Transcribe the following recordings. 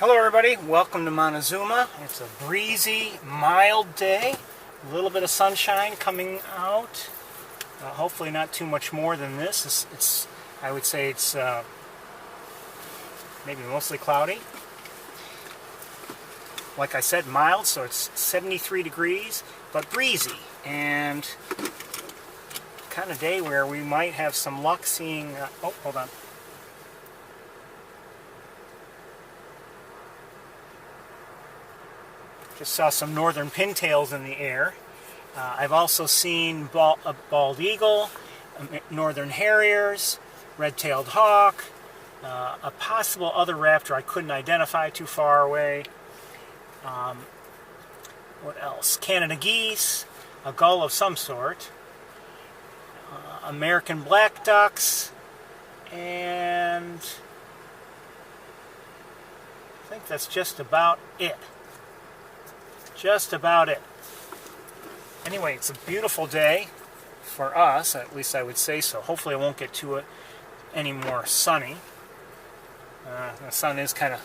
Hello everybody, welcome to Montezuma. It's a breezy, mild day. A little bit of sunshine coming out. Hopefully not too much more than this. I would say it's maybe mostly cloudy. Like I said, mild, so it's 73 degrees, but breezy. And kind of day where we might have some luck seeing... oh, hold on. Just saw some northern pintails in the air. I've also seen a bald eagle, northern harriers, red-tailed hawk, a possible other raptor I couldn't identify too far away. What else? Canada geese, a gull of some sort, American black ducks, and I think that's just about it. Just about it. Anyway, it's a beautiful day for us, at least I would say so. Hopefully it won't get too any more sunny. The sun is kind of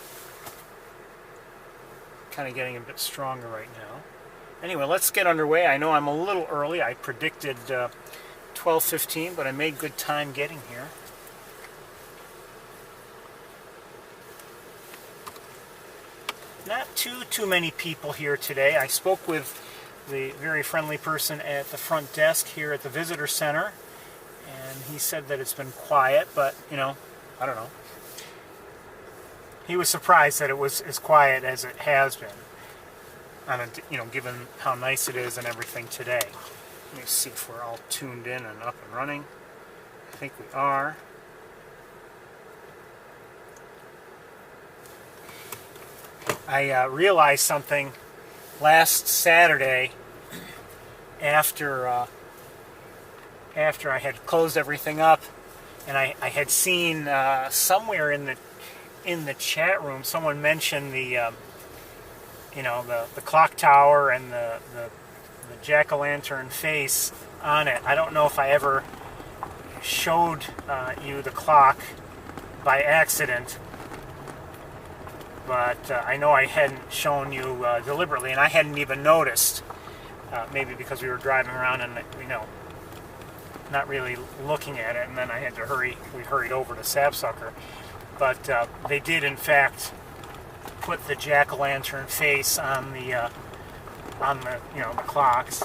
getting a bit stronger right now. Anyway, let's get underway. I know I'm a little early. I predicted 12:15, but I made good time getting here. Not too many people here today. I spoke with the very friendly person at the front desk here at the visitor center, and he said that it's been quiet, but I don't know. He was surprised that it was as quiet as it has been, given how nice it is and everything today. Let me see if we're all tuned in and up and running. I think we are. I realized something last Saturday after I had closed everything up, and I had seen somewhere in the chat room someone mentioned the clock tower and the jack-o'-lantern face on it. I don't know if I ever showed you the clock by accident, but I know I hadn't shown you deliberately, and I hadn't even noticed. Maybe because we were driving around and not really looking at it, and then I had to hurry. We hurried over to Sapsucker, but they did in fact put the jack-o'-lantern face on the clocks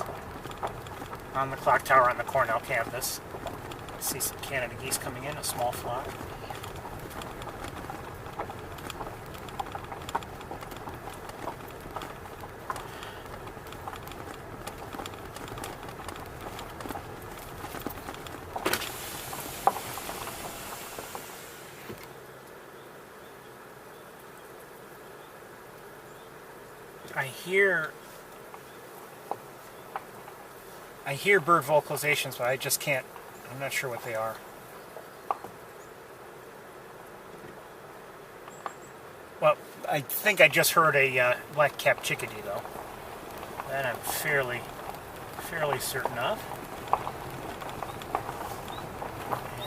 on the clock tower on the Cornell campus. I see some Canada geese coming in, a small flock. I hear bird vocalizations, but I just can't. I'm not sure what they are. Well, I think I just heard a black-capped chickadee, though. That I'm fairly certain of.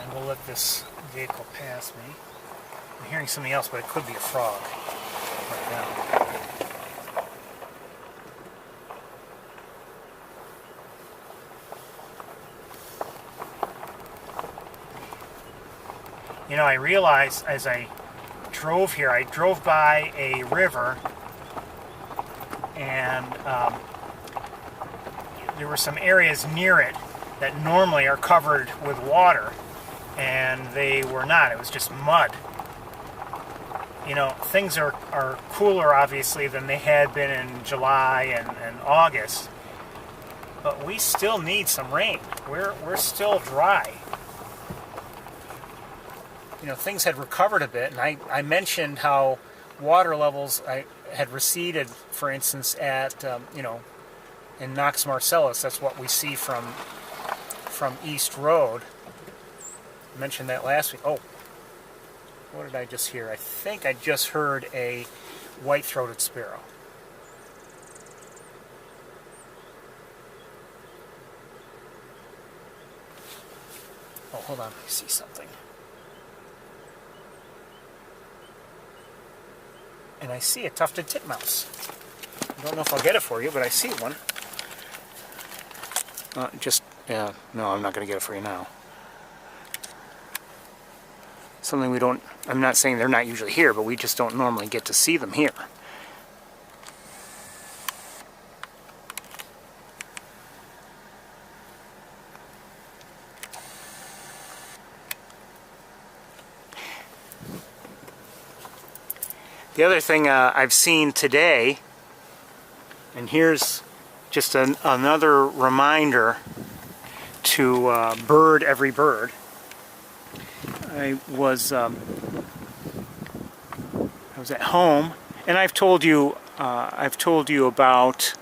And we'll let this vehicle pass me. I'm hearing something else, but it could be a frog right now. I realized as I drove here, I drove by a river, and there were some areas near it that normally are covered with water, and they were not. It was just mud. Things are cooler, obviously, than they had been in July and August, but we still need some rain. We're still dry. Things had recovered a bit, and I mentioned how water levels had receded, for instance, at, in Knox Marcellus. That's what we see from East Road. I mentioned that last week. Oh, what did I just hear? I think I just heard a white-throated sparrow. Oh, hold on, I see something. and I see a tufted titmouse. I don't know if I'll get it for you, but I see one. No, I'm not going to get it for you now. Something we don't, I'm not saying they're not usually here, but we just don't normally get to see them here. The other thing I've seen today, and here's just another reminder to bird every bird. I was at home, and I've told you about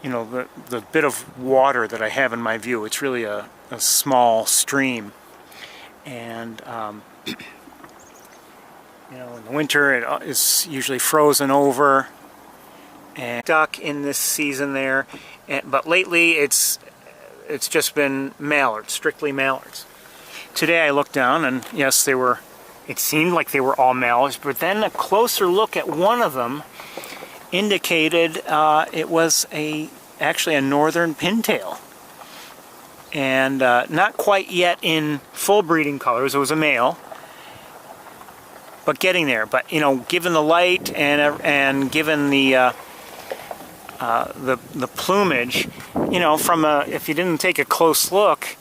the bit of water that I have in my view. It's really a small stream, and in the winter it is usually frozen over and stuck in this season there. But lately it's just been mallards, strictly mallards. Today I looked down, and yes, it seemed like they were all mallards, but then a closer look at one of them indicated it was actually a northern pintail. And not quite yet in full breeding colors. It was a male, but getting there. But given the light and given the plumage, if you didn't take a close look,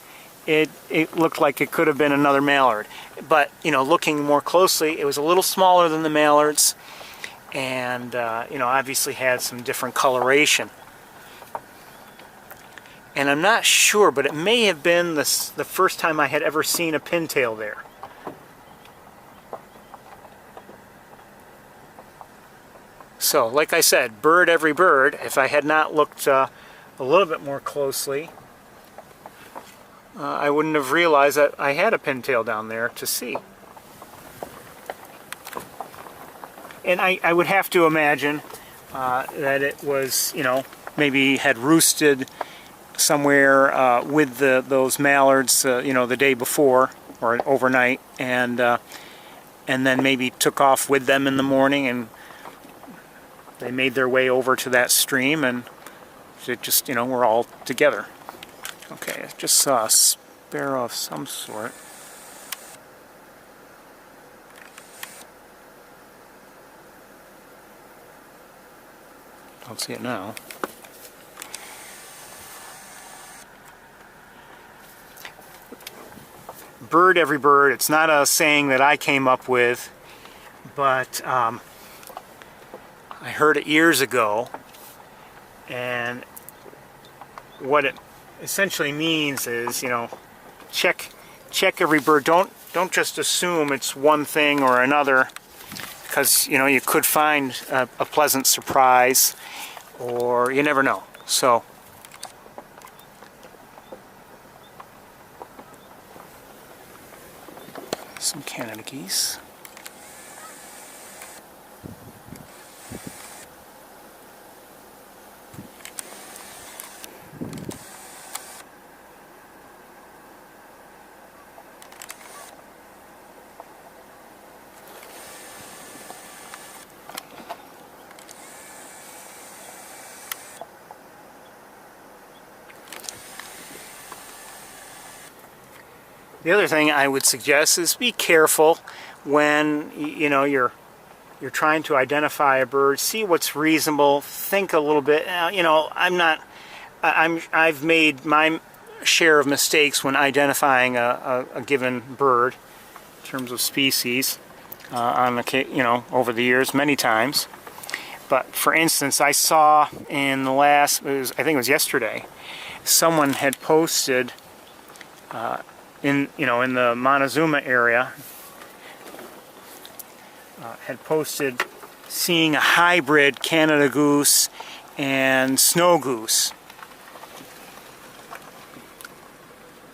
it looked like it could have been another mallard. But looking more closely, it was a little smaller than the mallards, and obviously had some different coloration. And I'm not sure, but it may have been the first time I had ever seen a pintail there. So, like I said, bird every bird. If I had not looked a little bit more closely, I wouldn't have realized that I had a pintail down there to see. And I would have to imagine that it was, maybe had roosted somewhere with those mallards, the day before or overnight, and then maybe took off with them in the morning, and they made their way over to that stream, and it just, we're all together. Okay, I just saw a sparrow of some sort. Don't see it now. Bird every bird. It's not a saying that I came up with, but I heard it years ago, and what it essentially means is, check every bird. Don't just assume it's one thing or another, because you could find a pleasant surprise, or you never know. So some Canada geese. The other thing I would suggest is be careful when you're trying to identify a bird. See what's reasonable. Think a little bit. I've made my share of mistakes when identifying a given bird in terms of species over the years, many times. But for instance, I saw in the I think it was yesterday, someone had posted in the Montezuma area, had posted seeing a hybrid Canada goose and snow goose,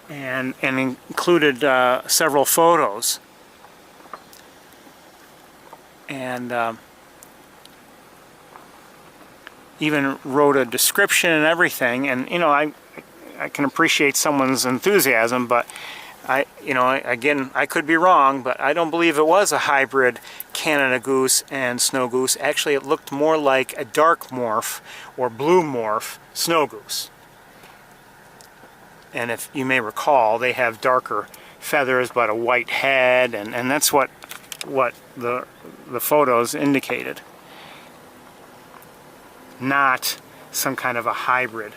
and included several photos, and even wrote a description and everything. And I can appreciate someone's enthusiasm, but you know, again, I could be wrong, but I don't believe it was a hybrid Canada goose and snow goose. Actually, it looked more like a dark morph or blue morph snow goose. And if you may recall, they have darker feathers but a white head, and that's what the photos indicated. Not some kind of a hybrid.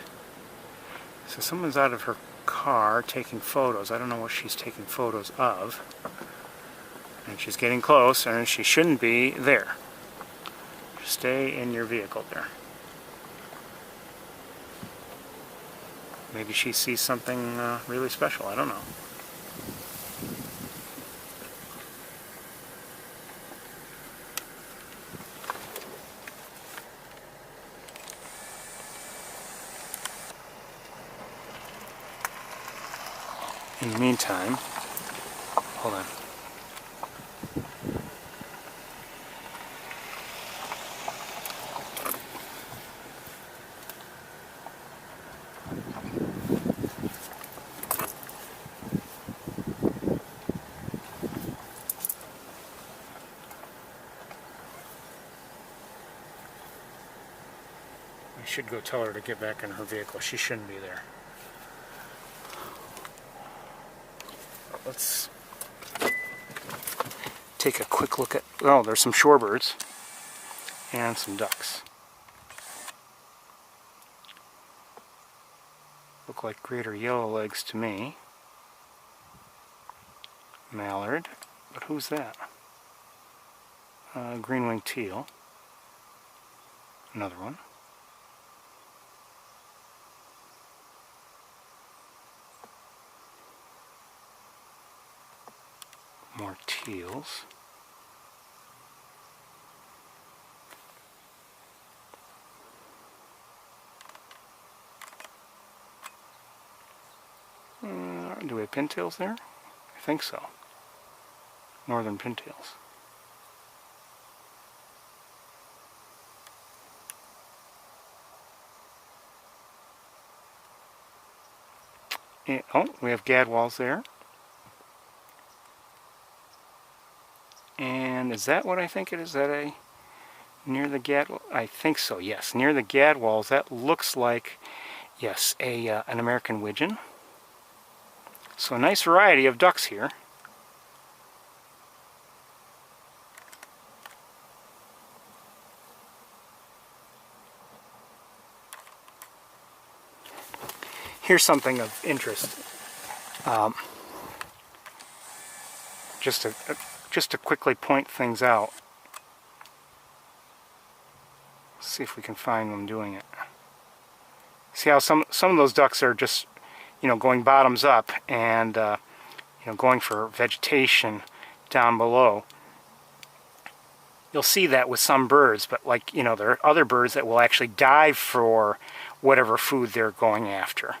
So someone's out of her car taking photos. I don't know what she's taking photos of. And she's getting close, and she shouldn't be there. Stay in your vehicle there. Maybe she sees something really special. I don't know. In the meantime, hold on. I should go tell her to get back in her vehicle. She shouldn't be there. Let's take a quick look at, oh, there's some shorebirds and some ducks. Look like greater yellowlegs to me. Mallard, but who's that? Green-winged teal. Another one. More teals. Do we have pintails there? I think so. Northern pintails. And, oh, we have gadwalls there. And is that what I think it is? Is that a near the gadwall? I think so, yes. Near the gadwalls, that looks like, yes, an American widgeon. So a nice variety of ducks here. Here's something of interest. Just to quickly point things out. Let's see if we can find them doing it. See how some of those ducks are just, you know, going bottoms up and you know, going for vegetation down below. You'll see that with some birds, but like, you know, there are other birds that will actually dive for whatever food they're going after.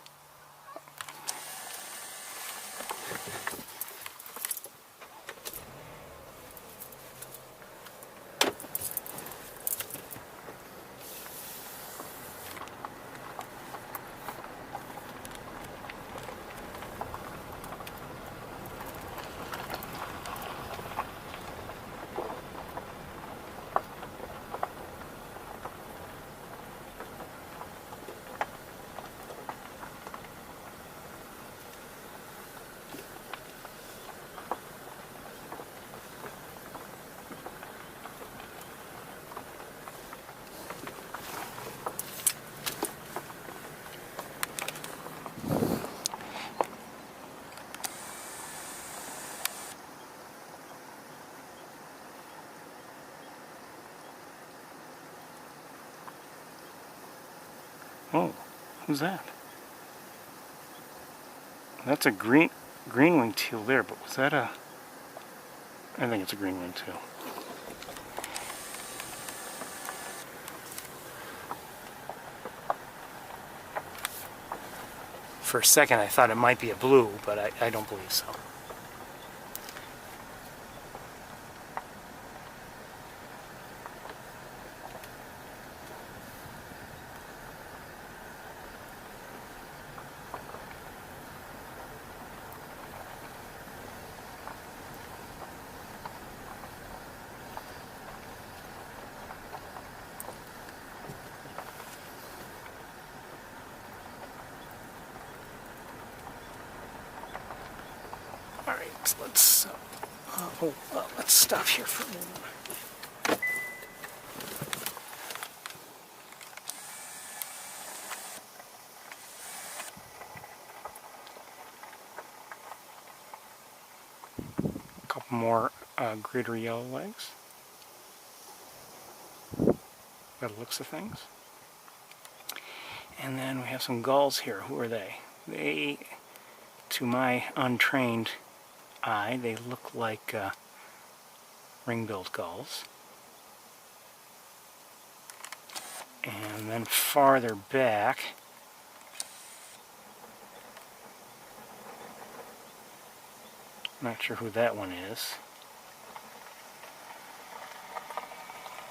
Oh, who's that? That's a green-winged teal there, but was that a... I think it's a green-winged teal. For a second I thought it might be a blue, but I don't believe so. So let's stop here for a moment. A couple more greater yellow legs. By the looks of things. And then we have some gulls here. Who are they? They, to my untrained eye, they look like ring-billed gulls. And then farther back, not sure who that one is.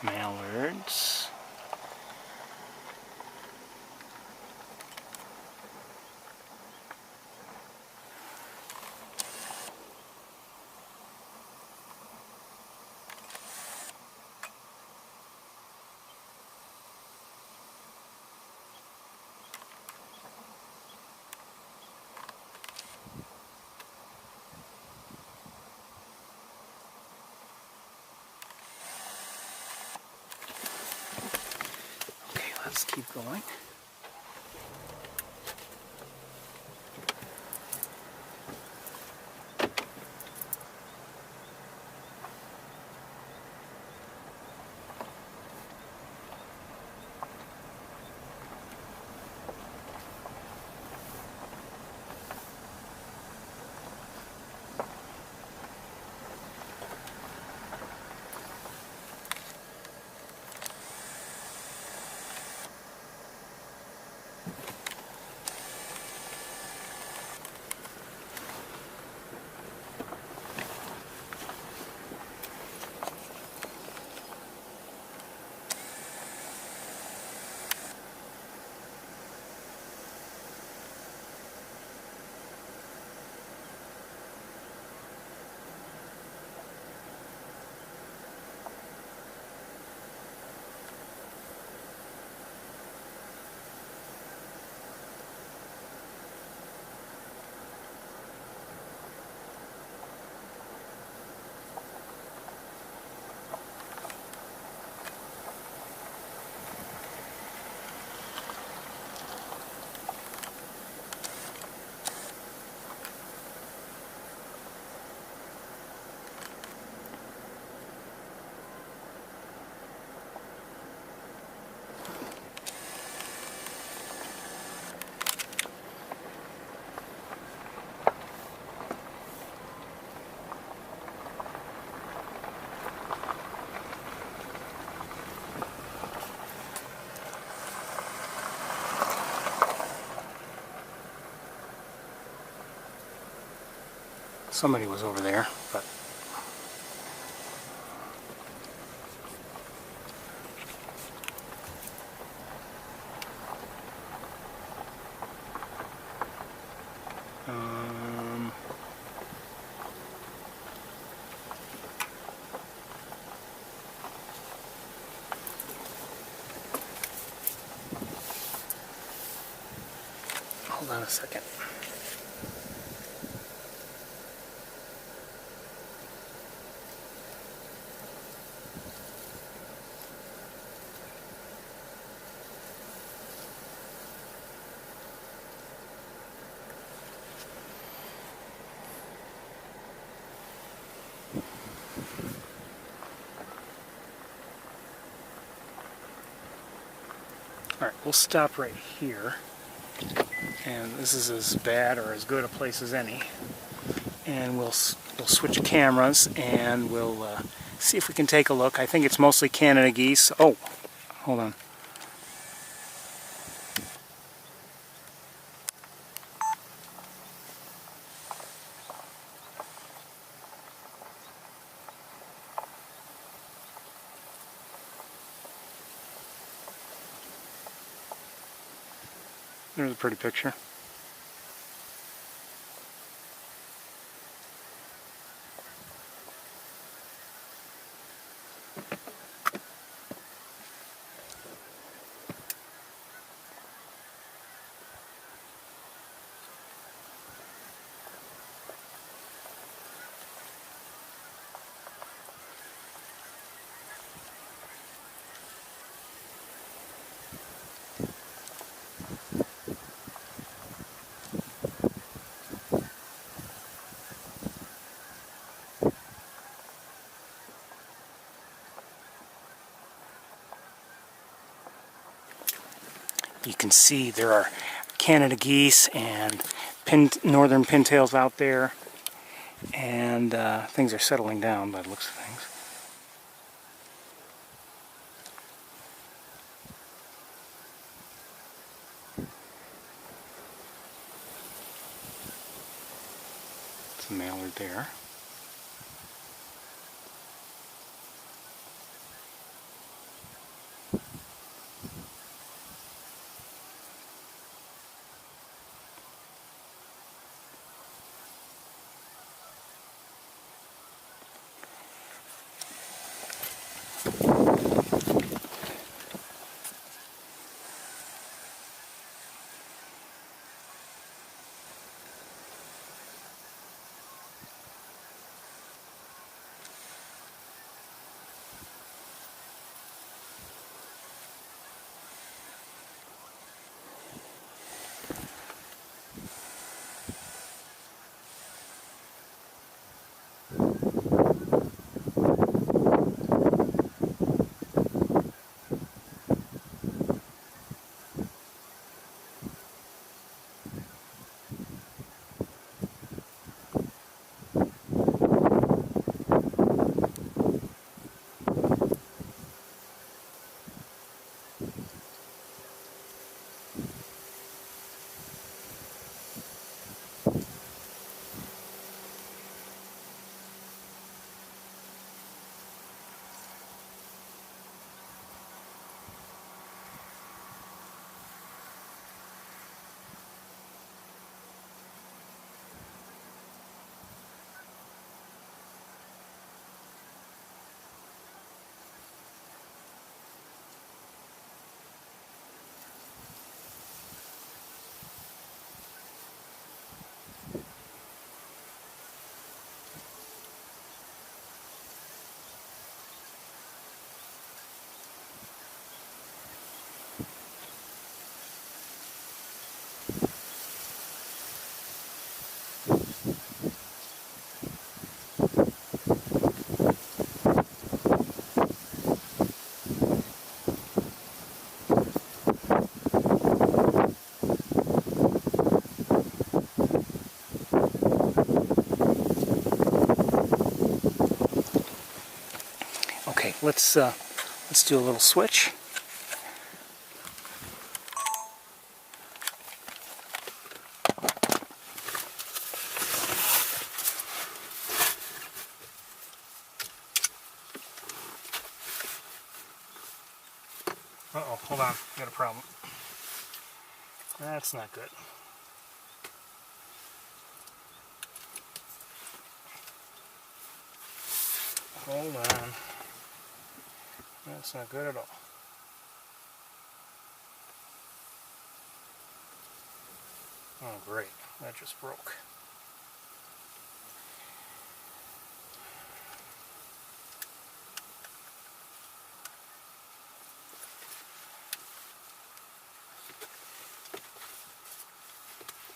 Mallards. Okay, let's keep going. Somebody was over there, but hold on a second. Alright, we'll stop right here. And this is as bad or as good a place as any. And we'll switch cameras and we'll see if we can take a look. I think it's mostly Canada geese. Oh, hold on. There's a pretty picture. You can see there are Canada geese and northern pintails out there, and things are settling down by the looks of things. It's a mallard there. Okay, let's do a little switch. Uh-oh, hold on, got a problem. That's not good. Hold on. That's not good at all. Oh great, that just broke.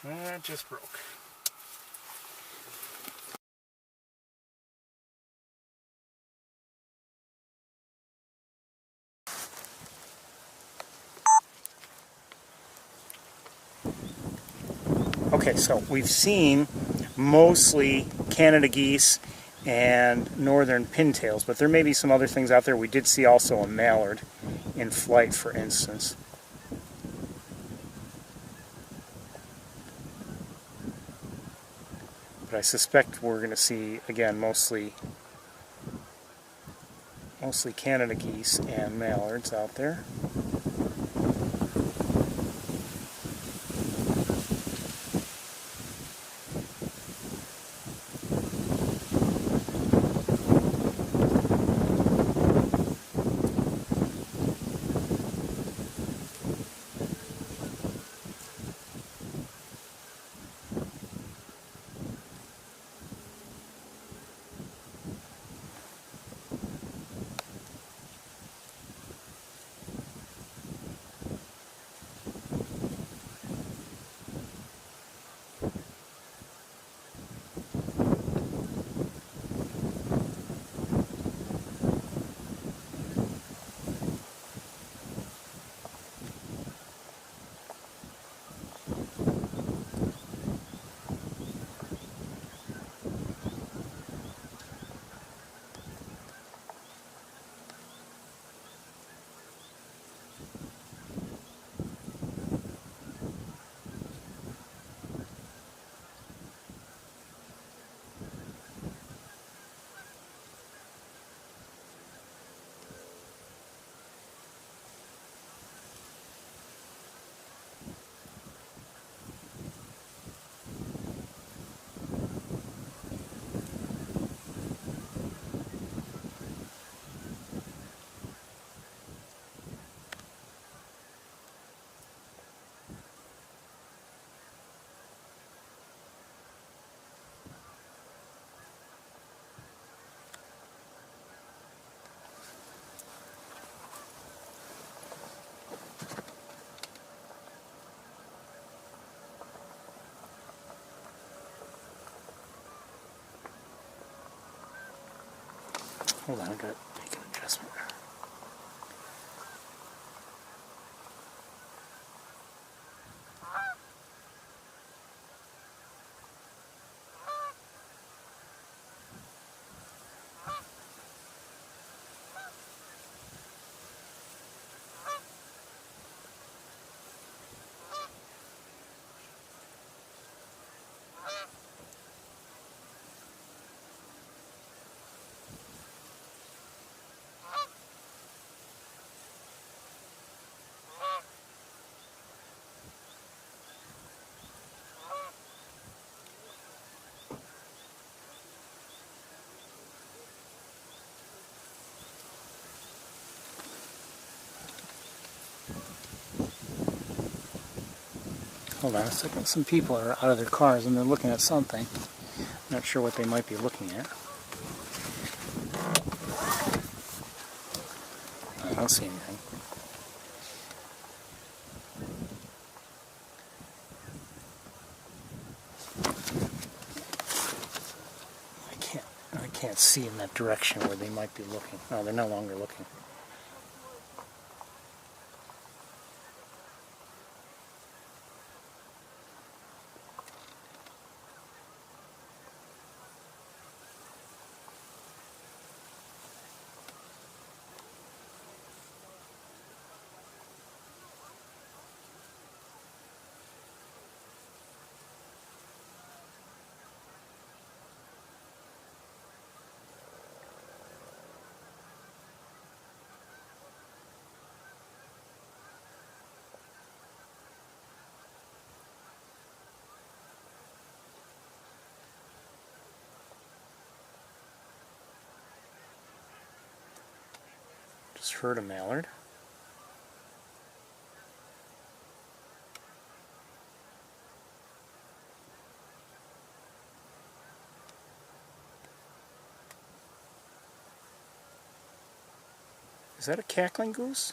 That just broke. Okay, so we've seen mostly Canada geese and northern pintails, but there may be some other things out there. We did see also a mallard in flight, for instance. But I suspect we're going to see, again, mostly Canada geese and mallards out there. Hold on, I gotta make an adjustment. Hold on a second. Some people are out of their cars and they're looking at something. Not sure what they might be looking at. I don't see anything. I can't see in that direction where they might be looking. Oh, they're no longer looking. Just heard a mallard. Is that a cackling goose?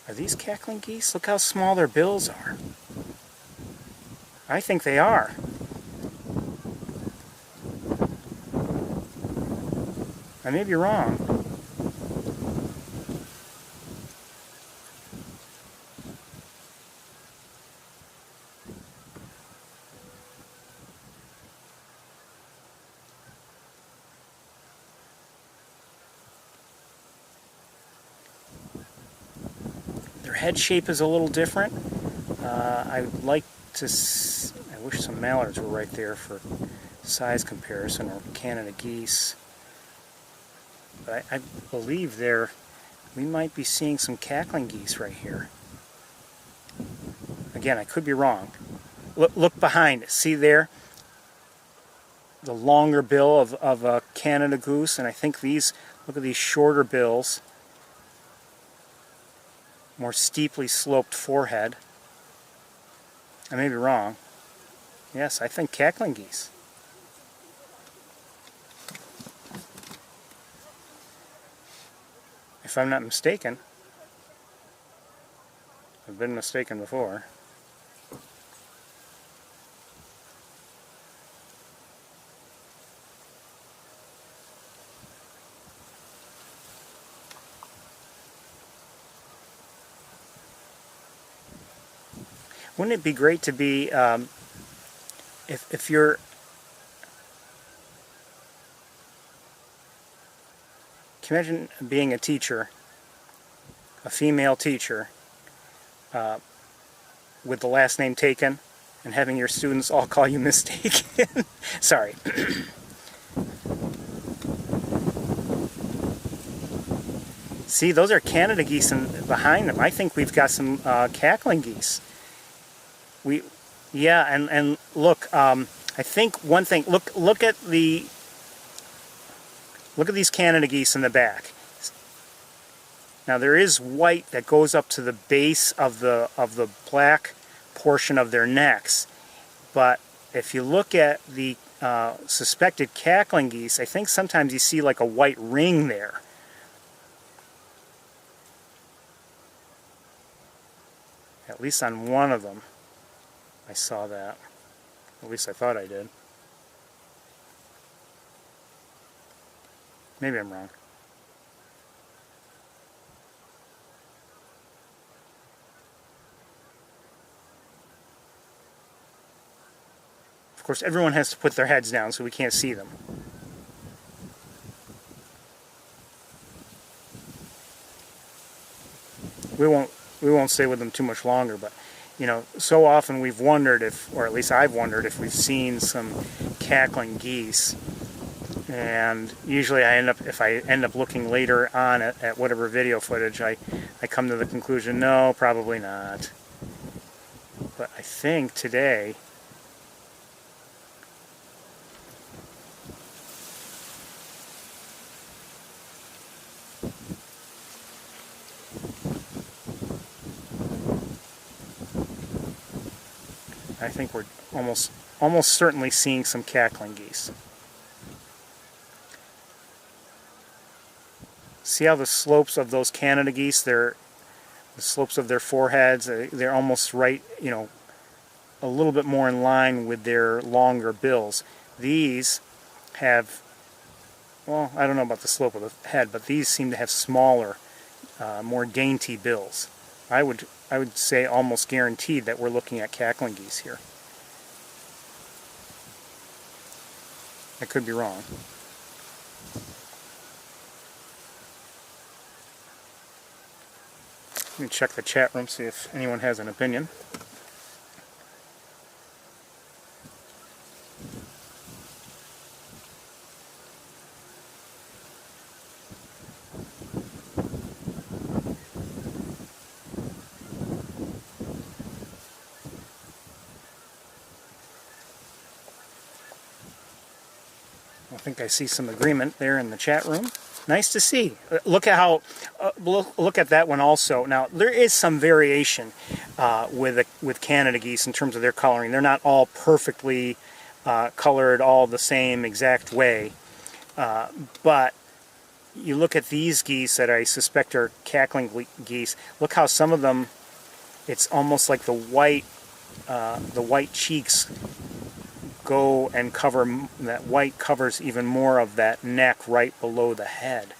Are these cackling geese? Look how small their bills are. I think they are. I may be wrong. Their head shape is a little different. I would like to. I wish some mallards were right there for size comparison, or Canada geese. But I believe we might be seeing some cackling geese right here. Again, I could be wrong. Look behind it. See there? The longer bill of a Canada goose, and I think these, look at these shorter bills, more steeply sloped forehead. I may be wrong. Yes, I think cackling geese. If I'm not mistaken. I've been mistaken before. Wouldn't it be great to be, if you're, can you imagine being a teacher, a female teacher, with the last name taken, and having your students all call you mistaken? Sorry. See, those are Canada geese behind them. I think we've got some cackling geese. Yeah, and look, I think one thing. Look at these Canada geese in the back. Now there is white that goes up to the base of the black portion of their necks, but if you look at the suspected cackling geese, I think sometimes you see like a white ring there. At least on one of them, I saw that. At least I thought I did. Maybe I'm wrong. Of course, everyone has to put their heads down so we can't see them. We won't stay with them too much longer, but you know, so often we've wondered if, or at least I've wondered if we've seen some cackling geese. And usually if I end up looking later on at whatever video footage, I come to the conclusion, no, probably not. But I think today, I think we're almost certainly seeing some cackling geese. See how the slopes of those Canada geese, the slopes of their foreheads, they're almost right, you know, a little bit more in line with their longer bills. These have, well, I don't know about the slope of the head, but these seem to have smaller, more dainty bills. I would say almost guaranteed that we're looking at cackling geese here. I could be wrong. Let me check the chat room, see if anyone has an opinion. I think I see some agreement there in the chat room. Nice to see. Look at how, look at that one also. Now there is some variation with Canada geese in terms of their coloring. They're not all perfectly colored all the same exact way, but you look at these geese that I suspect are cackling geese. Look how some of them, it's almost like the white cheeks go and cover, that white covers even more of that neck right below the head.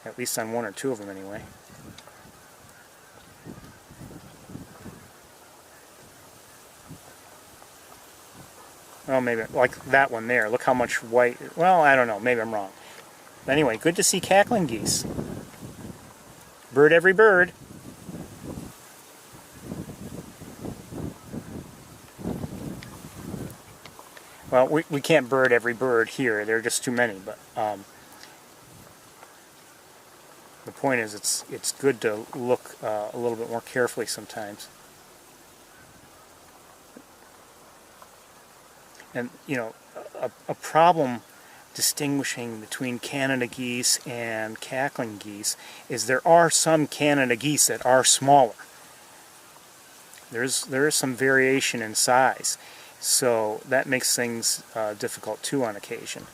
At least on one or two of them anyway. Oh, maybe, like that one there. Look how much white, well, I don't know, maybe I'm wrong. But anyway, good to see cackling geese. Bird every bird. Well, we can't bird every bird here. There are just too many. But the point is, it's good to look a little bit more carefully sometimes. And you know, a problem distinguishing between Canada geese and cackling geese is there are some Canada geese that are smaller. There is some variation in size. So that makes things difficult too on occasion.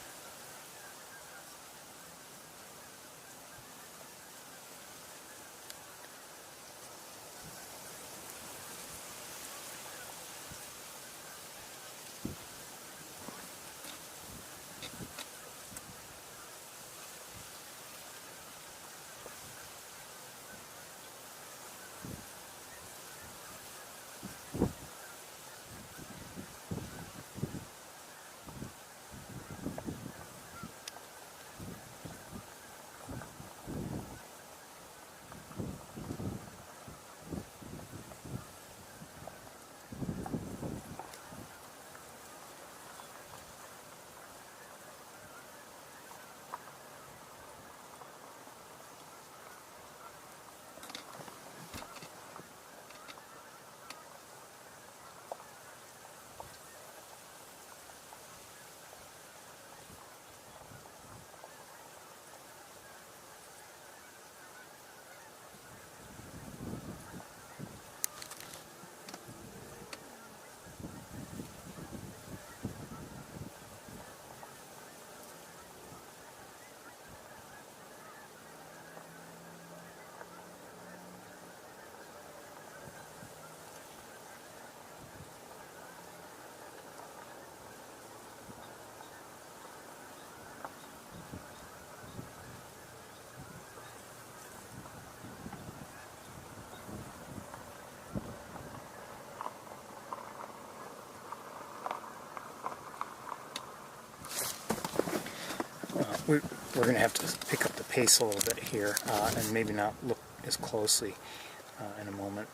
we're going to have to pick up the pace a little bit here and maybe not look as closely in a moment.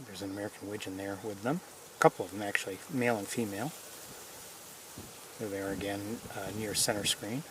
There's an American widgeon there with them. A couple of them actually, male and female. There they are again near center screen.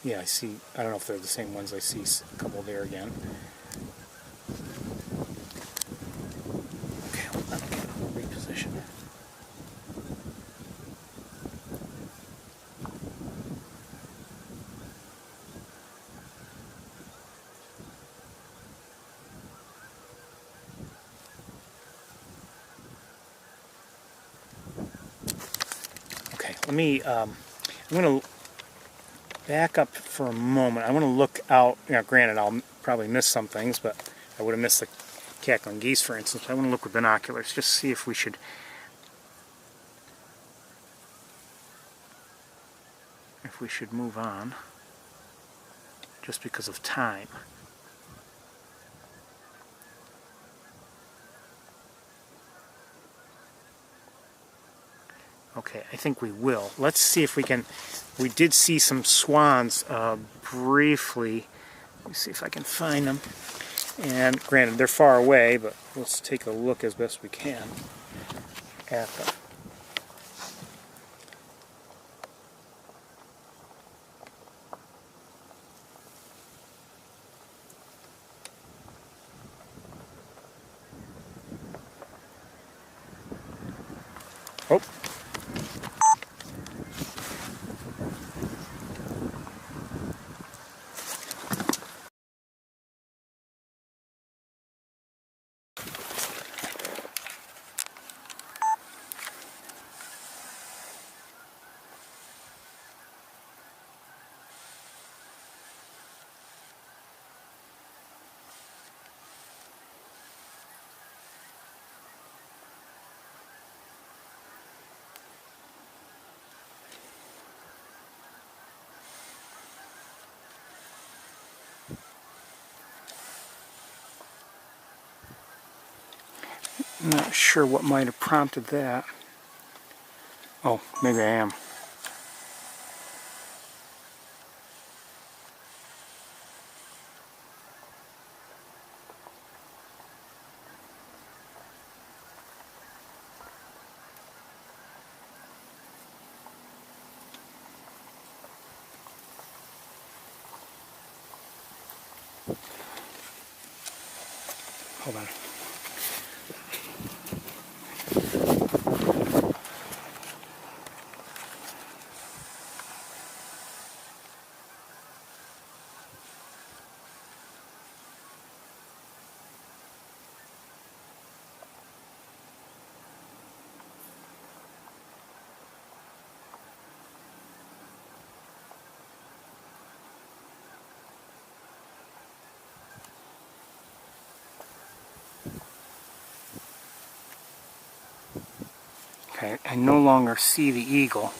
Yeah, I see. I don't know if they're the same ones. I see a couple there again. Okay, hold on. I'll reposition. Okay, let me. I'm going to back up for a moment. I want to look out. Granted, I'll probably miss some things, but I would have missed the cackling geese, for instance. I want to look with binoculars, just see if we should move on, just because of time. Okay, I think we will. Let's see if we can. We did see some swans briefly. Let me see if I can find them. And granted, they're far away, but let's take a look as best we can at them. Oh. I'm not sure what might have prompted that. Oh, maybe I am. Hold on. Okay, I no longer see the eagle.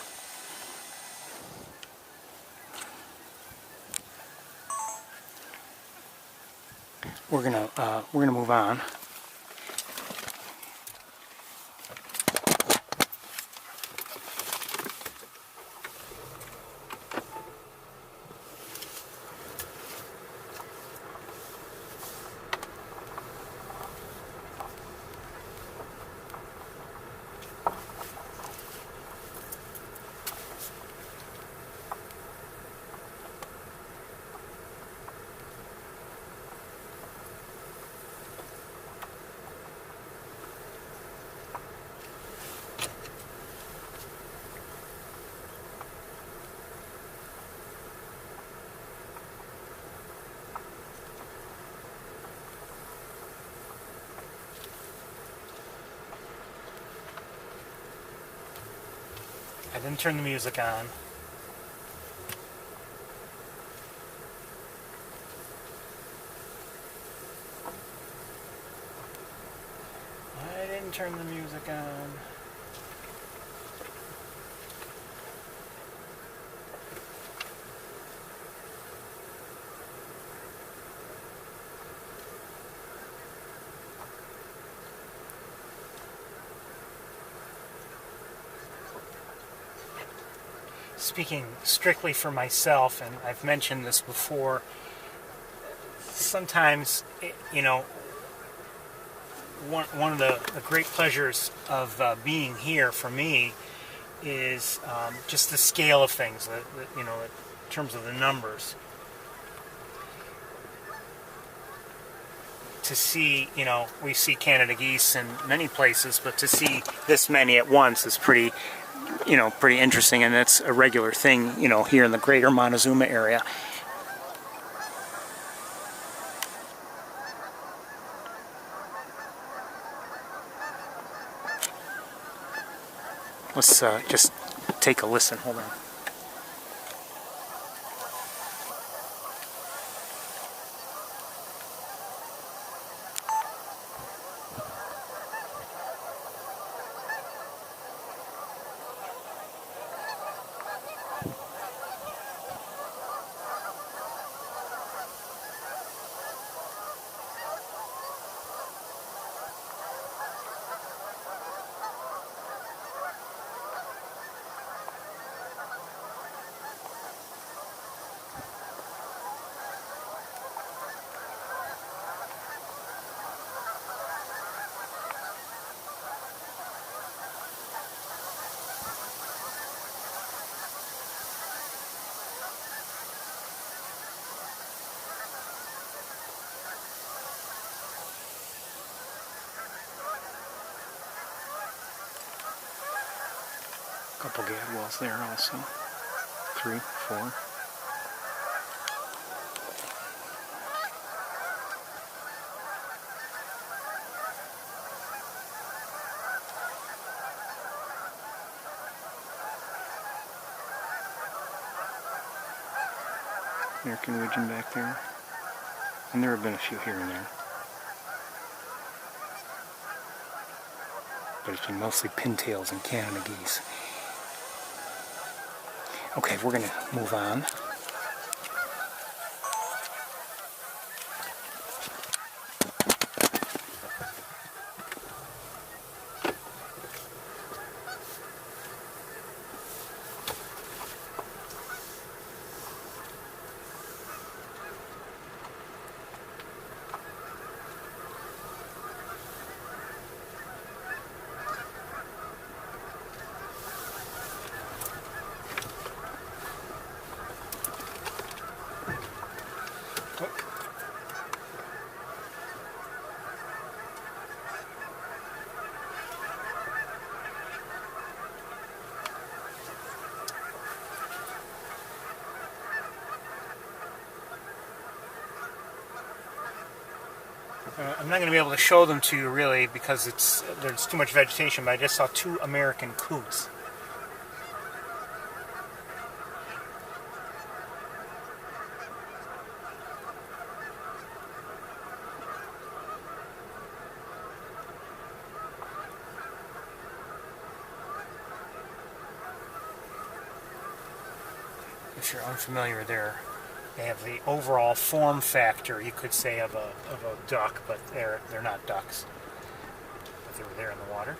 We're gonna move on. I didn't turn the music on. I didn't turn the music on. Speaking strictly for myself, and I've mentioned this before, sometimes, one of the great pleasures of being here for me is just the scale of things, in terms of the numbers. To see, we see Canada geese in many places, but to see this many at once is pretty interesting, and it's a regular thing, here in the greater Montezuma area. Let's just take a listen. Hold on. Couple gadwalls there also. 3, 4. American widgeon back there. And there have been a few here and there. But it's been mostly pintails and Canada geese. Okay, we're going to move on. I'm not going to be able to show them to you really because there's too much vegetation, but I just saw 2 American coots. If you're unfamiliar there, they have the overall form factor, you could say, of a duck, but they're not ducks. But they were there in the water.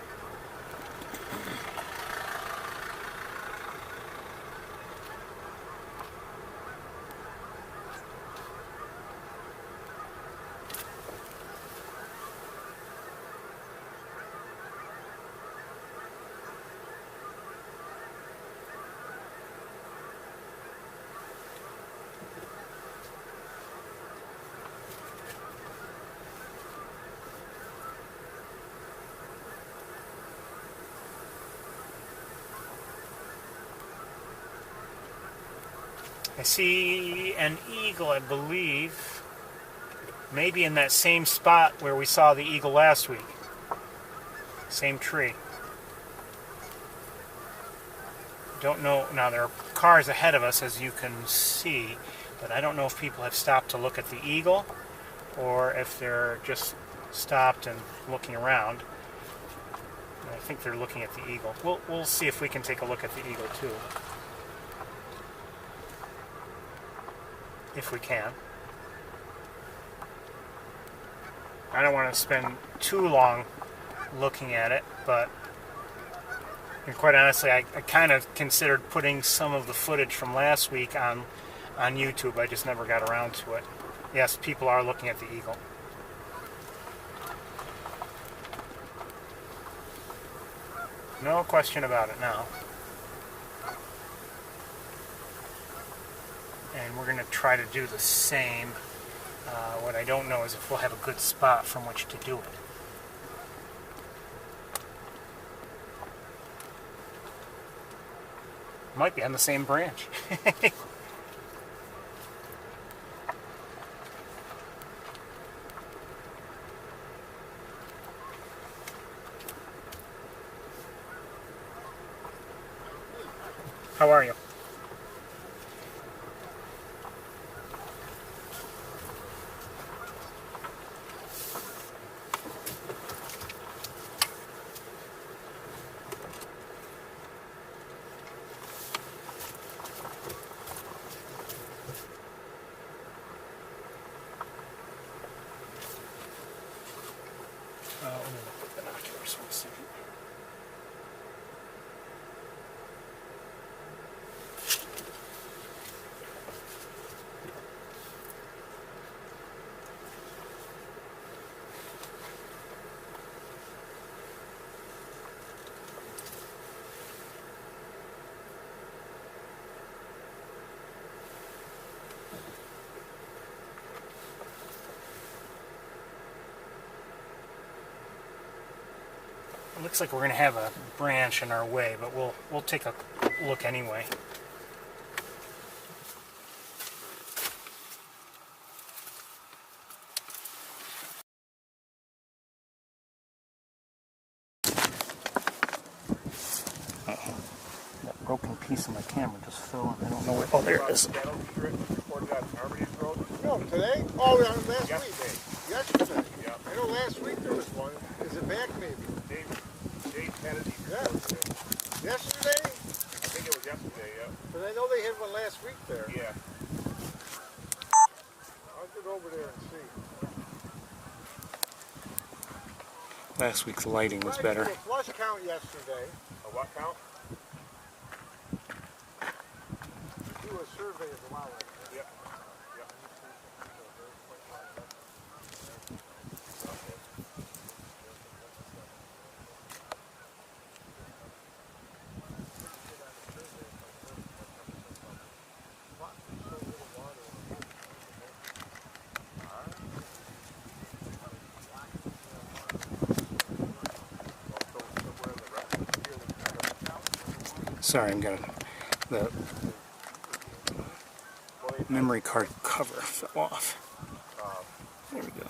I see an eagle, I believe, maybe in that same spot where we saw the eagle last week. Same tree. don't know, now there are cars ahead of us as you can see, but I don't know if people have stopped to look at the eagle or if they're just stopped and looking around. I think they're looking at the eagle. We'll see if we can take a look at the eagle too. If we can. I don't want to spend too long looking at it, but and quite honestly, I kind of considered putting some of the footage from last week on YouTube. I just never got around to it. Yes, people are looking at the eagle. No question about it now. And we're going to try to do the same. What I don't know is if we'll have a good spot from which to do it. Might be on the same branch. How are you? Let me look at the binoculars for a second. It looks like we're going to have a branch in our way, but we'll take a look anyway. Uh-oh. That broken piece of my camera just fell. I don't know where. Oh, there it is. No, today? Oh, last week. Yesterday. Yeah. I know last week there was one. Is it back maybe? Dave Kennedy. Yeah. Yesterday? I think it was yesterday, yeah. But I know they had one last week there. Yeah. I'll get over there and see. Last week's lighting was better. I did a flush count yesterday. A what count? Do a survey of the wildlife. Yep. Sorry, the memory card cover fell off. There we go.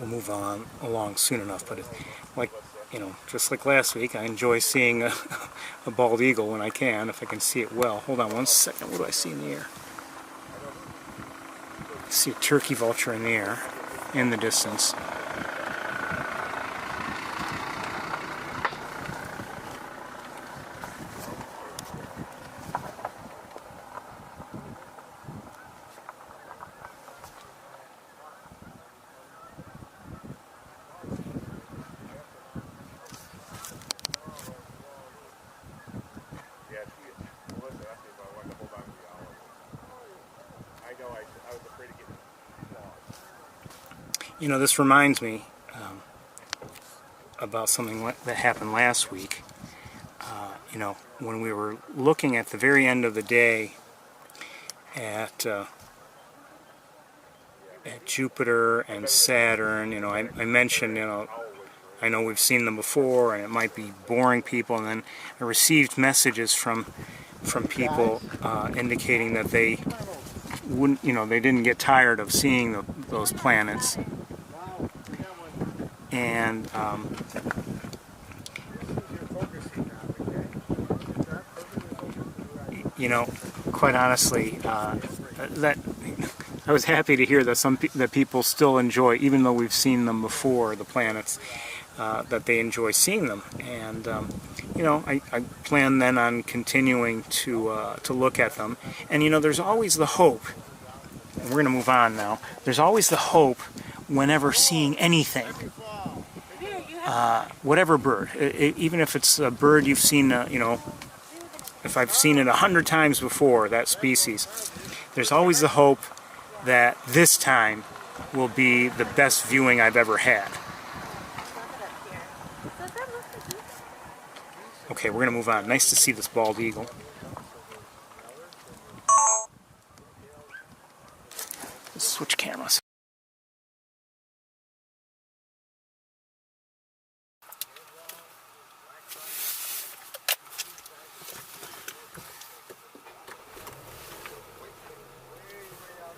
we'll move on along soon enough. But like, just like last week, I enjoy seeing a bald eagle when I can, if I can see it well. Hold on one second. What do I see in the air? I see a turkey vulture in the air, in the distance. This reminds me about something that happened last week. When we were looking at the very end of the day at Jupiter and Saturn, I mentioned, I know we've seen them before and it might be boring people, and then I received messages from people indicating that they wouldn't, they didn't get tired of seeing those planets. And quite honestly, that I was happy to hear that that people still enjoy, even though we've seen them before, the planets, that they enjoy seeing them. And I plan then on continuing to look at them. And there's always the hope. And we're going to move on now. There's always the hope whenever seeing anything. Whatever bird, even if it's a bird you've seen, if I've seen it 100 times before, that species, there's always the hope that this time will be the best viewing I've ever had. Okay, we're going to move on. Nice to see this bald eagle. Let's switch cameras.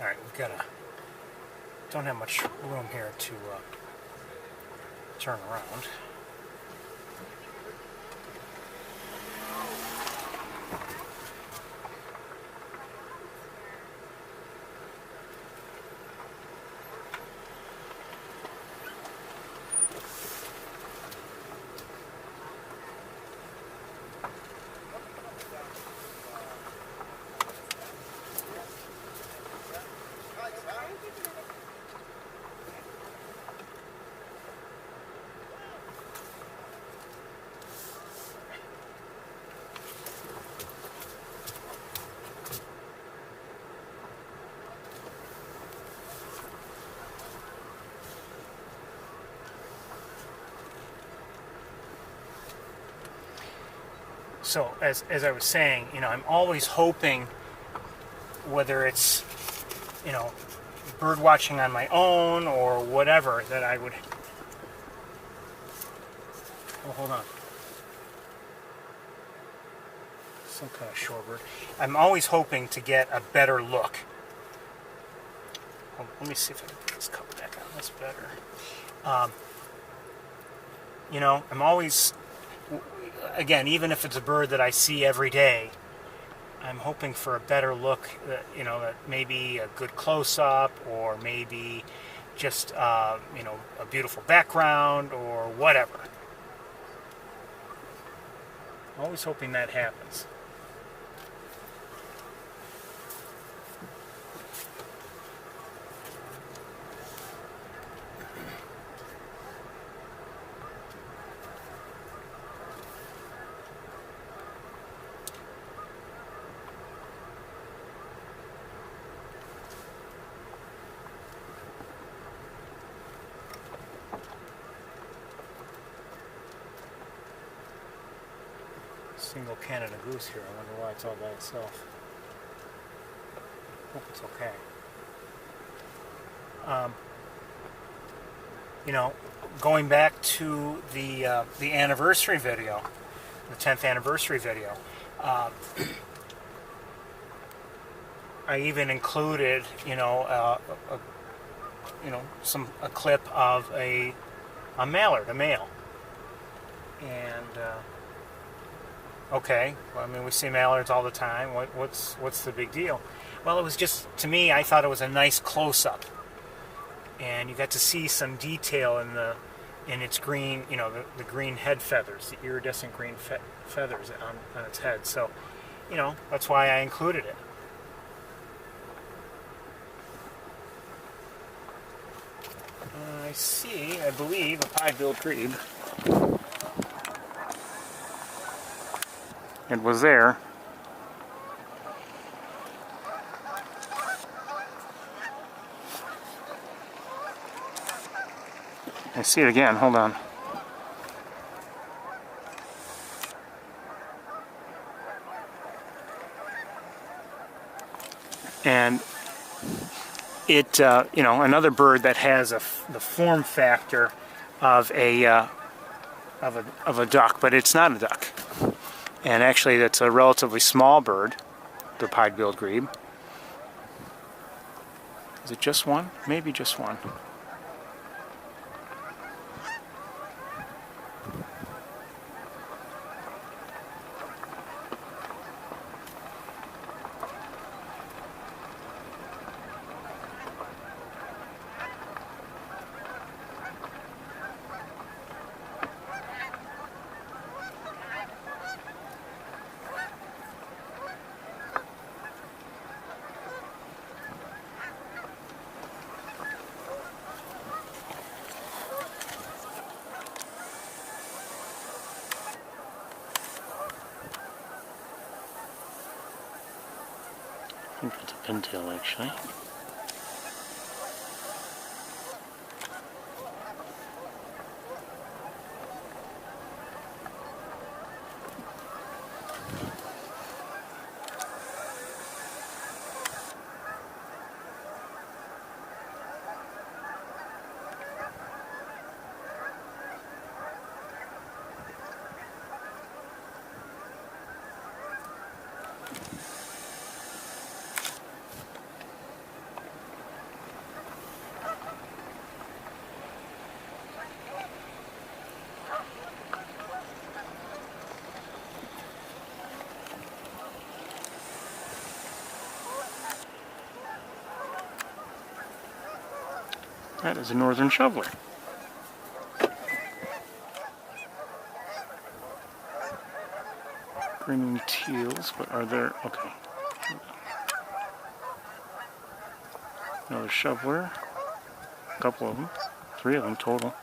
Alright, don't have much room here to turn around. So, as I was saying, I'm always hoping, whether it's, bird watching on my own or whatever, that I would... Oh, hold on. Some kind of shorebird. I'm always hoping to get a better look. Let me see if I can put this cover back on. That's better. I'm always... Again, even if it's a bird that I see every day, I'm hoping for a better look, that maybe a good close-up, or maybe just, a beautiful background, or whatever. I'm always hoping that happens. Single Canada goose here. I wonder why it's all by itself. Hope it's okay. Going back to the anniversary video, the 10th anniversary video, I even included, a clip of a mallard, a male. And okay, well, I mean, we see mallards all the time. What's the big deal? Well, it was just, to me, I thought it was a nice close-up, and you got to see some detail in its green, the green head feathers, the iridescent green feathers on its head. So, that's why I included it. I believe, a pied-billed grebe. It was there. I see it again. Hold on. And it, another bird that has the form factor of a duck, but it's not a duck. And actually, that's a relatively small bird, the pied-billed grebe. Is it just one? Maybe just one. I think it's a pintail, actually. That is a northern shoveler. Grinning teals, but are there... Okay. Another shoveler. A couple of them. 3 of them total.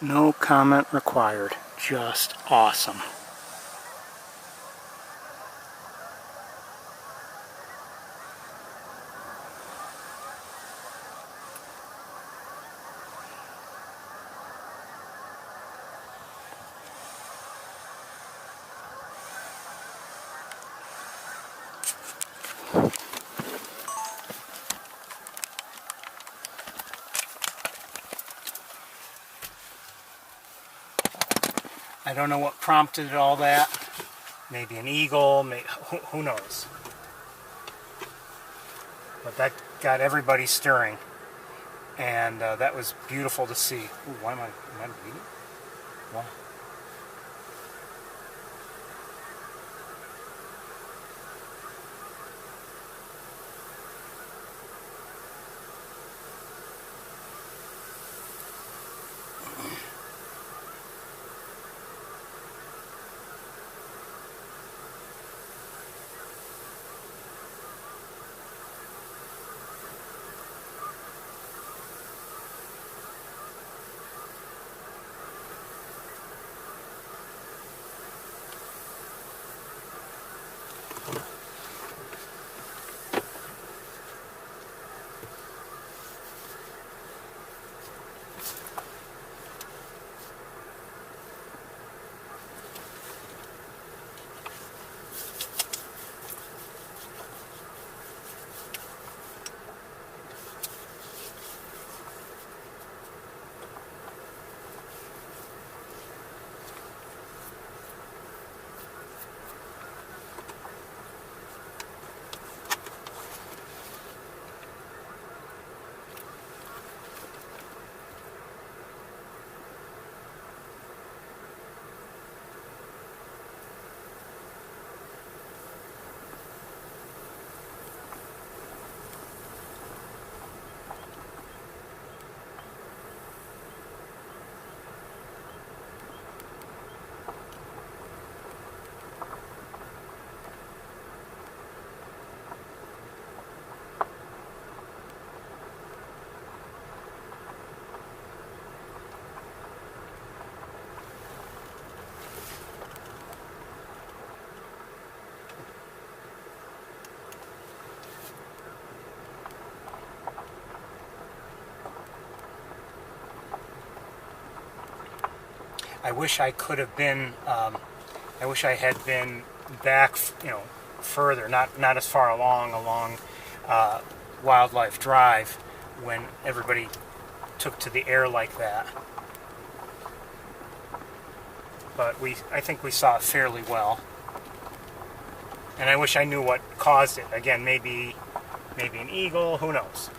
No comment required. Just awesome. I don't know what prompted all that. Maybe an eagle, who knows. But that got everybody stirring. And that was beautiful to see. Ooh, why am I reading? Wow. I wish I could have been. I wish I had been back, further, not as far along Wildlife Drive when everybody took to the air like that. But I think we saw it fairly well. And I wish I knew what caused it. Again, maybe an eagle. Who knows?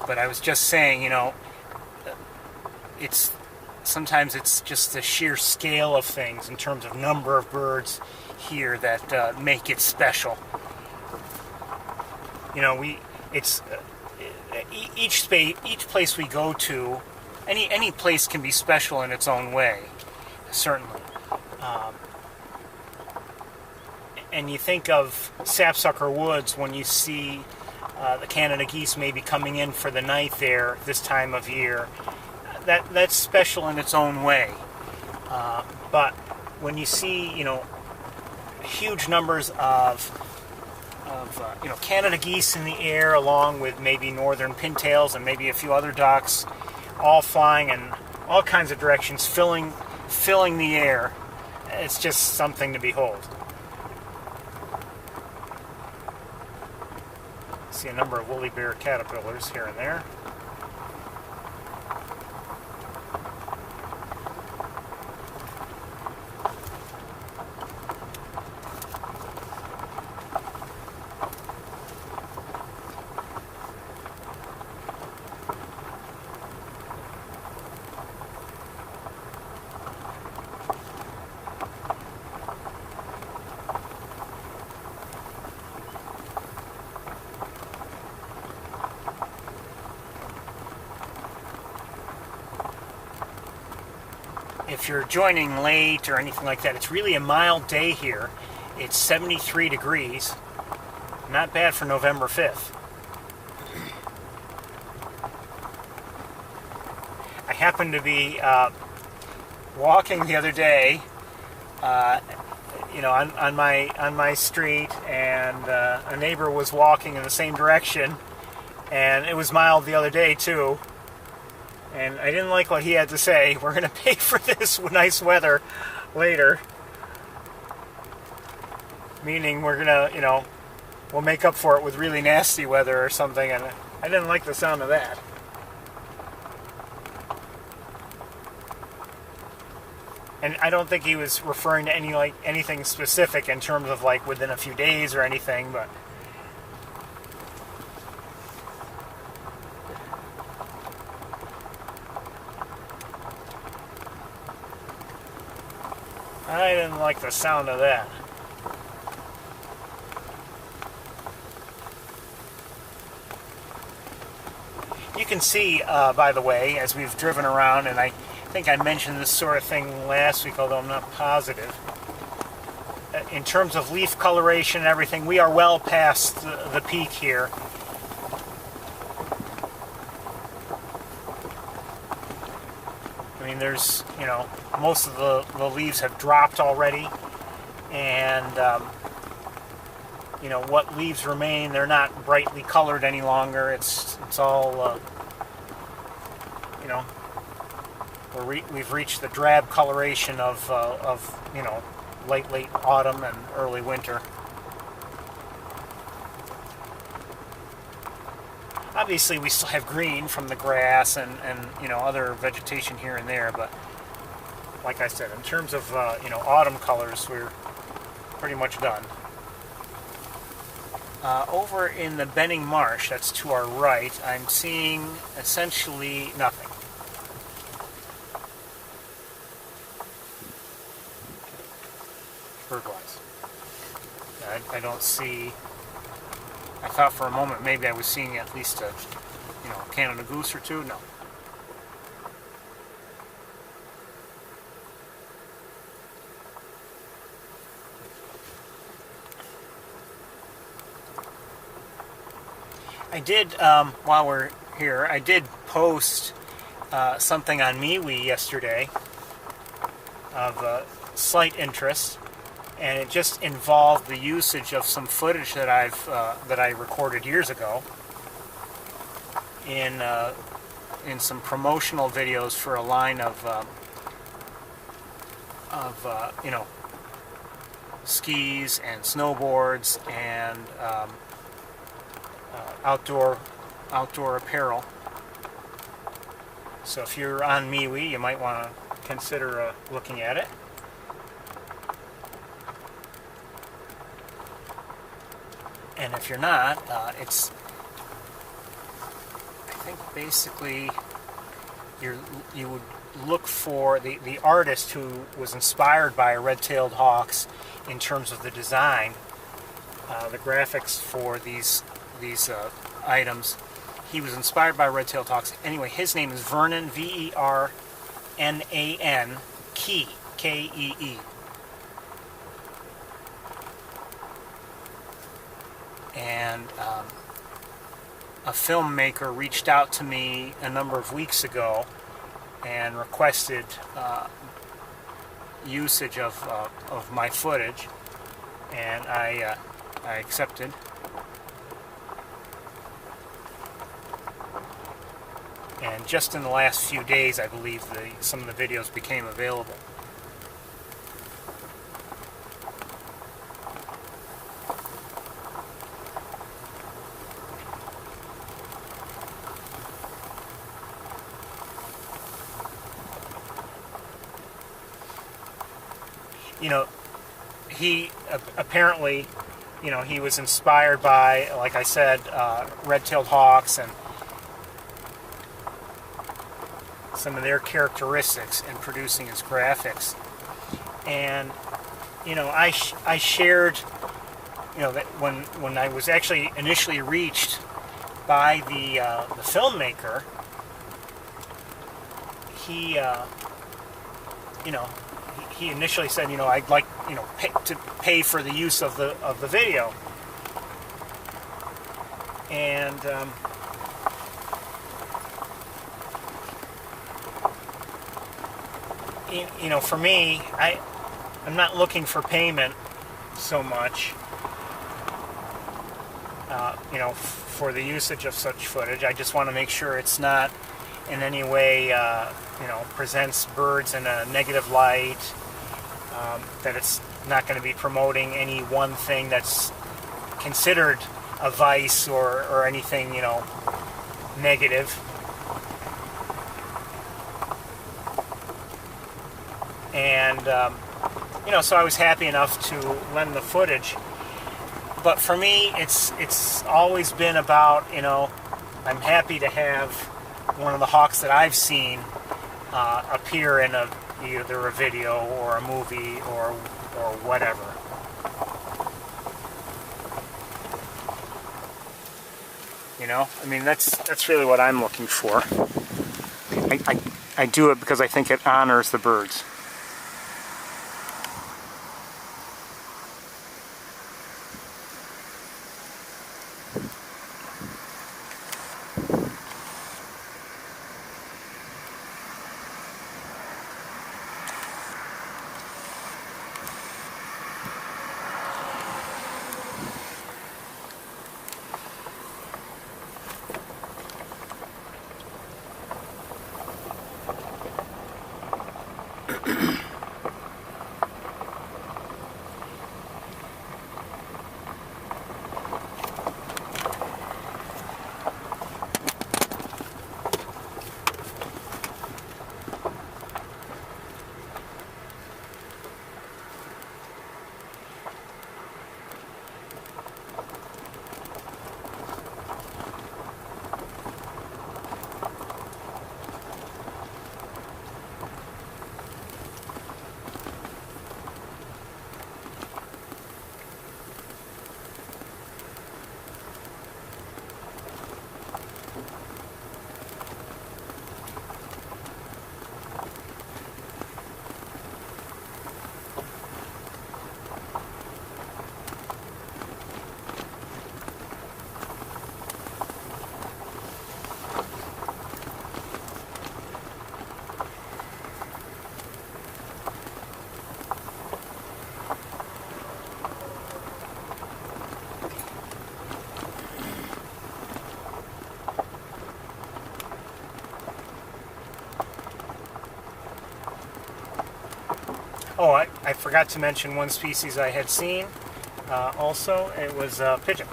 But I was just saying, sometimes it's just the sheer scale of things in terms of number of birds here that make it special. Each place we go to, any place can be special in its own way, certainly. And you think of Sapsucker Woods when you see the Canada geese maybe coming in for the night there this time of year. That's special in its own way. But when you see, huge numbers of Canada geese in the air, along with maybe northern pintails and maybe a few other ducks, all flying in all kinds of directions, filling the air, it's just something to behold. See a number of woolly bear caterpillars here and there. if you're joining late or anything like that, it's really a mild day here. It's 73 degrees. Not bad for November 5th. I happened to be walking the other day, on my street, and a neighbor was walking in the same direction, and it was mild the other day too. And I didn't like what he had to say. We're going to pay for this nice weather later. Meaning we're going to, we'll make up for it with really nasty weather or something. And I didn't like the sound of that. And I don't think he was referring to anything specific in terms of within a few days or anything, but I didn't like the sound of that. You can see, by the way, as we've driven around, and I think I mentioned this sort of thing last week, although I'm not positive. In terms of leaf coloration and everything, we are well past the peak here. I mean, there's, most of the leaves have dropped already, and, what leaves remain, they're not brightly colored any longer. It's all, we've reached the drab coloration of late autumn and early winter. Obviously, we still have green from the grass and other vegetation here and there, but like I said, in terms of autumn colors, we're pretty much done. Over in the Benning Marsh, that's to our right, I'm seeing essentially nothing. Bird-wise. I don't see. I thought for a moment maybe I was seeing at least a Canada goose or two. No. I did, while we're here, I did post something on MeWe yesterday of slight interest, and it just involved the usage of some footage that I recorded years ago in some promotional videos for a line of skis and snowboards and outdoor apparel. So if you're on MeWe, you might want to consider looking at it. And if you're not, it's, I think basically you would look for the artist who was inspired by red-tailed hawks in terms of the design, the graphics for these items. He was inspired by red-tailed hawks. Anyway, his name is Vernon, Vernan, Kee, Kee. And a filmmaker reached out to me a number of weeks ago and requested usage of my footage, and I accepted. And just in the last few days, I believe some of the videos became available. He apparently, he was inspired by, like I said, red-tailed hawks and some of their characteristics in producing his graphics. And, I shared, that when I was actually initially reached by the filmmaker, you know, he initially said, you know, I'd like, you know, to pay for the use of the video. And you know, for me, I'm not looking for payment so much, you know, for the usage of such footage. I just want to make sure it's not in any way, you know, presents birds in a negative light, that it's not going to be promoting any one thing that's considered a vice or anything, you know, negative. And, you know, so I was happy enough to lend the footage. But for me, it's always been about, you know, I'm happy to have one of the hawks that I've seen appear in either a video or a movie or whatever. You know, I mean, that's really what I'm looking for. I do it because I think it honors the birds. Oh, I forgot to mention one species I had seen also. It was pigeon.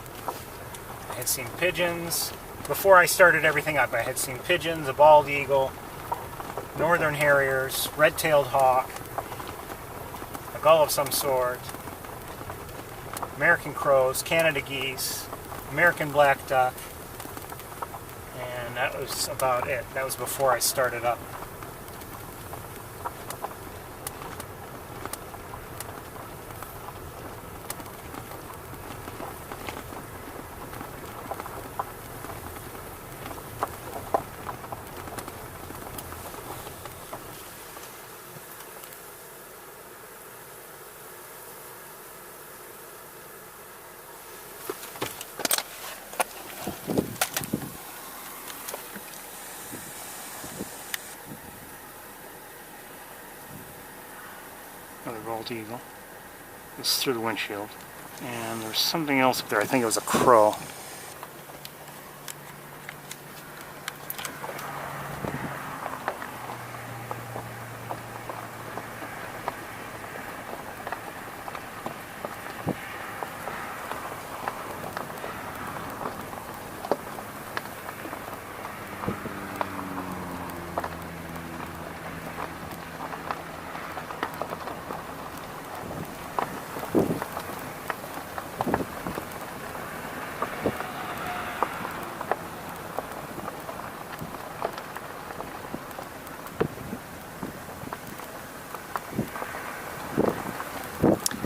I had seen pigeons. Before I started everything up, I had seen pigeons, a bald eagle, northern harriers, red-tailed hawk, a gull of some sort, American crows, Canada geese, American black duck, and that was about it. That was before I started up. Another bald eagle. It's through the windshield. And there's something else up there. I think it was a crow.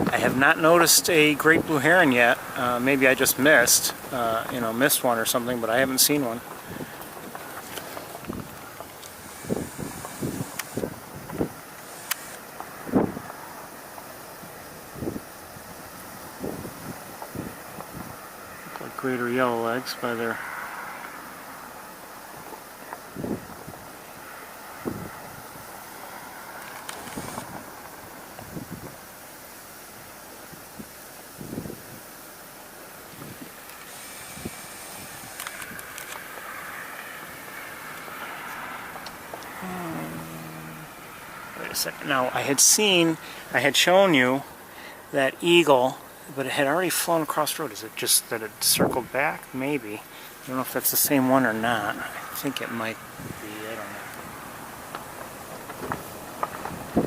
I have not noticed a great blue heron yet. Maybe I just missed one or something, but I haven't seen one. greater yellowlegs by their wait a second. Now I had shown you that eagle, but it had already flown across the road. Is it just that it circled back? Maybe. I don't know if that's the same one or not. I think it might be. I don't know.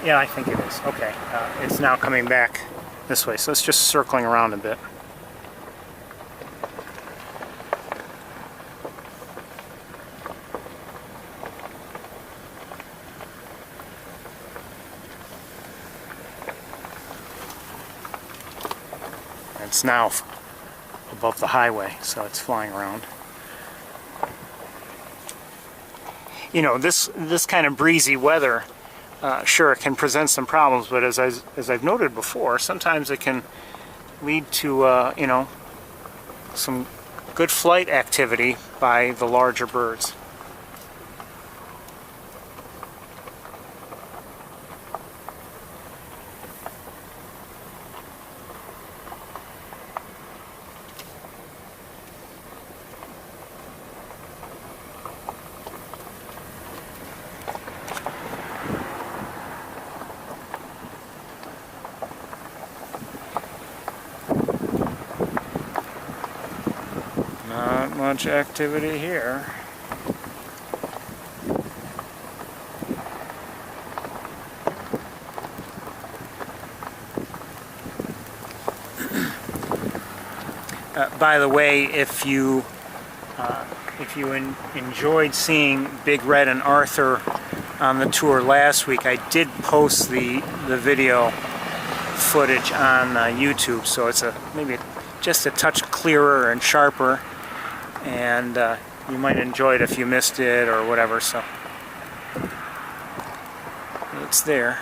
Yeah, I think it is. Okay. It's now coming back this way, so it's just circling around a bit. It's now above the highway, so it's flying around. You know, this kind of breezy weather, sure, it can present some problems, but as I've noted before, sometimes it can lead to you know, some good flight activity by the larger birds. Not much activity here. By the way, if you enjoyed seeing Big Red and Arthur on the tour last week, I did post the video footage on YouTube, so it's maybe just a touch clearer and sharper, and you might enjoy it if you missed it or whatever. So it's there.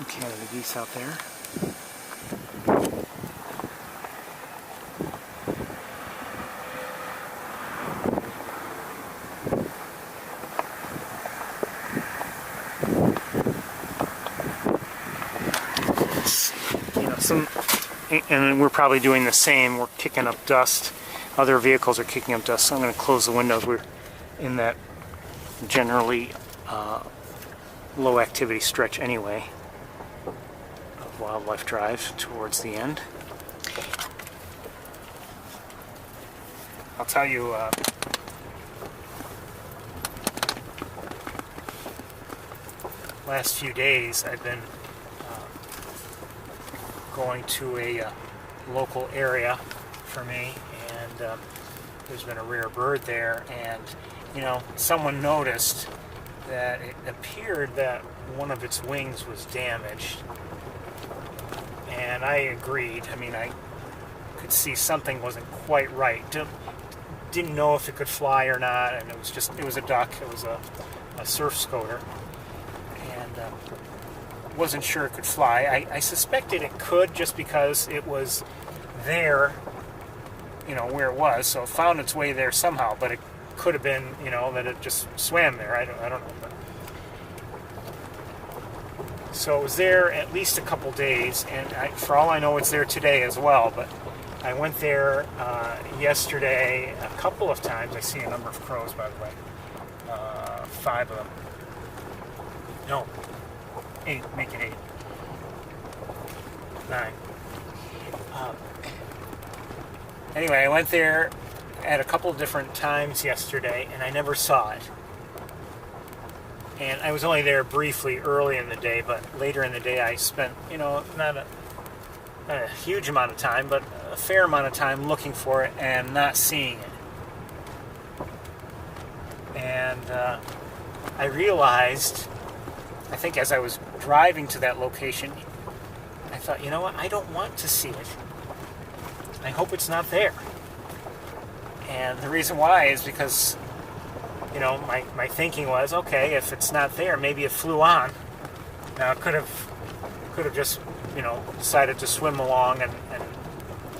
Canada geese out there. And we're probably doing the same. We're kicking up dust. Other vehicles are kicking up dust, so I'm going to close the windows. We're in that generally low activity stretch anyway of Wildlife Drive towards the end. I'll tell you, last few days I've been going to a local area for me, and there's been a rare bird there, and you know, someone noticed that it appeared that one of its wings was damaged, and I agreed. I mean, I could see something wasn't quite right. Didn't know if it could fly or not, and it was a duck. It was a surf scoter, and wasn't sure it could fly. I suspected it could just because it was there, you know, where it was, so it found its way there somehow, but it could have been, you know, that it just swam there. I don't know. But so it was there at least a couple days, and for all I know, it's there today as well. But I went there yesterday a couple of times. I see a number of crows, by the way. 5 of them. No. 8. Make it 8. 9. Anyway, I went there at a couple of different times yesterday, and I never saw it. And I was only there briefly early in the day, but later in the day I spent, not a huge amount of time, but a fair amount of time looking for it and not seeing it. And I realized, I think as I was driving to that location, I thought, you know what, I don't want to see it. I hope it's not there. And the reason why is because, my thinking was, okay, if it's not there, maybe it flew on. Now, it could have just, decided to swim along and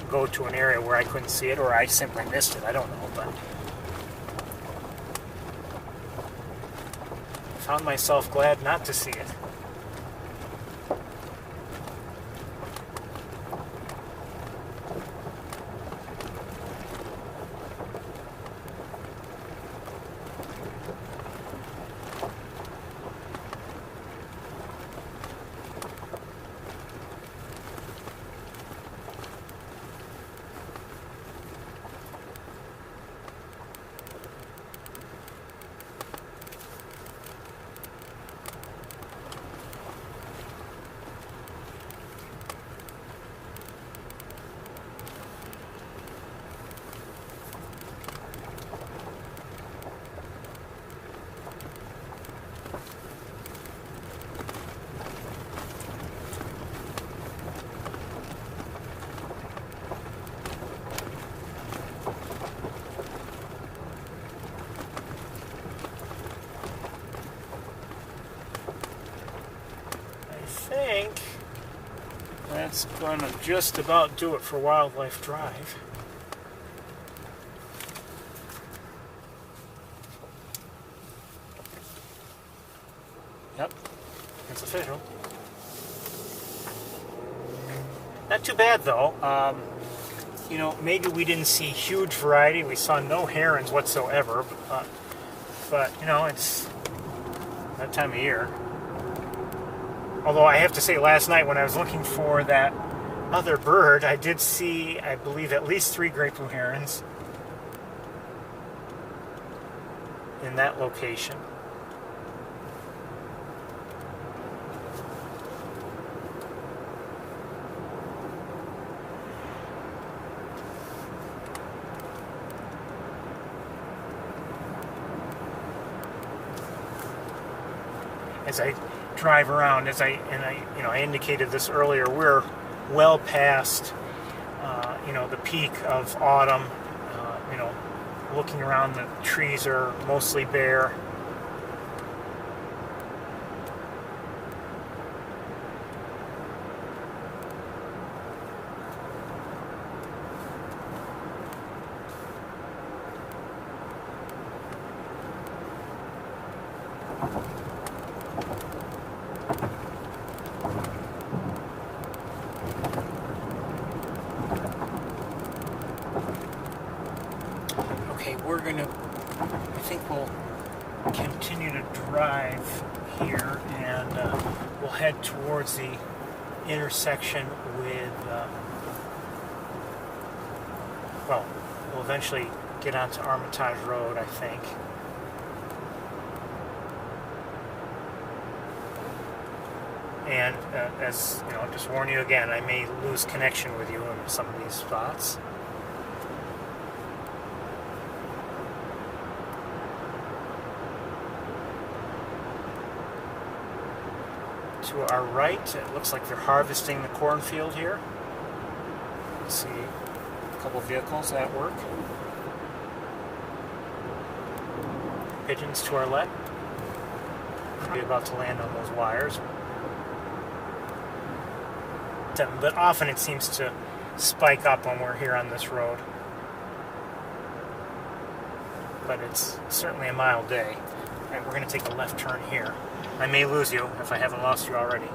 go to an area where I couldn't see it, or I simply missed it. I don't know, but I found myself glad not to see it. I think that's going to just about do it for Wildlife Drive. Yep, it's official. Not too bad though. Maybe we didn't see huge variety. We saw no herons whatsoever, but it's that time of year. Although I have to say, last night when I was looking for that other bird, I did see, I believe, at least 3 great blue herons in that location. As I drive around, I indicated this earlier, we're well past the peak of autumn. Looking around, the trees are mostly bare. I think we'll continue to drive here, and we'll head towards the intersection with, we'll eventually get onto Armitage Road, I think. And as just warn you again, I may lose connection with you in some of these spots. To our right, it looks like they're harvesting the cornfield here. Let's see a couple vehicles at work. Pigeons to our left. Probably about to land on those wires. But often it seems to spike up when we're here on this road. But it's certainly a mild day. All right, we're going to take a left turn here. I may lose you if I haven't lost you already.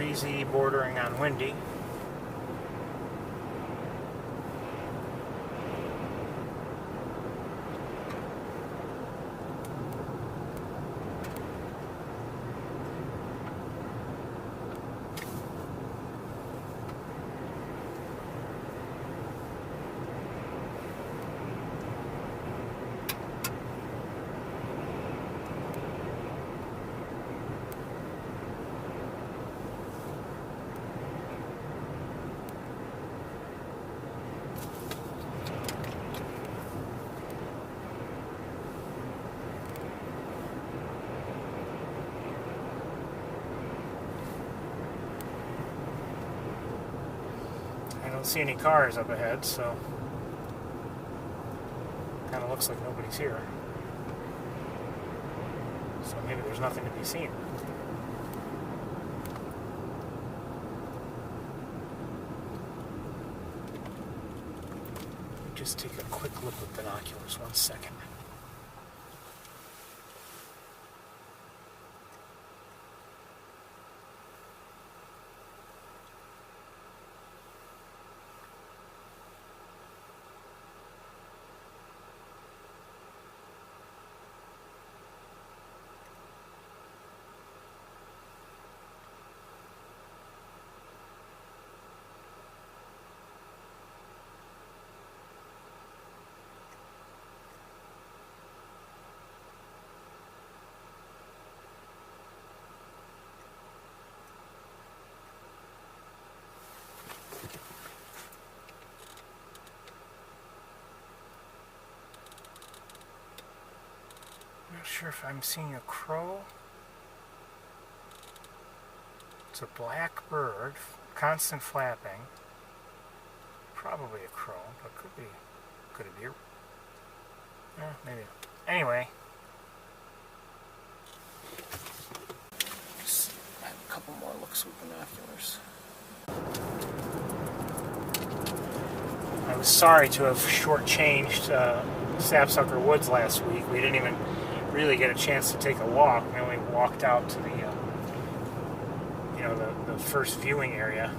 breezy, bordering on windy. I don't see any cars up ahead, so kind of looks like nobody's here. So maybe there's nothing to be seen. Just take a quick look with binoculars, 1 second. Not sure if I'm seeing a crow. It's a black bird, constant flapping. Probably a crow, but could it be maybe. Anyway, just have a couple more looks with binoculars. I was sorry to have shortchanged Sapsucker Woods last week. We didn't even really get a chance to take a walk. We only walked out to the the first viewing area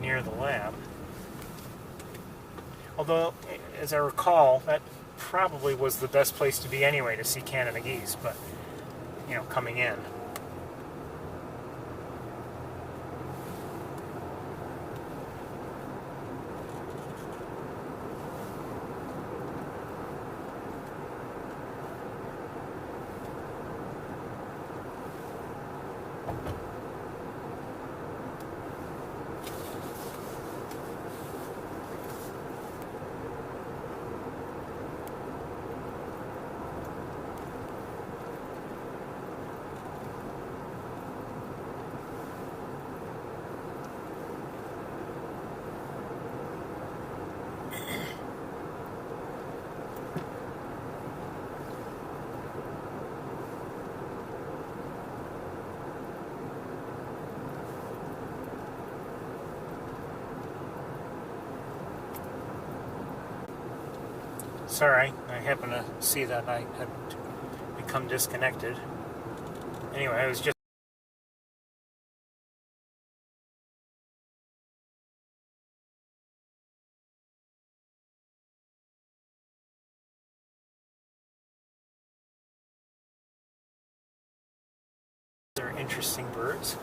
near the lab. Although, as I recall, that probably was the best place to be anyway to see Canada geese, but coming in. Sorry, I happened to see that I had become disconnected. Anyway, I was just they're interesting birds.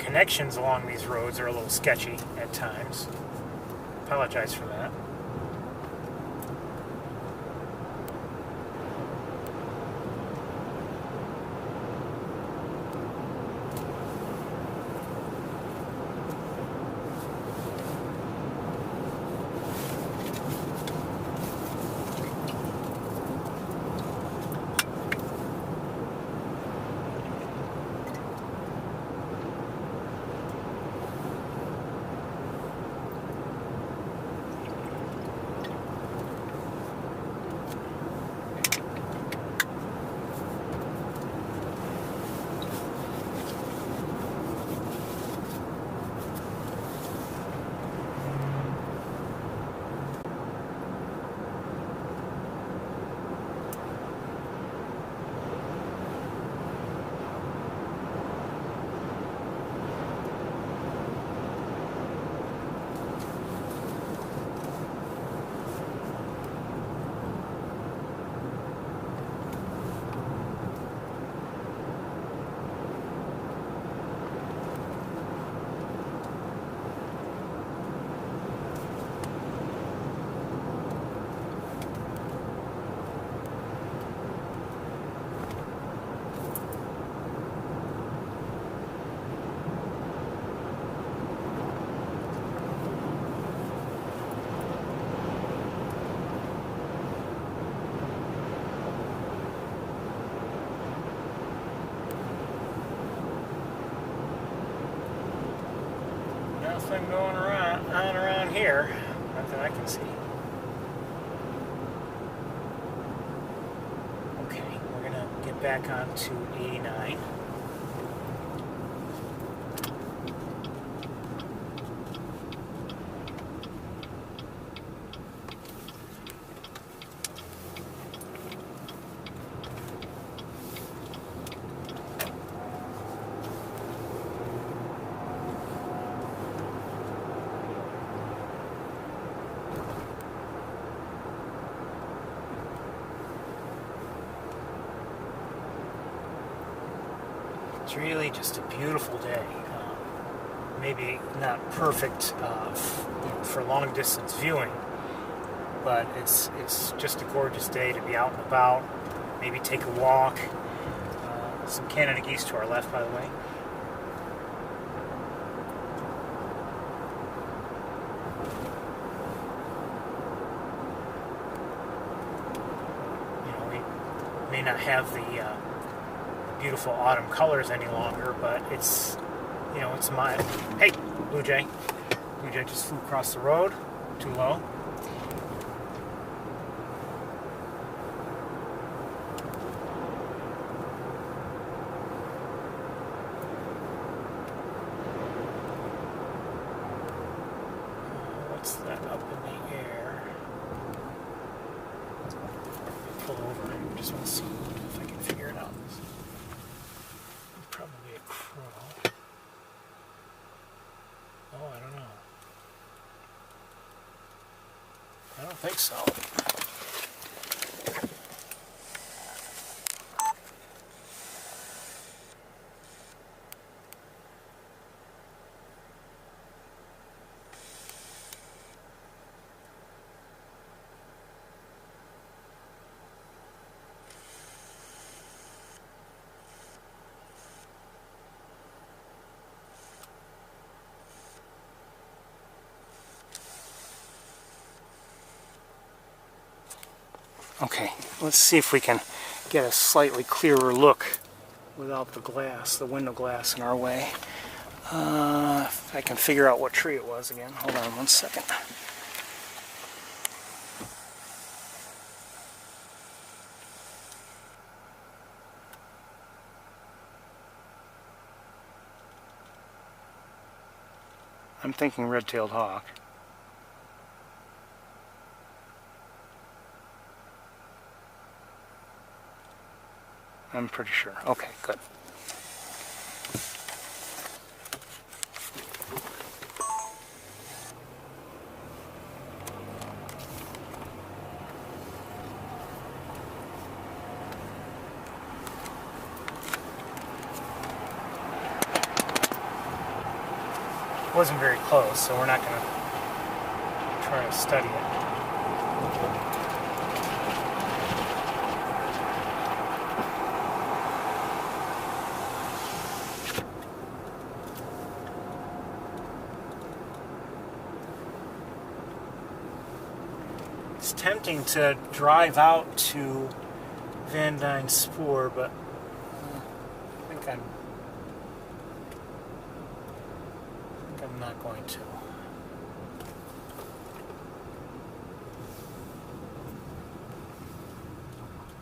connections along these roads are a little sketchy at times. Apologize for that. Nothing going on around here, not that I can see. Okay, we're gonna get back onto 89. It's really just a beautiful day. Maybe not perfect for long distance viewing, but it's just a gorgeous day to be out and about. Maybe take a walk. Some Canada geese to our left, by the way. You know, we may not have the beautiful autumn colors any longer, but it's, you know, it's my, hey, Blue Jay just flew across the road, too low. What's that up in the air? Pull over, I just want to see if I can figure it out. Probably a crow. Oh, I don't know. I don't think so. Okay, let's see if we can get a slightly clearer look without the glass, the window glass in our way. If I can figure out what tree it was again. Hold on one second. I'm thinking red-tailed hawk. I'm pretty sure. Okay, good. wasn't very close, so we're not going to try to study it. It's tempting to drive out to Van Dyne Spoor, but I think I'm not going to.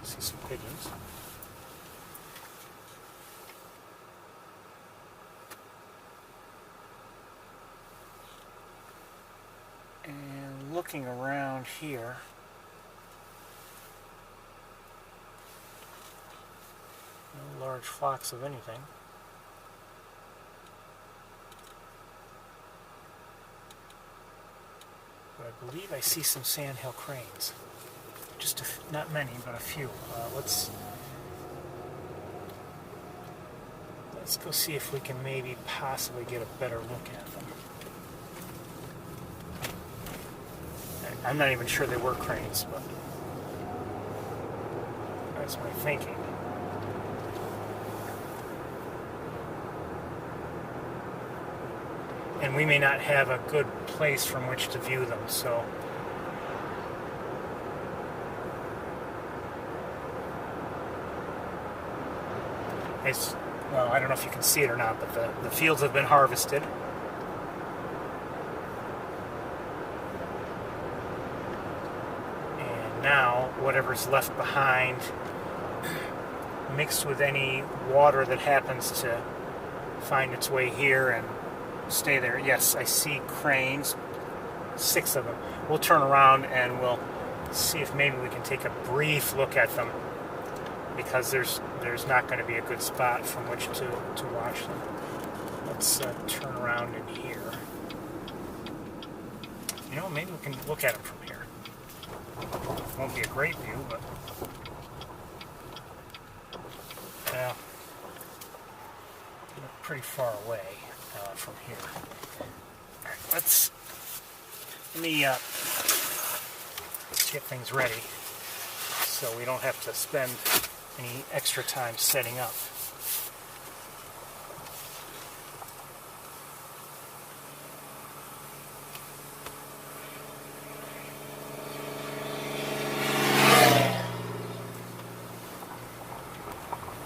See some pigeons. And looking around here, no large flocks of anything. But I believe I see some sandhill cranes. Just not many, but a few. Let's go see if we can maybe possibly get a better look at them. I'm not even sure they were cranes, but that's my thinking. And we may not have a good place from which to view them, so well, I don't know if you can see it or not, but the fields have been harvested. And now whatever's left behind, mixed with any water that happens to find its way here and stay there. Yes, I see cranes, 6 of them. We'll turn around and we'll see if maybe we can take a brief look at them, because there's not going to be a good spot from which to watch them. Let's turn around in here. You know, maybe we can look at them from here. Won't be a great view, but well, they're pretty far away from here. All right, let me get things ready so we don't have to spend any extra time setting up.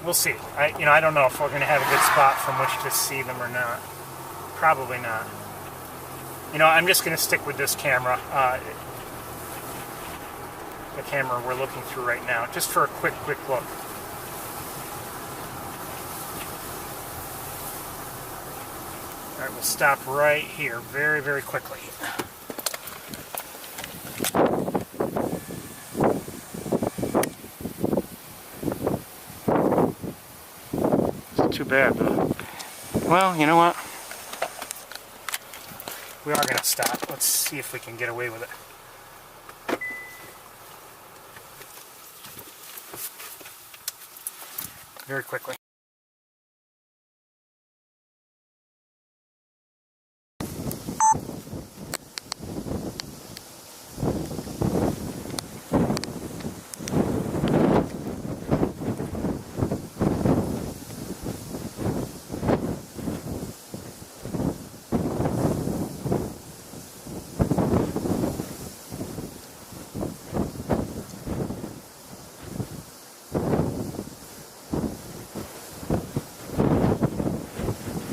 We'll see. I don't know if we're going to have a good spot from which to see them or not. Probably not. I'm just going to stick with this camera. The camera we're looking through right now, just for a quick look. All right, we'll stop right here very, very quickly. It's too bad, though. Well, you know what? We are going to stop. Let's see if we can get away with it. Very quickly.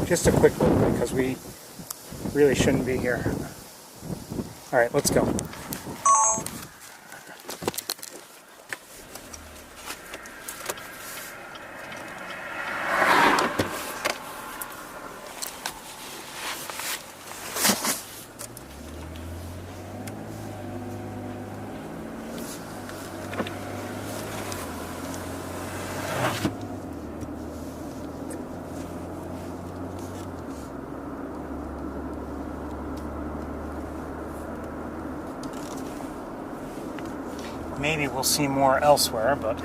Just a quick look, because we really shouldn't be here. All right, let's go. Maybe we'll see more elsewhere, but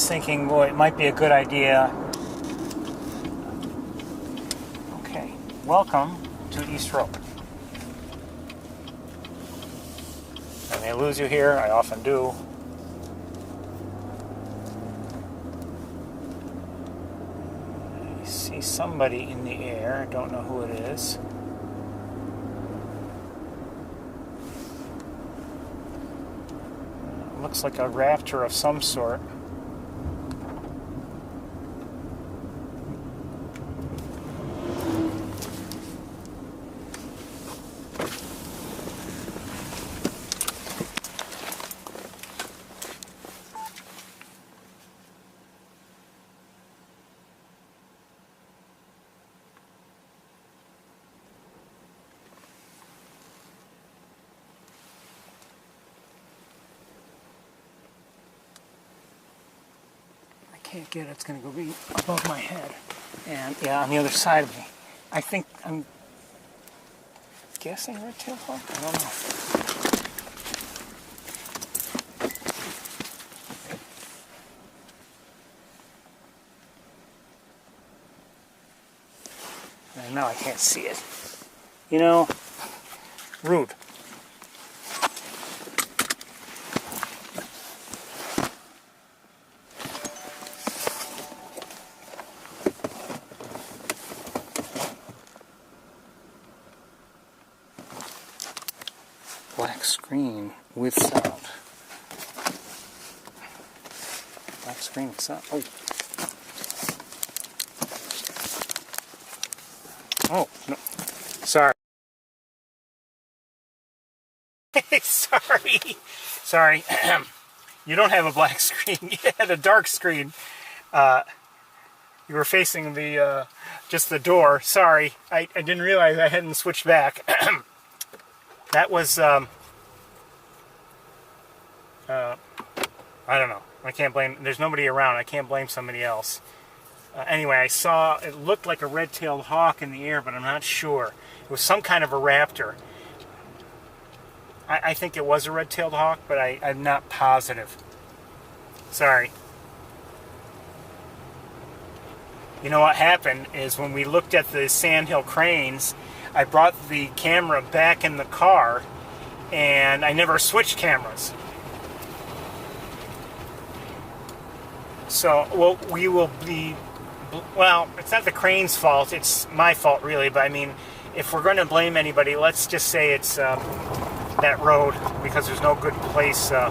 thinking, boy, it might be a good idea. Okay, welcome to East Road. I may lose you here, I often do. I see somebody in the air, I don't know who it is. Looks like a raptor of some sort. Can't get it, it's going to go be above my head. And yeah, on the other side of me. I think I'm guessing red-tailed hawk? I don't know. And now I can't see it. You know, rude. Black screen with sound. Black screen with sound. Oh. Oh, no. Sorry. Sorry. You don't have a black screen. You had a dark screen. You were facing the just the door. Sorry. I didn't realize I hadn't switched back. That was, I don't know. I can't blame, there's nobody around. I can't blame somebody else. Anyway, I saw, it looked like a red-tailed hawk in the air, but I'm not sure. It was some kind of a raptor. I think it was a red-tailed hawk, but I'm not positive. Sorry. You know what happened is when we looked at the sandhill cranes, I brought the camera back in the car, and I never switched cameras. So, well, we will be... Well, it's not the crane's fault, it's my fault, really, but I mean, if we're going to blame anybody, let's just say it's that road, because there's no good place to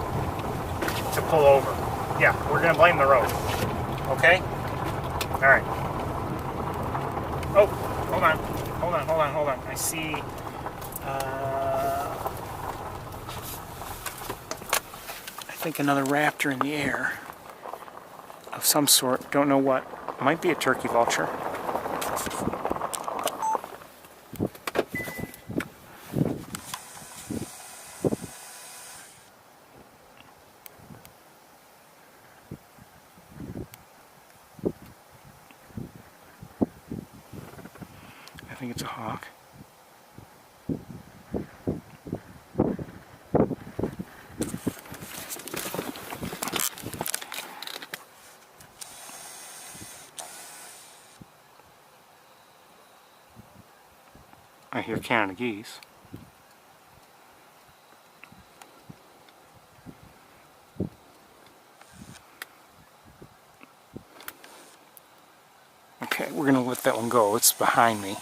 pull over. Yeah, we're going to blame the road. Okay? Alright. Oh, hold on. Hold on. I see, I think another raptor in the air of some sort. Don't know what. Might be a turkey vulture. I think it's a hawk. I hear Canada geese. Okay, we're going to let that one go. It's behind me.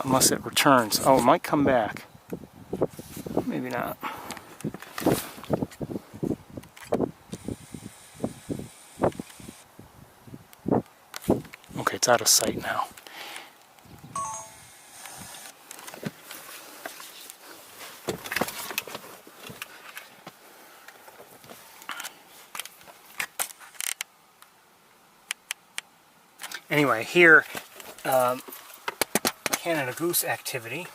Unless it returns. Oh, it might come back. Maybe not. Okay, it's out of sight now. Anyway, here, Canada goose activity.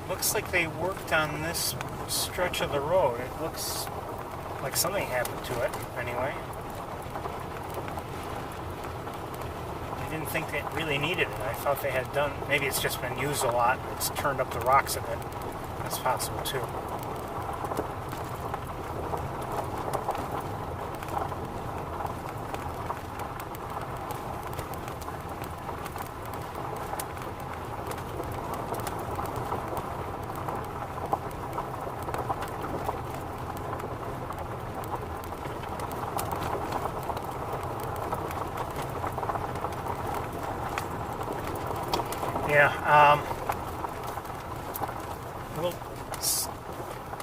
Looks like they worked on this stretch of the road. It looks like something happened to it anyway. I didn't think they really needed it. I thought they had done, maybe it's just been used a lot and it's turned up the rocks a bit. That's possible too. Yeah,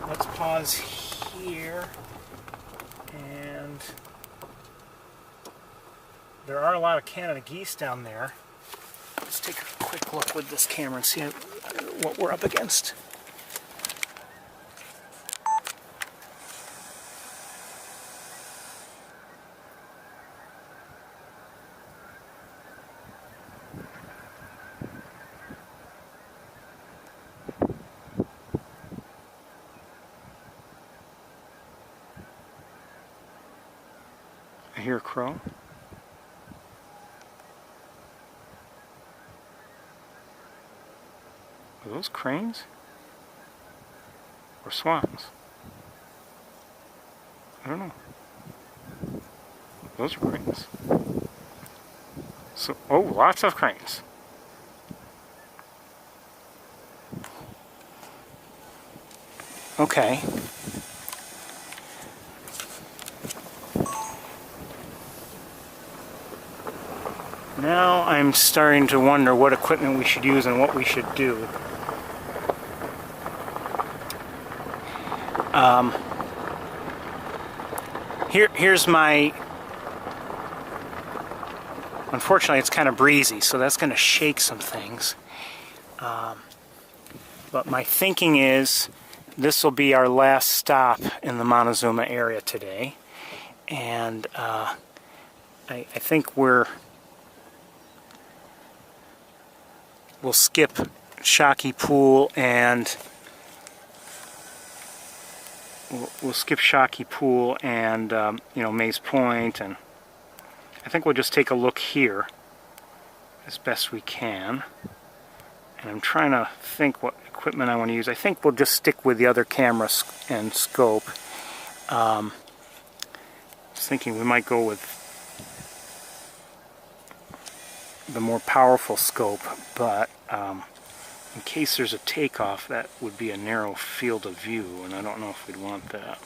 let's pause here, and there are a lot of Canada geese down there. Let's take a quick look with this camera and see what we're up against. I hear a crow. Are those cranes? Or swans? I don't know. Those are cranes. So, oh, lots of cranes. Okay. Now I'm starting to wonder what equipment we should use and what we should do. Here's my... Unfortunately, it's kind of breezy, so that's going to shake some things. But my thinking is this will be our last stop in the Montezuma area today. And I think we'll skip Shockey Pool and we'll skip Shockey Pool and you know, Mays Point, and I think we'll just take a look here as best we can. And I'm trying to think what equipment I want to use. I think we'll just stick with the other camera and scope. I was thinking we might go with the more powerful scope, but in case there's a takeoff, that would be a narrow field of view, and I don't know if we'd want that.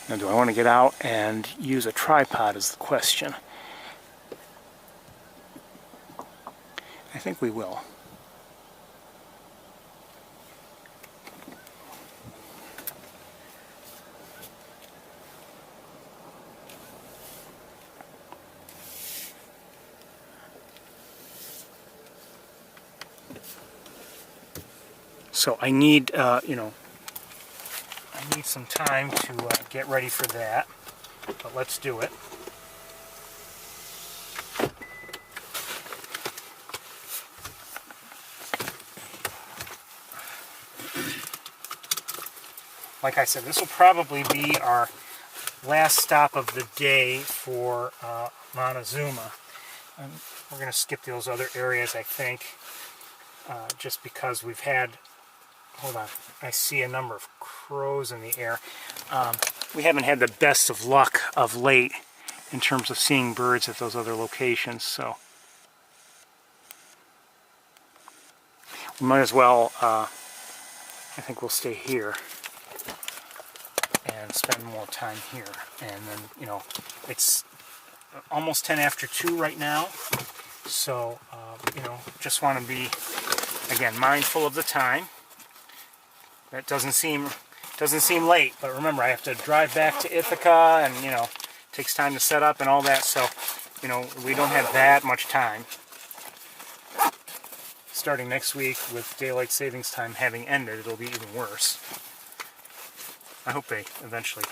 Now, do I want to get out and use a tripod is the question. I think we will. So I need, you know, I need some time to get ready for that, but let's do it. Like I said, this will probably be our last stop of the day for Montezuma. And we're going to skip those other areas, I think, just because we've had... Hold on, I see a number of crows in the air. We haven't had the best of luck of late in terms of seeing birds at those other locations, so we might as well, I think we'll stay here and spend more time here. And then, you know, it's almost 10 after 2 right now, so, you know, just want to be, again, mindful of the time. That doesn't seem late, but remember, I have to drive back to Ithaca, and, you know, it takes time to set up and all that, so, you know, we don't have that much time. Starting next week with daylight savings time having ended, it'll be even worse. I hope they eventually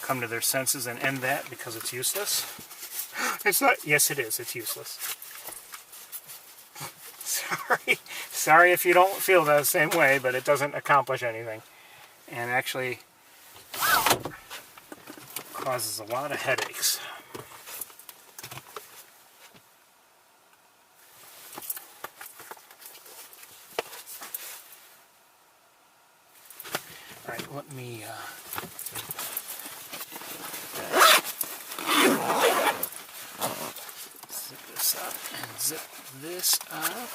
come to their senses and end that because it's useless. It's not. Yes, it is. It's useless. Sorry if you don't feel the same way, but it doesn't accomplish anything. And actually causes a lot of headaches. Alright, let me zip this up and zip this up.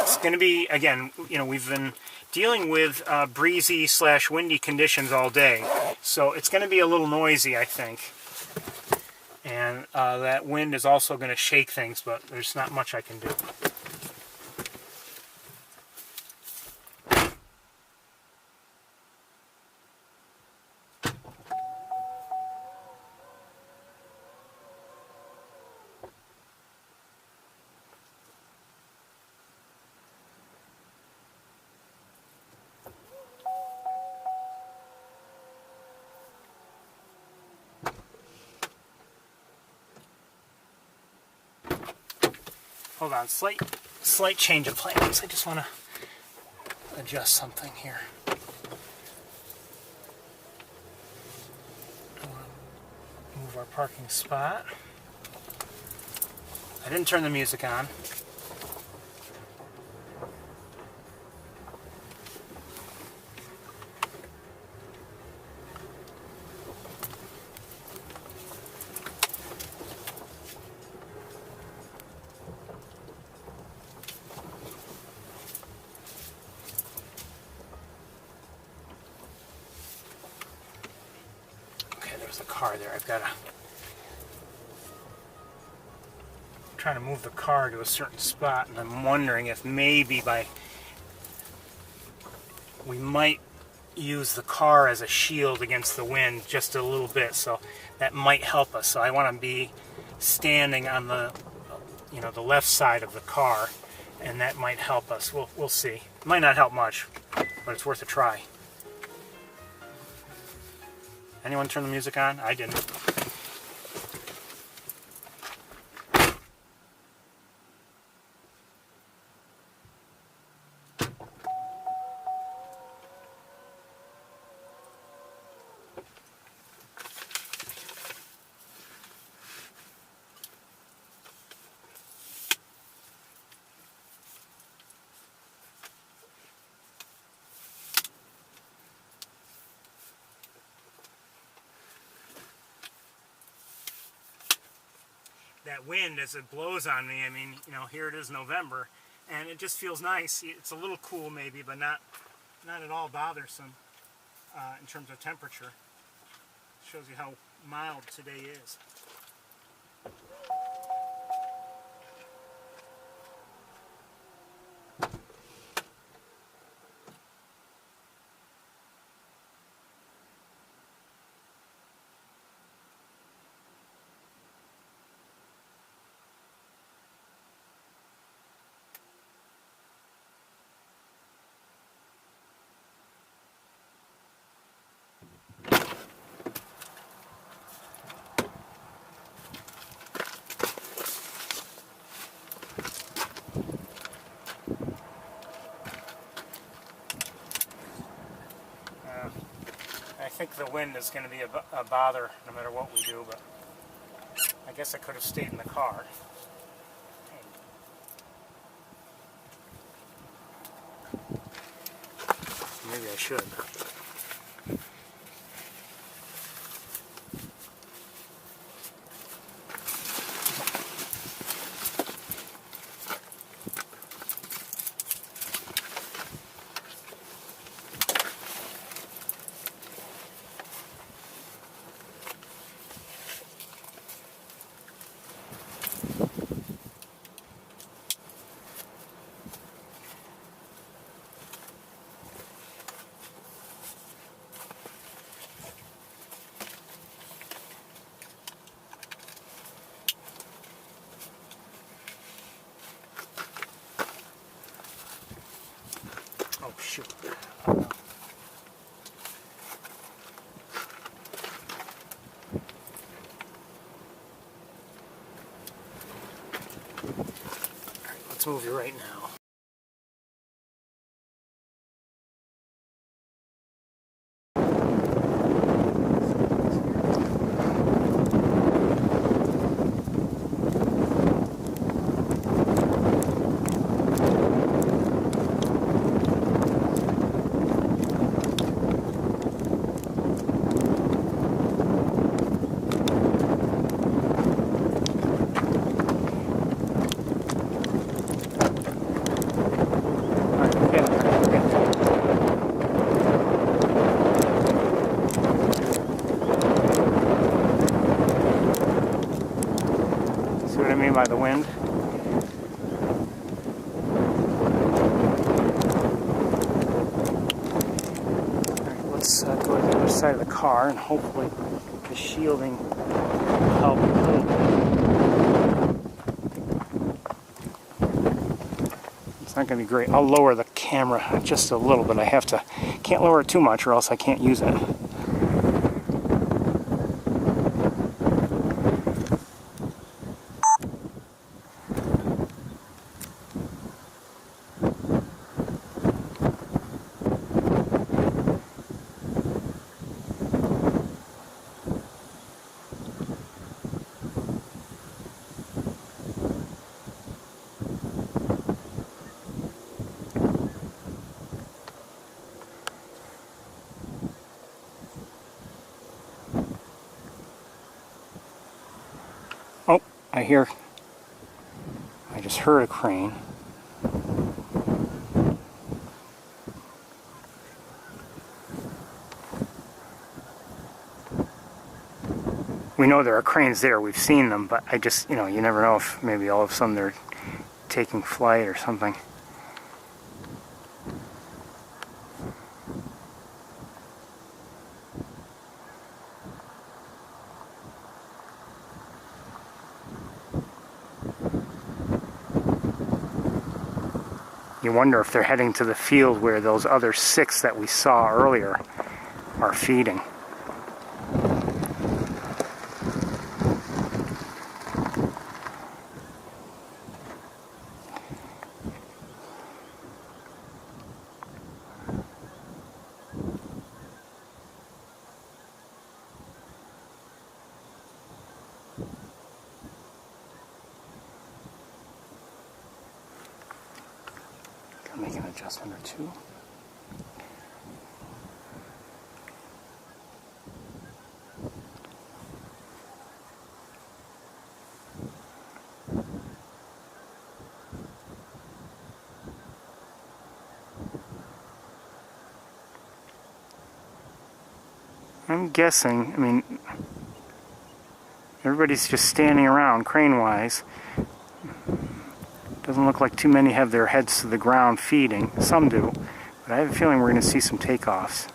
It's going to be, again, we've been dealing with breezy / windy conditions all day, so it's going to be a little noisy, I think. And that wind is also going to shake things, but there's not much I can do. Hold on, slight change of plans. I just want to adjust something here. Move our parking spot. I didn't turn the music on. The car there. I've got to try to move the car to a certain spot, and I'm wondering if maybe we might use the car as a shield against the wind just a little bit, so that might help us. So I want to be standing on the the left side of the car, and that might help us. We'll see. It might not help much, but it's worth a try. Anyone turn the music on? I didn't. That wind, as it blows on me, I mean, here it is November, and it just feels nice. It's a little cool maybe, but not at all bothersome in terms of temperature. Shows you how mild today is. I think the wind is going to be a bother no matter what we do, but I guess I could have stayed in the car. Maybe I should. Oh, shoot. Let's move you right now. By the wind. Alright, let's go to the other side of the car and hopefully the shielding will help a little bit. It's not going to be great. I'll lower the camera just a little bit. Can't lower it too much or else I can't use it. Oh, I just heard a crane. We know there are cranes there, we've seen them, but I just, you never know if maybe all of a sudden they're taking flight or something. You wonder if they're heading to the field where those other 6 that we saw earlier are feeding. Make an adjustment or two. I'm guessing, everybody's just standing around crane-wise. Doesn't look like too many have their heads to the ground feeding. Some do, but I have a feeling we're going to see some takeoffs.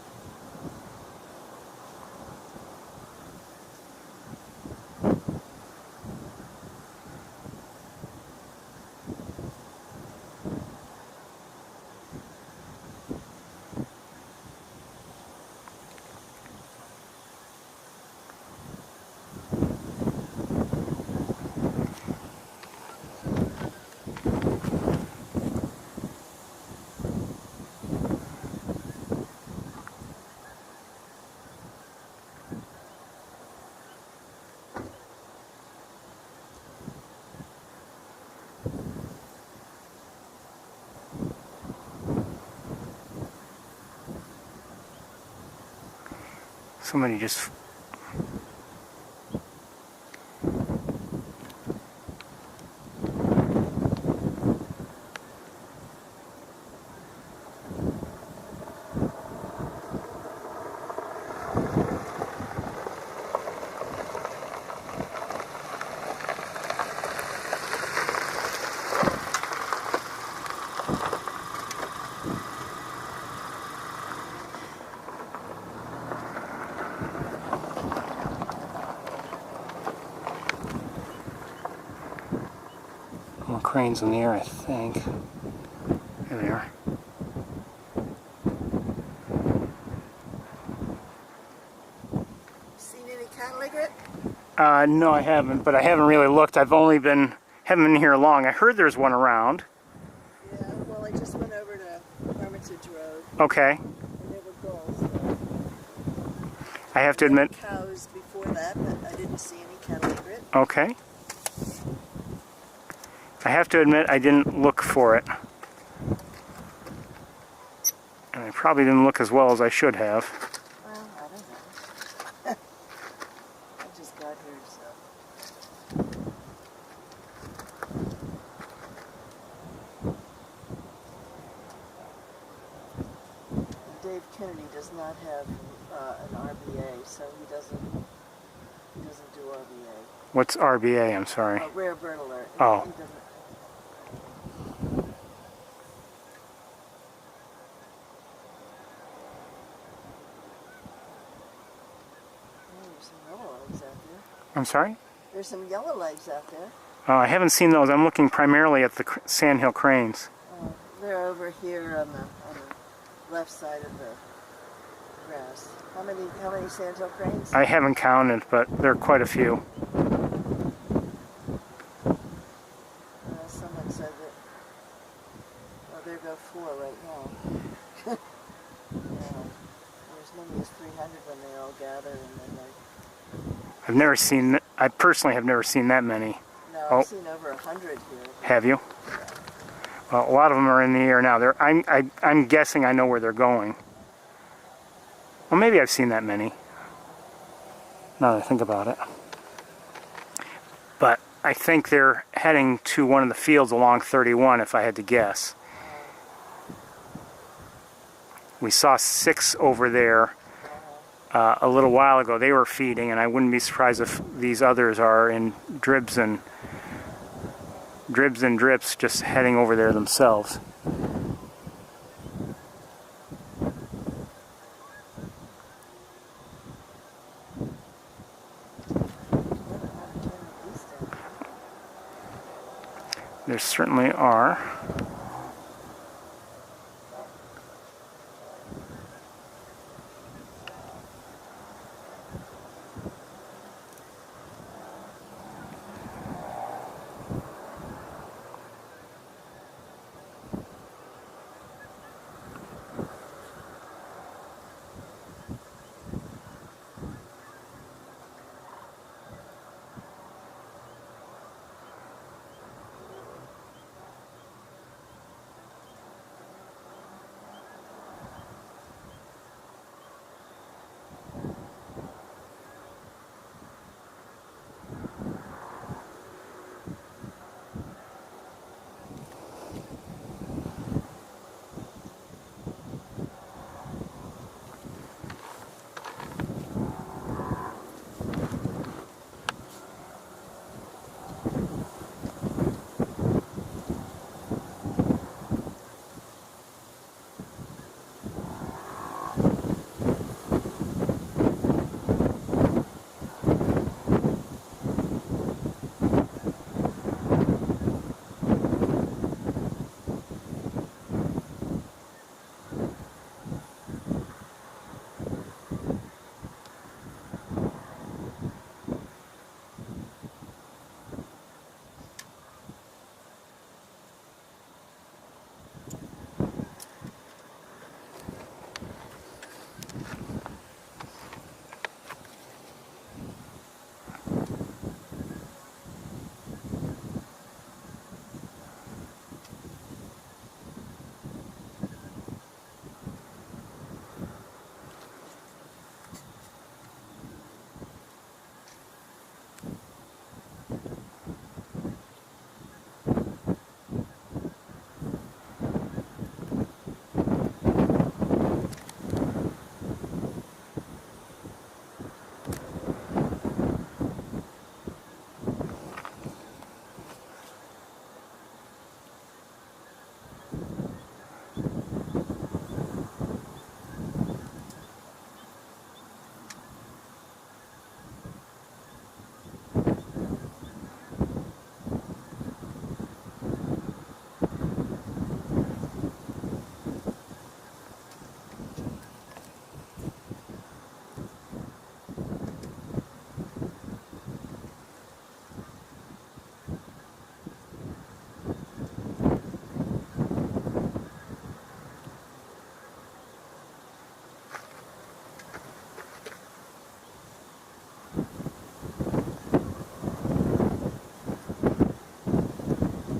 Somebody just... more cranes in the air, I think. There they are. Seen any cattle egret? No, I haven't, but I haven't really looked. Haven't been here long. I heard there's one around. Well, I just went over to Hermitage Road, Okay. and there were gulls. There. I have to There were admit. cows before that, but I didn't see any cattle either. Okay. I have to admit I didn't look for it. And I probably didn't look as well as I should have. Well, I don't know. I just got here, so. Dave Kennedy does not have an RBA, so he doesn't do RBA. What's RBA? I'm sorry. Rare bird alert. Oh. He doesn't. There's some yellow legs out there. I'm sorry? There's some yellow legs out there. I haven't seen those. I'm looking primarily at the sandhill cranes. They're over here on the left side of the grass. How many sandhill cranes? I haven't counted, but there are quite a few. Someone said that. Oh, there go 4 right now. There's many as 300 when they all gather, and then I personally have never seen that many. no, Oh. I've seen over 100 here. Have you? Well, a lot of them are in the air now. I'm guessing I know where they're going. Well, maybe I've seen that many. Now that I think about it. But I think they're heading to one of the fields along 31, if I had to guess. We saw 6 over there a little while ago. They were feeding, and I wouldn't be surprised if these others are in dribs and drips, just heading over there themselves. There certainly are.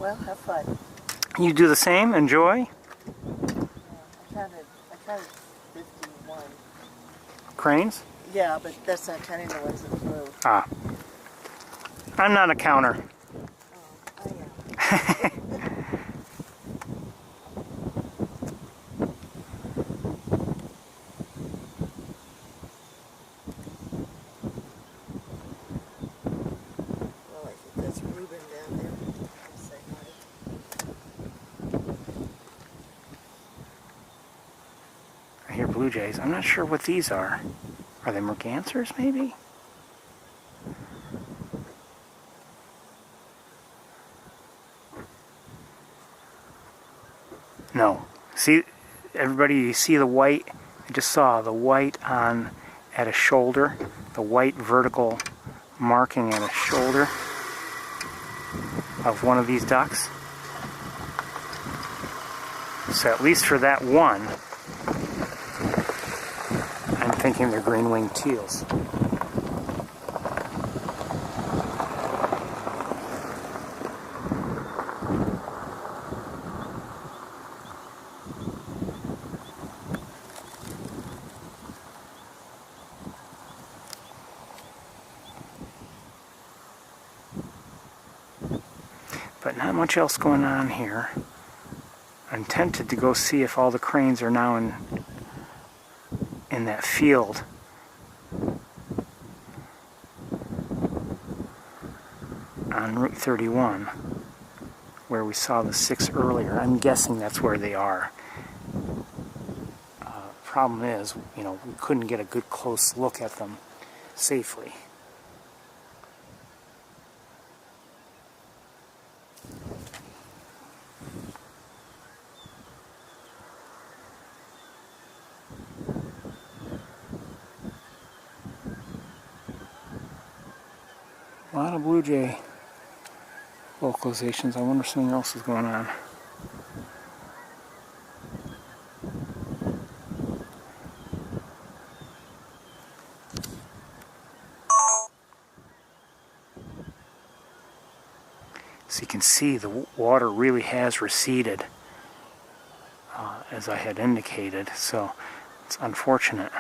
Well, have fun. You do the same? Enjoy? I counted 51. Cranes? Yeah, but that's not counting the ones that flew. Ah. I'm not a counter. Oh, I am. Well, I think that's Ruben down there. I'll say hi. I hear blue jays. I'm not sure what these are. Are they mergansers, maybe? No. See, everybody, you see the white? I just saw the white at a shoulder. The white vertical marking at a shoulder of one of these ducks. So at least for that one, I'm thinking they're green-winged teals. But not much else going on here. I'm tempted to go see if all the cranes are now in that field. On Route 31, where we saw the 6 earlier. I'm guessing that's where they are. Problem is, we couldn't get a good close look at them safely. A lot of blue jay vocalizations. I wonder if something else is going on. So you can see the water really has receded, as I had indicated, so it's unfortunate.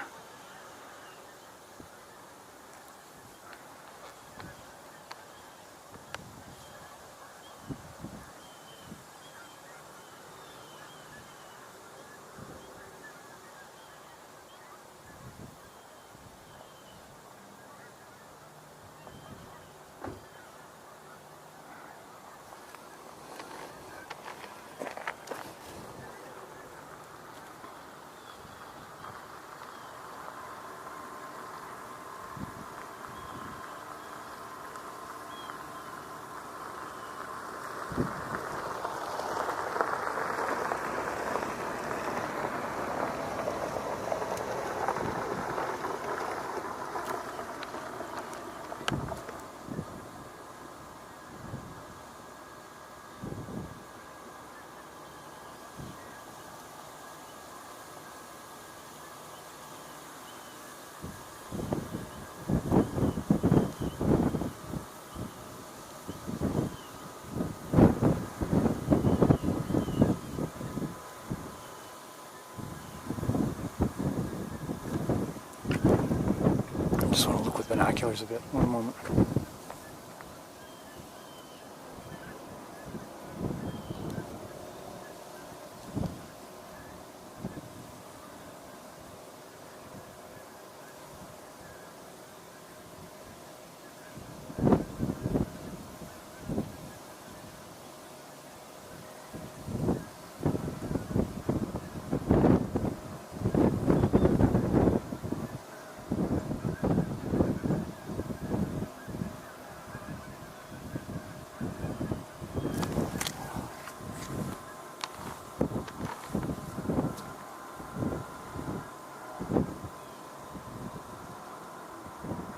Just want to look with binoculars a bit. One moment.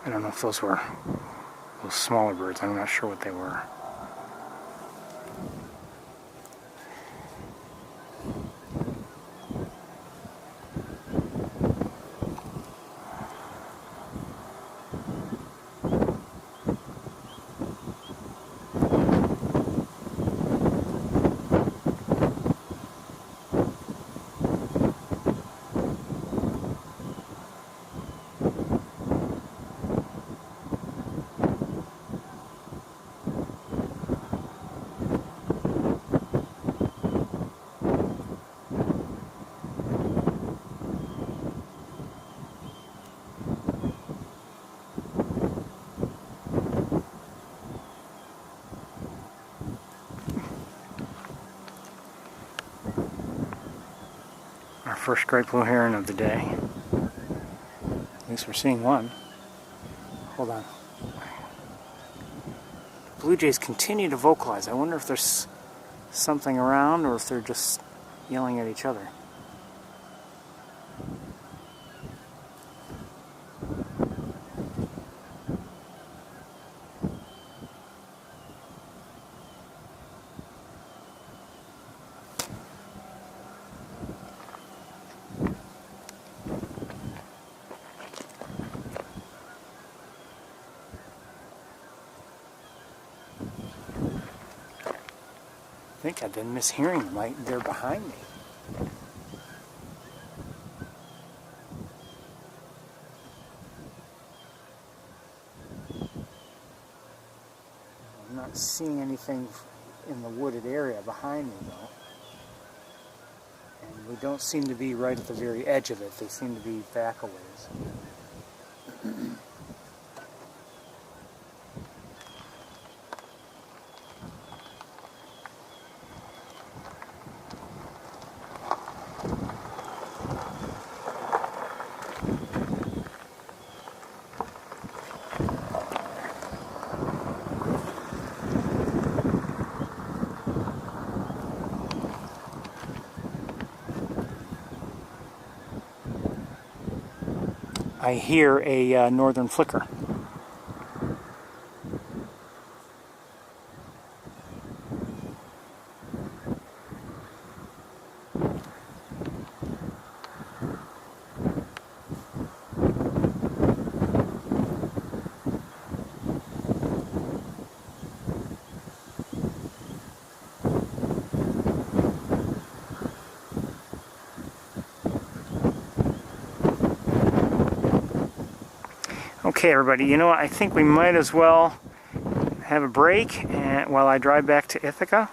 I don't know if those were those smaller birds. I'm not sure what they were. first great blue heron of the day. At least we're seeing one. Hold on. Blue jays continue to vocalize. I wonder if there's something around or if they're just yelling at each other. I think I've been mishearing them. Like they're behind me. I'm not seeing anything in the wooded area behind me though. And we don't seem to be right at the very edge of it. They seem to be back a ways. I hear a northern flicker. Okay, everybody, you know what? I think we might as well have a break while I drive back to Ithaca.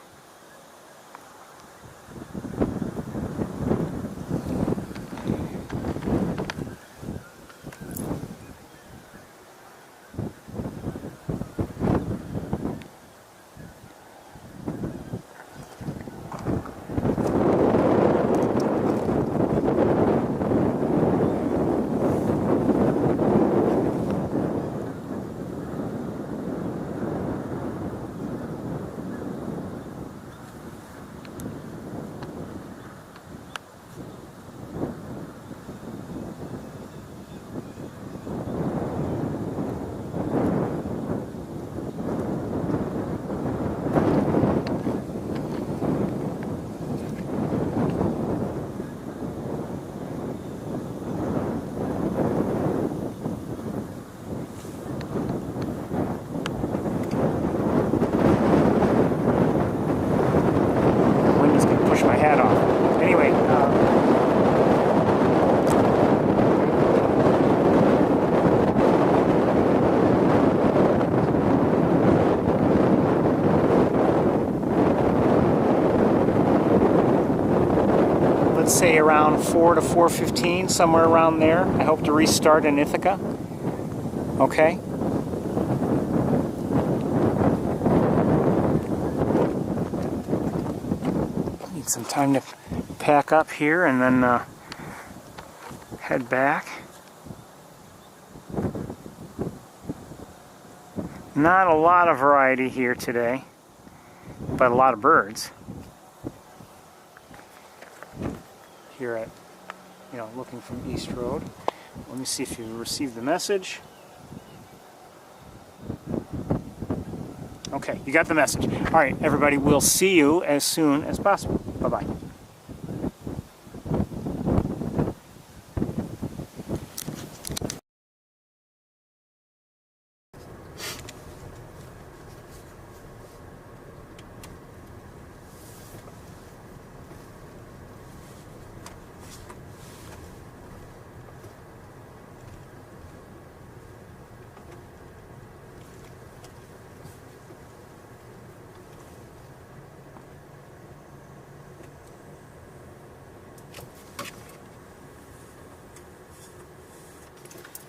My hat off. Anyway, let's say around 4 to 4:15, somewhere around there. I hope to restart in Ithaca. Okay. Some time to pack up here and then head back. Not a lot of variety here today, but a lot of birds. Here at, looking from East Road. Let me see if you received the message. Okay, you got the message. All right, everybody, we'll see you as soon as possible. Bye-bye.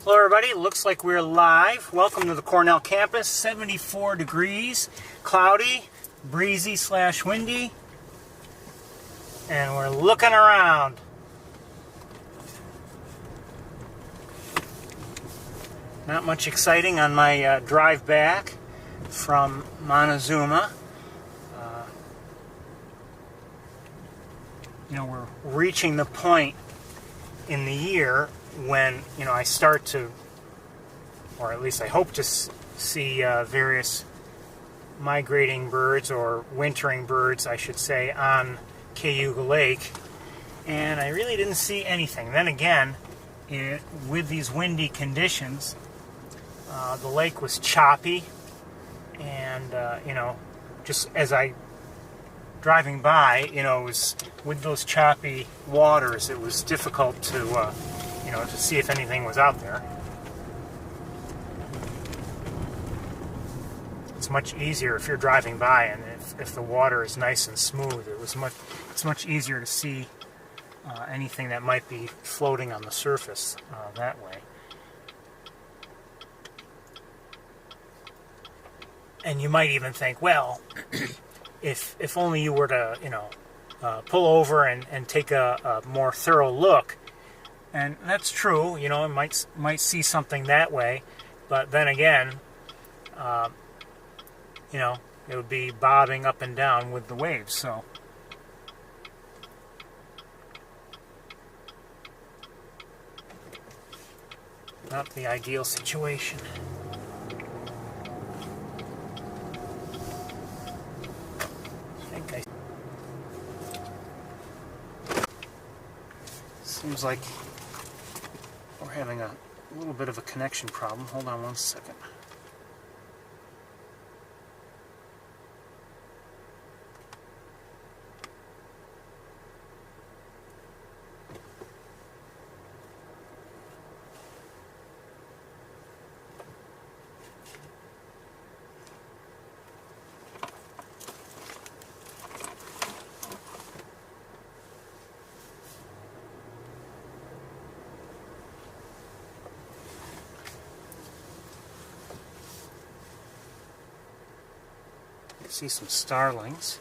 Hello everybody, looks like we're live. Welcome to the Cornell campus. 74 degrees, cloudy, breezy / windy. And we're looking around. Not much exciting on my drive back from Montezuma. You know, we're reaching the point in the year when, you know, I start to, or at least I hope to see various migrating birds, or wintering birds, I should say, on Cayuga Lake. And I really didn't see anything. Then again, with these windy conditions, the lake was choppy, and you know, just as I driving by, you know, it was with those choppy waters, it was difficult to you know, to see if anything was out there. It's much easier if you're driving by, and if the water is nice and smooth, it's much easier to see anything that might be floating on the surface that way. And you might even think, well, if only you were to, you know, pull over and take a more thorough look. And that's true, you know, I might see something that way, but then again, you know, it would be bobbing up and down with the waves, so. Not the ideal situation. Seems like we're having a little bit of a connection problem. Hold on one second. See some starlings.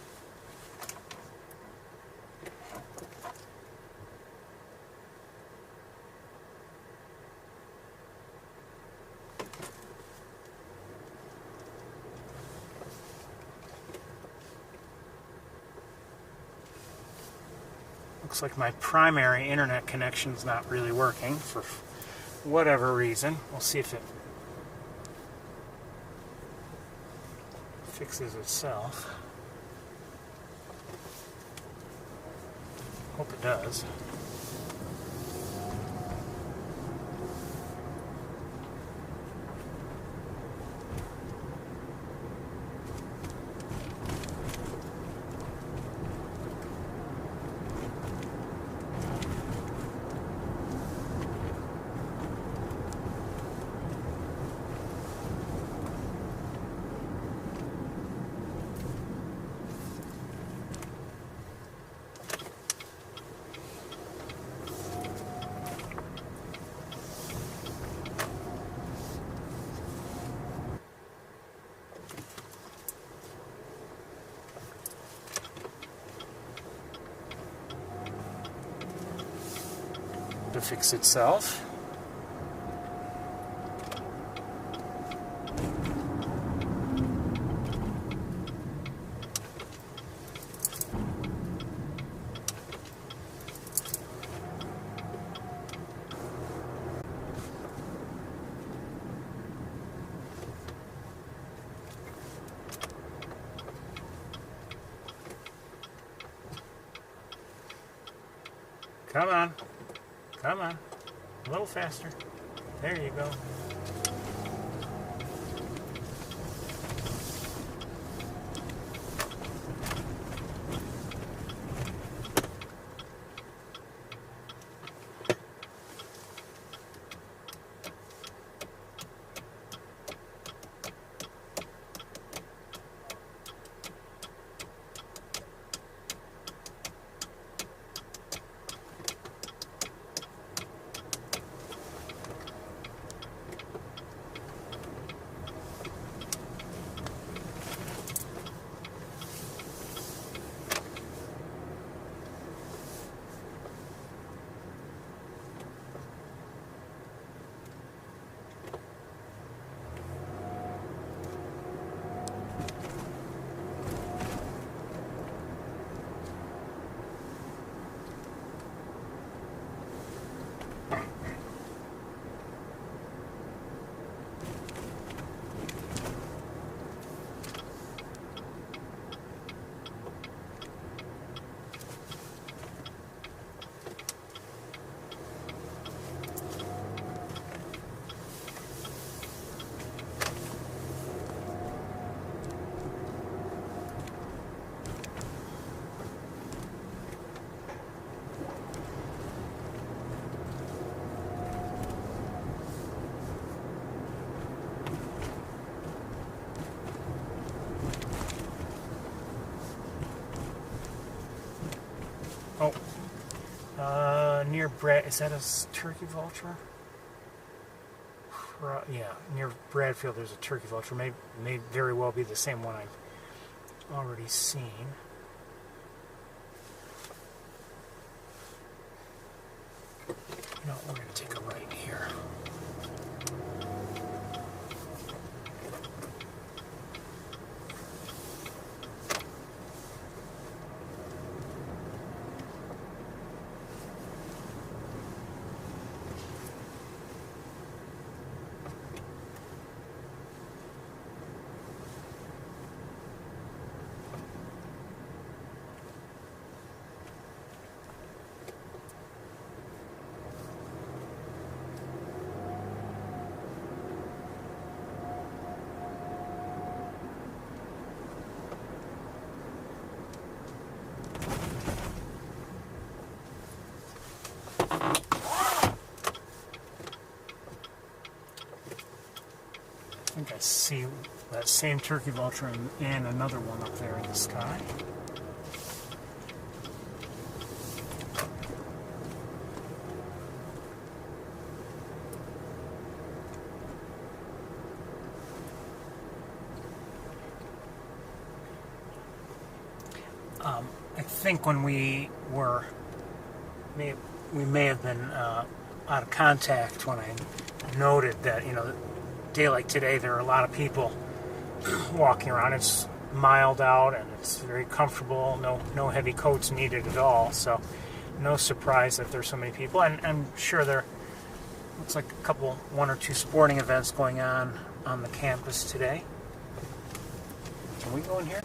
Looks like my primary internet connection's not really working for whatever reason. We'll see if it fixes itself. Hope it does. To fix itself. Come on. Come on. A little faster. There you go. Near Brad, is that a turkey vulture? Yeah, near Bradfield there's a turkey vulture. May very well be the same one I've already seen. No, we're going to take a right here. I think I see that same turkey vulture and another one up there in the sky. I think when we may have been out of contact when I noted that, a day like today there are a lot of people walking around. It's mild out and it's very comfortable, no heavy coats needed at all, so no surprise that there's so many people. And I'm sure there looks like one or two sporting events going on the campus today. Can we go in here?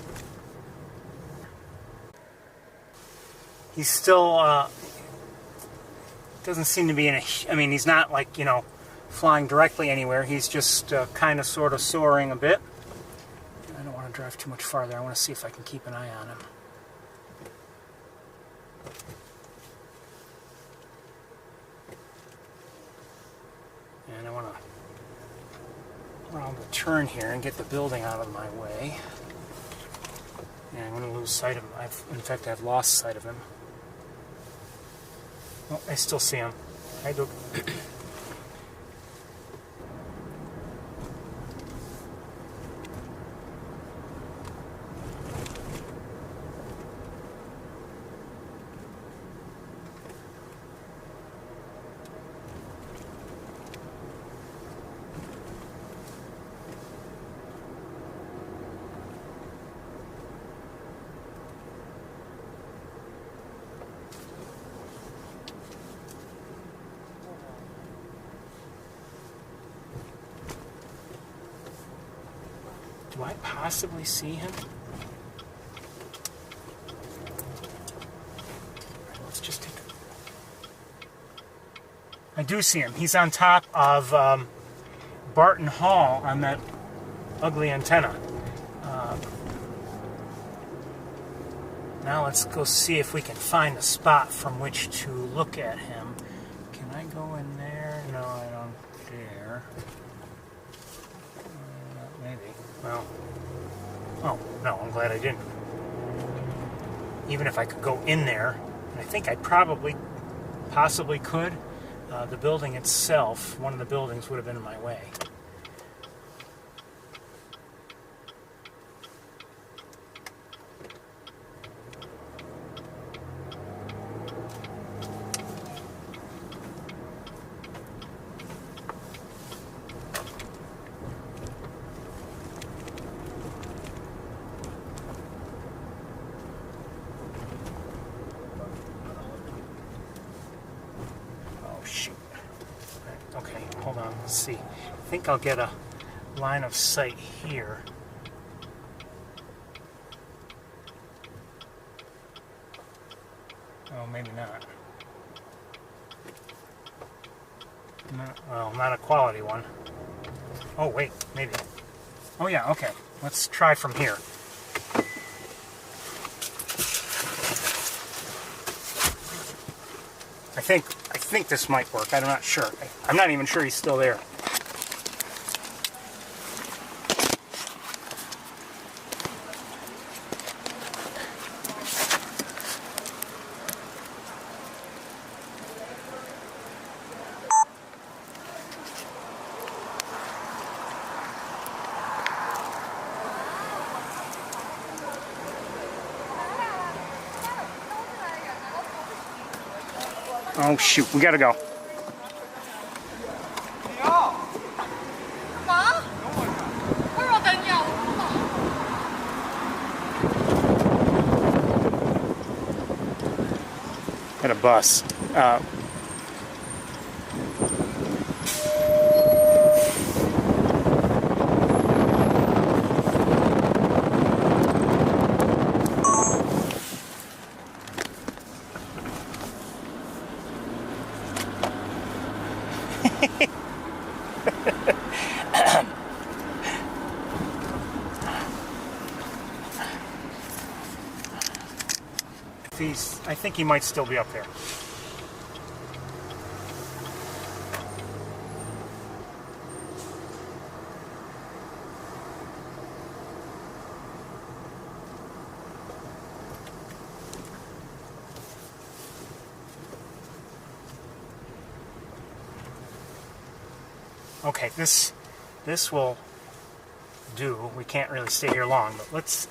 He's still doesn't seem to be he's not like, flying directly anywhere. He's just kind of sort of soaring a bit. I don't want to drive too much farther. I want to see if I can keep an eye on him. And I want to round the turn here and get the building out of my way. And I'm going to lose sight of him. In fact, I've lost sight of him. Oh, I still see him. I do. Do I possibly see him? Let's just take I do see him. He's on top of Barton Hall on that ugly antenna. Now let's go see if we can find a spot from which to look at him. Can I go in there? No, I don't dare. Maybe. Well, oh, no, I'm glad I didn't. Even if I could go in there, and I think I possibly could, the building itself, one of the buildings would have been in my way. Okay, hold on, let's see. I think I'll get a line of sight here. Oh, maybe not. Well, not a quality one. Oh, wait, maybe. Oh, yeah, okay. Let's try from here. I think this might work. I'm not sure. I'm not even sure he's still there. Oh shoot, we gotta go. Got a bus. I think he might still be up there. Okay, this will do. We can't really stay here long, but let's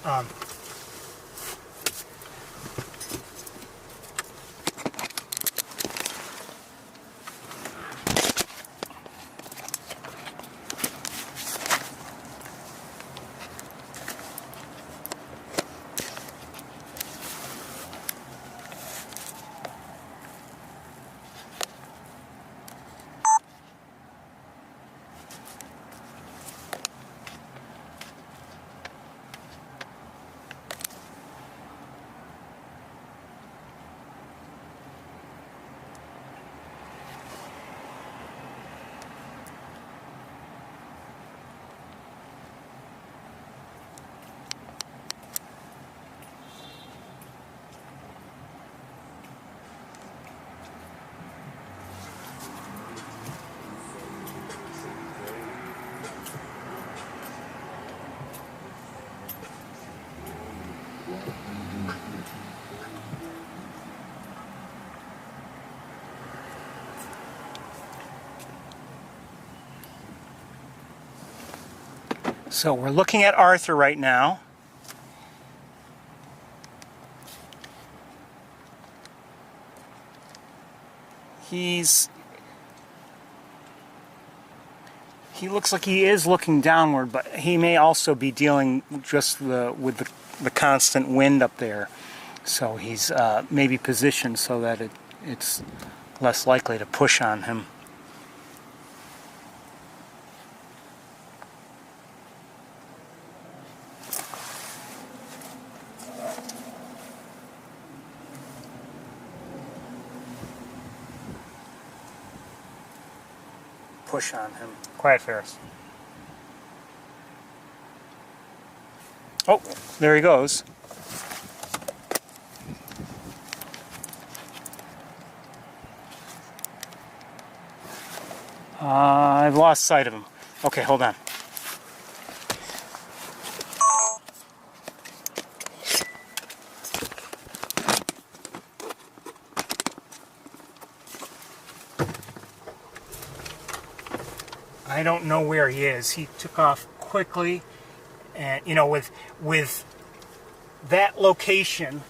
So we're looking at Arthur right now. He looks like he is looking downward, but he may also be dealing just with the constant wind up there. So he's maybe positioned so that it's less likely to push on him. Push on him. Quiet, Ferris. Oh, there he goes. I've lost sight of him. Okay, hold on. I don't know where he is. He took off quickly, and you know, with that location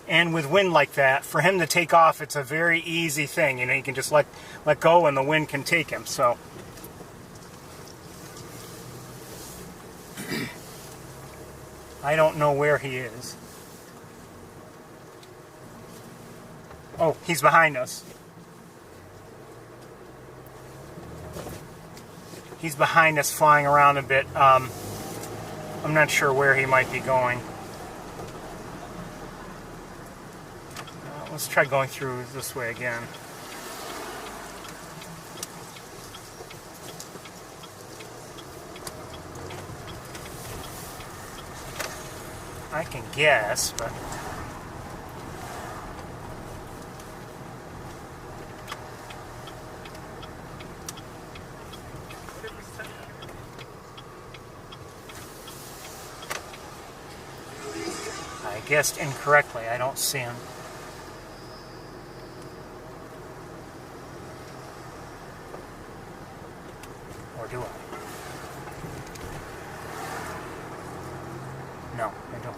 and with wind like that, for him to take off, it's a very easy thing. You know, you can just let go, and the wind can take him. So, I don't know where he is. Oh, he's behind us. He's behind us, flying around a bit. I'm not sure where he might be going. Let's try going through this way again. I can guess, but... I guessed incorrectly. I don't see him. Or do I? No, I don't.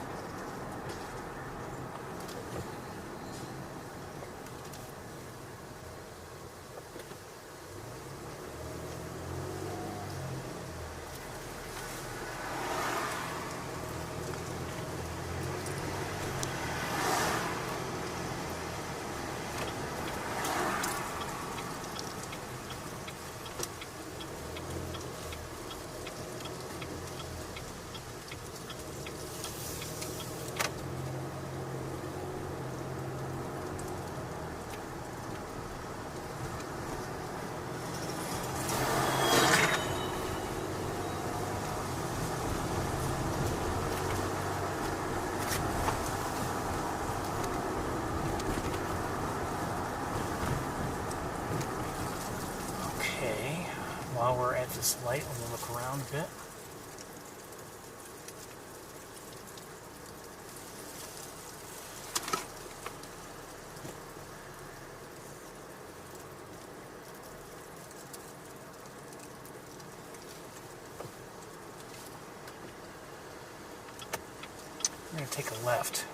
while we're at this light, I'm going to look around a bit. I'm going to take a left.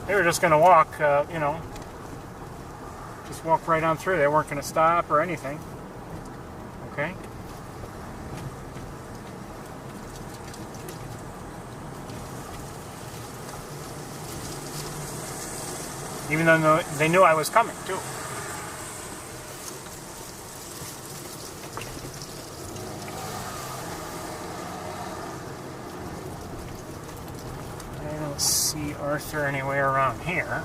They were just going to walk, you know, just walk right on through. They weren't going to stop or anything. Okay? Even though they knew I was coming, too. I don't see Arthur anywhere around here.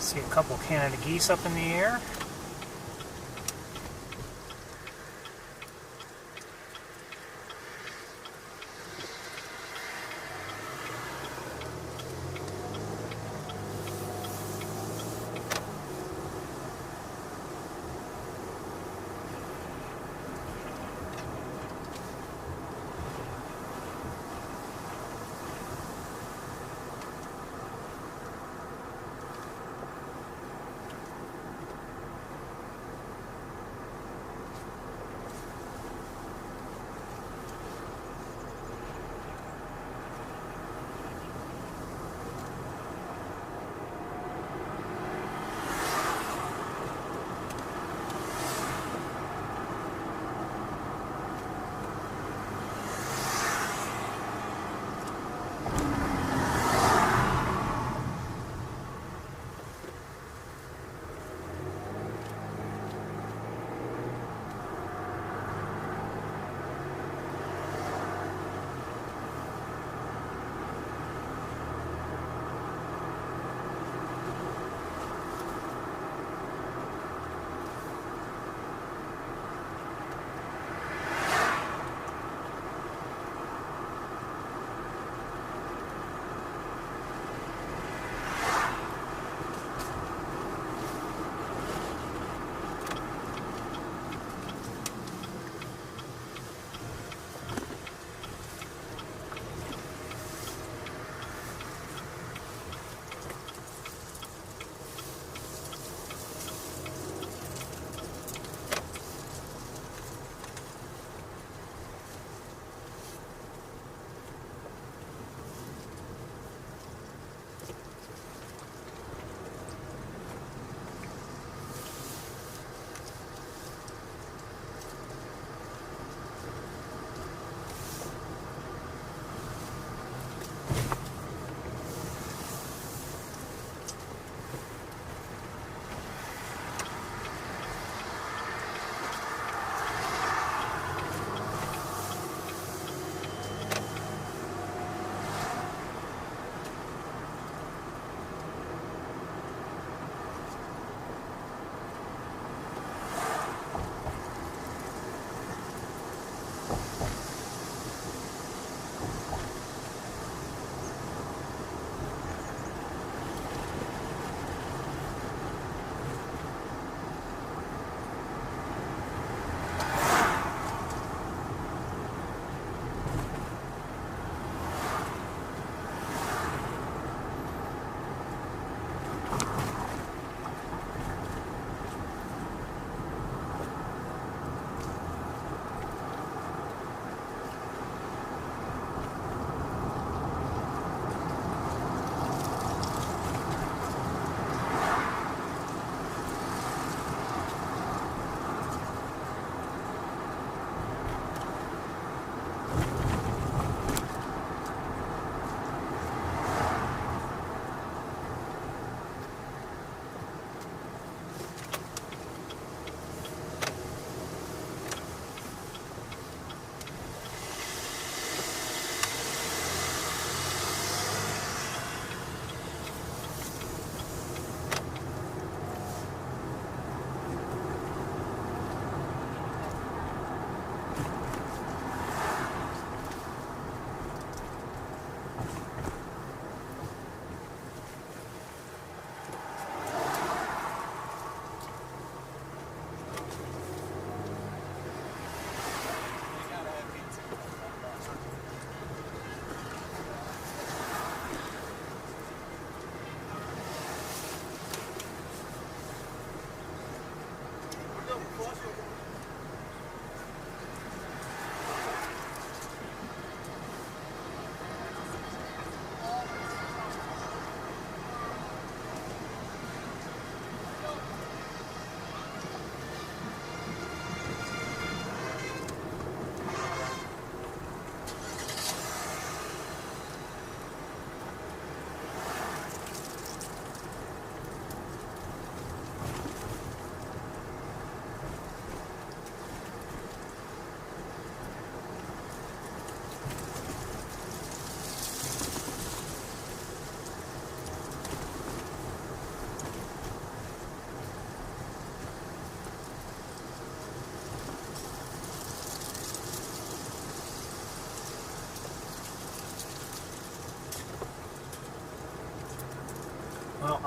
See a couple Canada geese up in the air.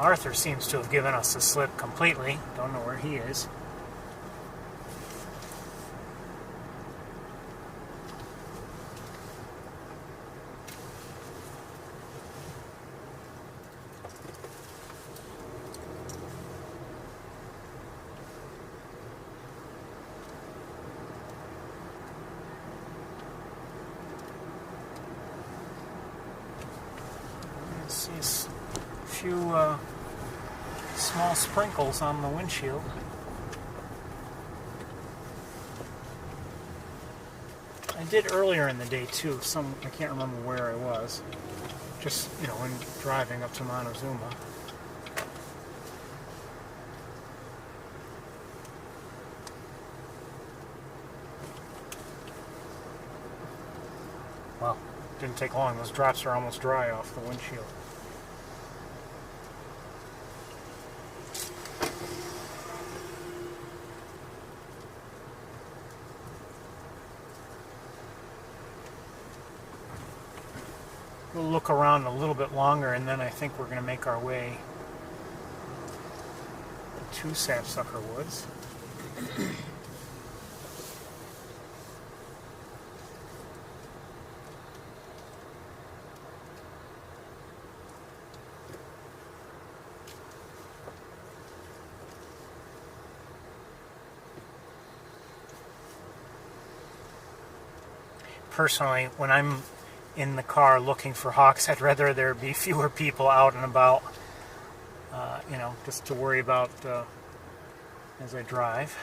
Arthur seems to have given us the slip completely. Don't know where he is. Let's see a few small sprinkles on the windshield. I did earlier in the day too. I can't remember where I was. Just, when driving up to Montezuma. Wow, didn't take long. Those drops are almost dry off the windshield. We'll look around a little bit longer, and then I think we're going to make our way to Sapsucker Woods. Personally, when I'm in the car looking for hawks, I'd rather there be fewer people out and about, just to worry about as I drive.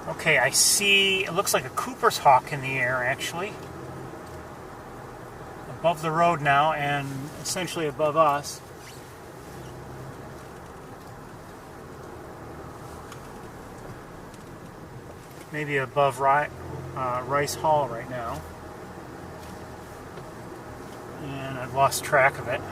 Okay, I see, it looks like a Cooper's hawk in the air, actually. Above the road now, and essentially above us. Maybe above Rice Hall right now. And I've lost track of it.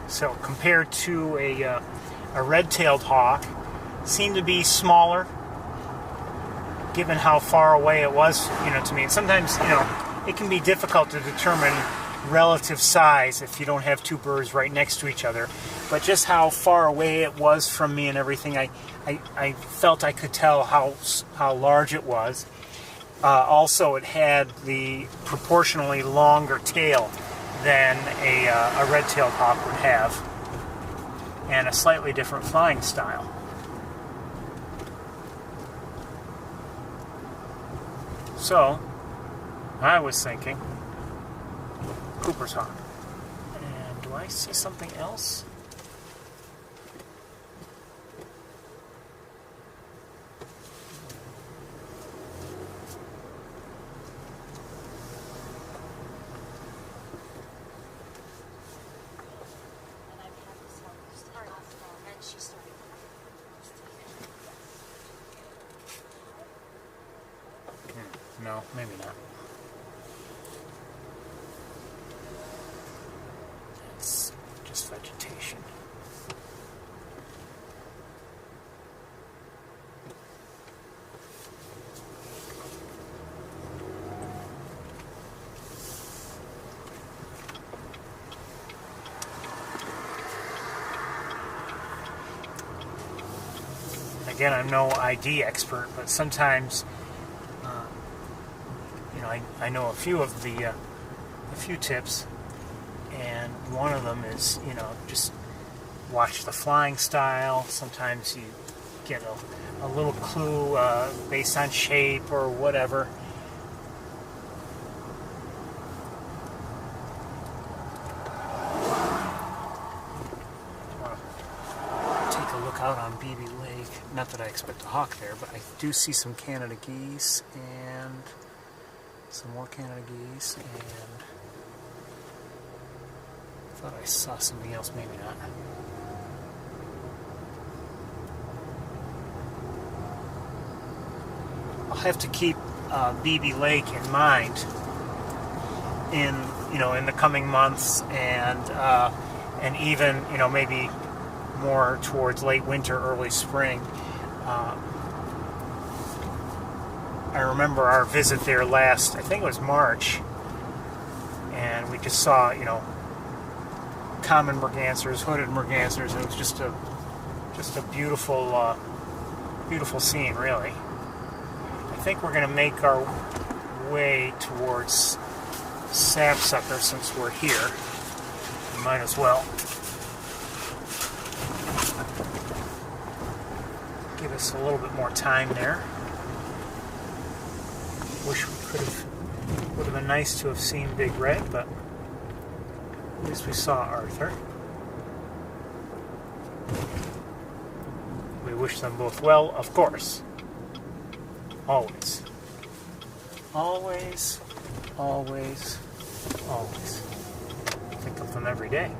So compared to a red-tailed hawk, seemed to be smaller, given how far away it was, to me. And sometimes, it can be difficult to determine relative size if you don't have two birds right next to each other. But just how far away it was from me and everything, I felt I could tell how large it was. Also, it had the proportionally longer tail than a red-tailed hawk would have. and a slightly different flying style. So, I was thinking, Cooper's Hawk. And do I see something else? No, maybe not. It's just vegetation. Again, I'm no ID expert, but sometimes I know a few of the tips, and one of them is just watch the flying style. Sometimes you get a little clue based on shape or whatever. Take a look out on BB Lake. Not that I expect a hawk there, but I do see some Canada geese and some more Canada geese, and I thought I saw something else, maybe not. I'll have to keep BB Lake in mind in the coming months, and even maybe more towards late winter, early spring. I remember our visit there last, I think it was March, and we just saw, common mergansers, hooded mergansers, and it was just a beautiful, beautiful scene, really. I think we're going to make our way towards Sapsucker since we're here. We might as well. Give us a little bit more time there. Wish would have been nice to have seen Big Red, but at least we saw Arthur. We wish them both well, of course. Always. Always, always, always. Think of them every day.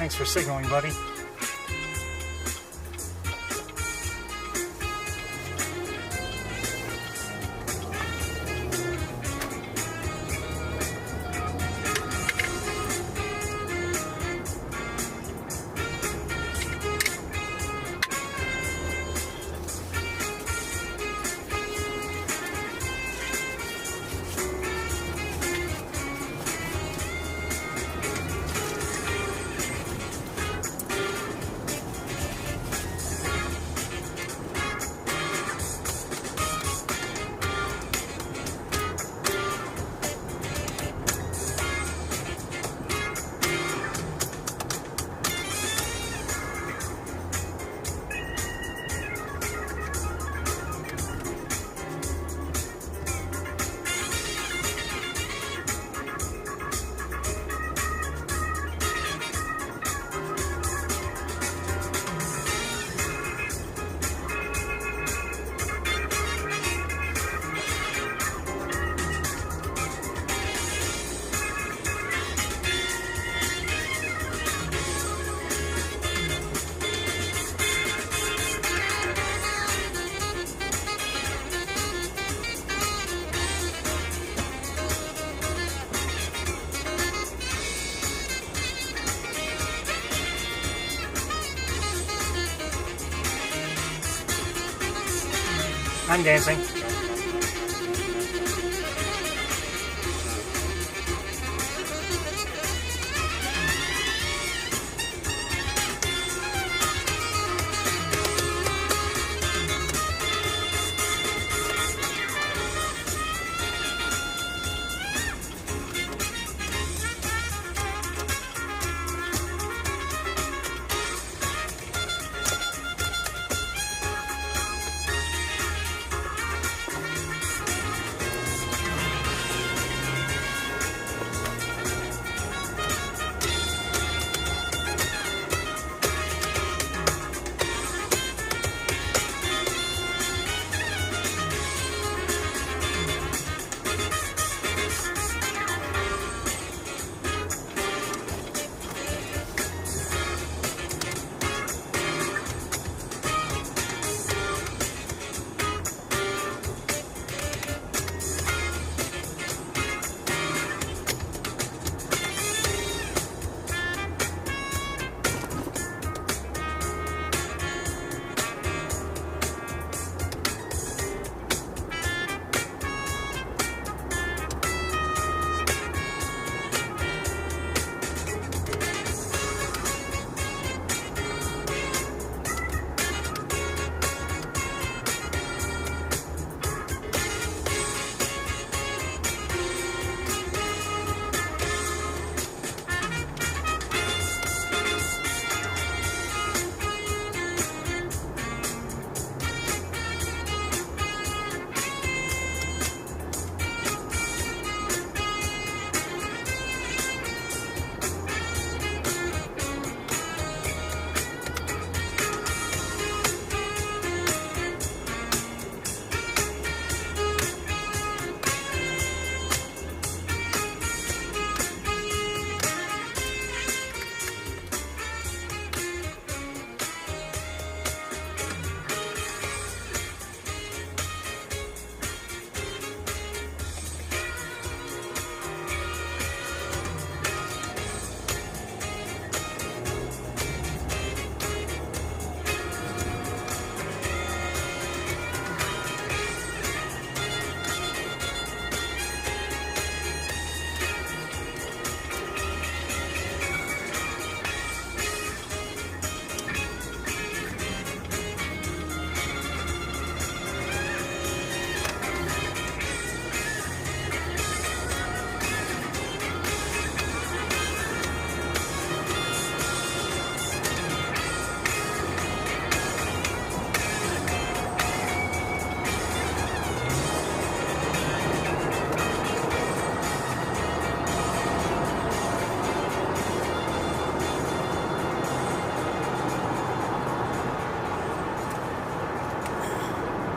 Thanks for signaling, buddy. I'm dancing.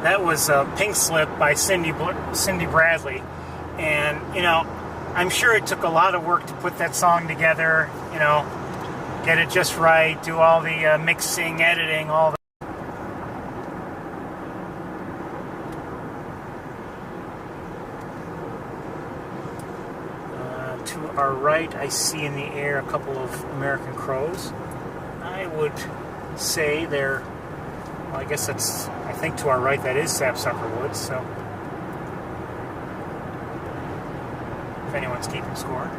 That was Pink Slip by Cindy Bradley. And, you know, I'm sure it took a lot of work to put that song together. You know, get it just right, do all the mixing, editing, all that. To our right, I see in the air a couple of American crows. I would say they're, well, I guess that's, I think to our right that is sapsucker woods, so if anyone's keeping score.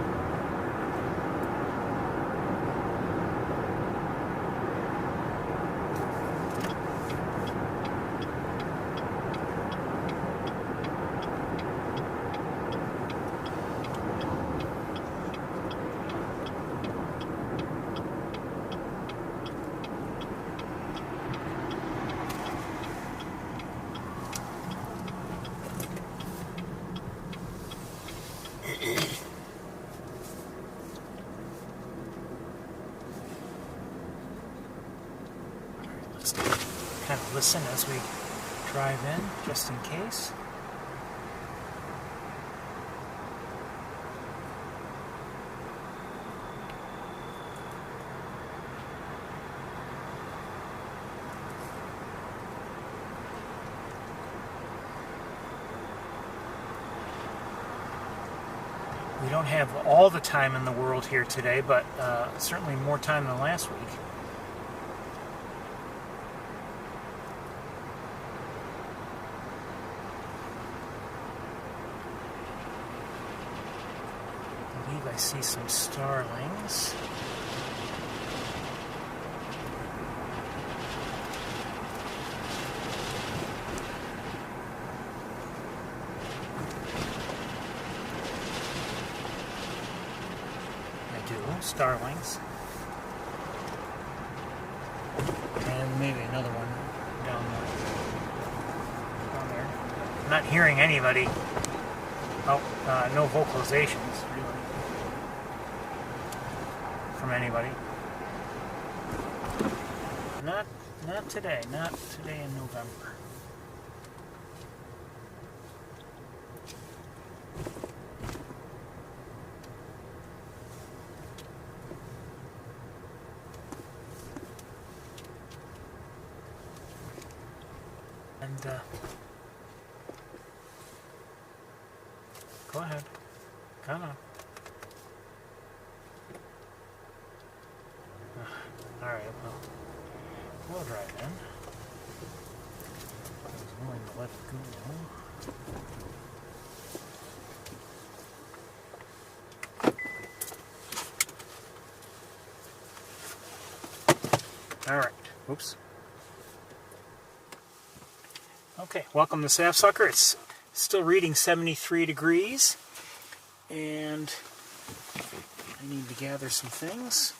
Let's kind of listen as we drive in, just in case. We don't have all the time in the world here today, but certainly more time than last week. I believe I see some starlings. Starlings, and maybe another one down there. I'm not hearing anybody. Oh, no vocalizations really from anybody. Not today. Not today in November. And go ahead. Come on. Alright, well, we'll drive in. I was willing to let it go. Alright, oops. Okay, welcome to Sapsucker. It's still reading 73 degrees, and I need to gather some things.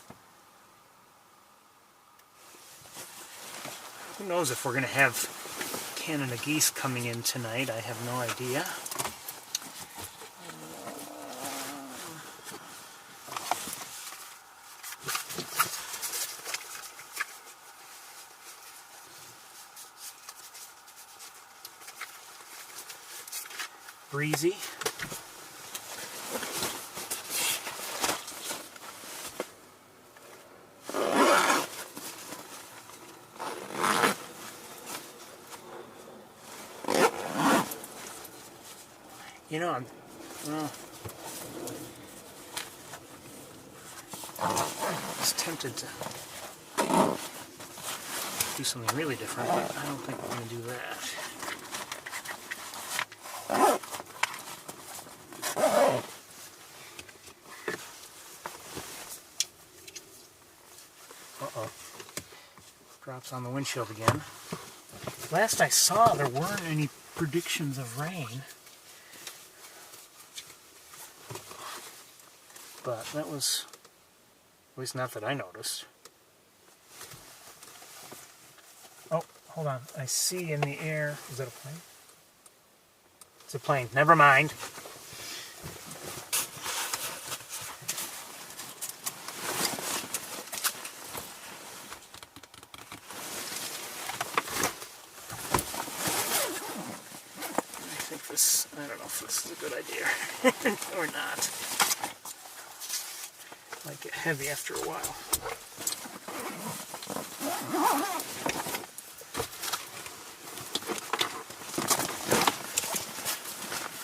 Who knows if we're going to have Canada geese coming in tonight? I have no idea. Breezy. You know, I'm just tempted to do something really different, but I don't think we're going to do that. Uh-oh. Drops on the windshield again. Last I saw, there weren't any predictions of rain. But that was, at least not that I noticed. Oh, hold on. I see in the air, is that a plane? It's a plane. Never mind. I don't know if this is a good idea or not. Might get heavy after a while.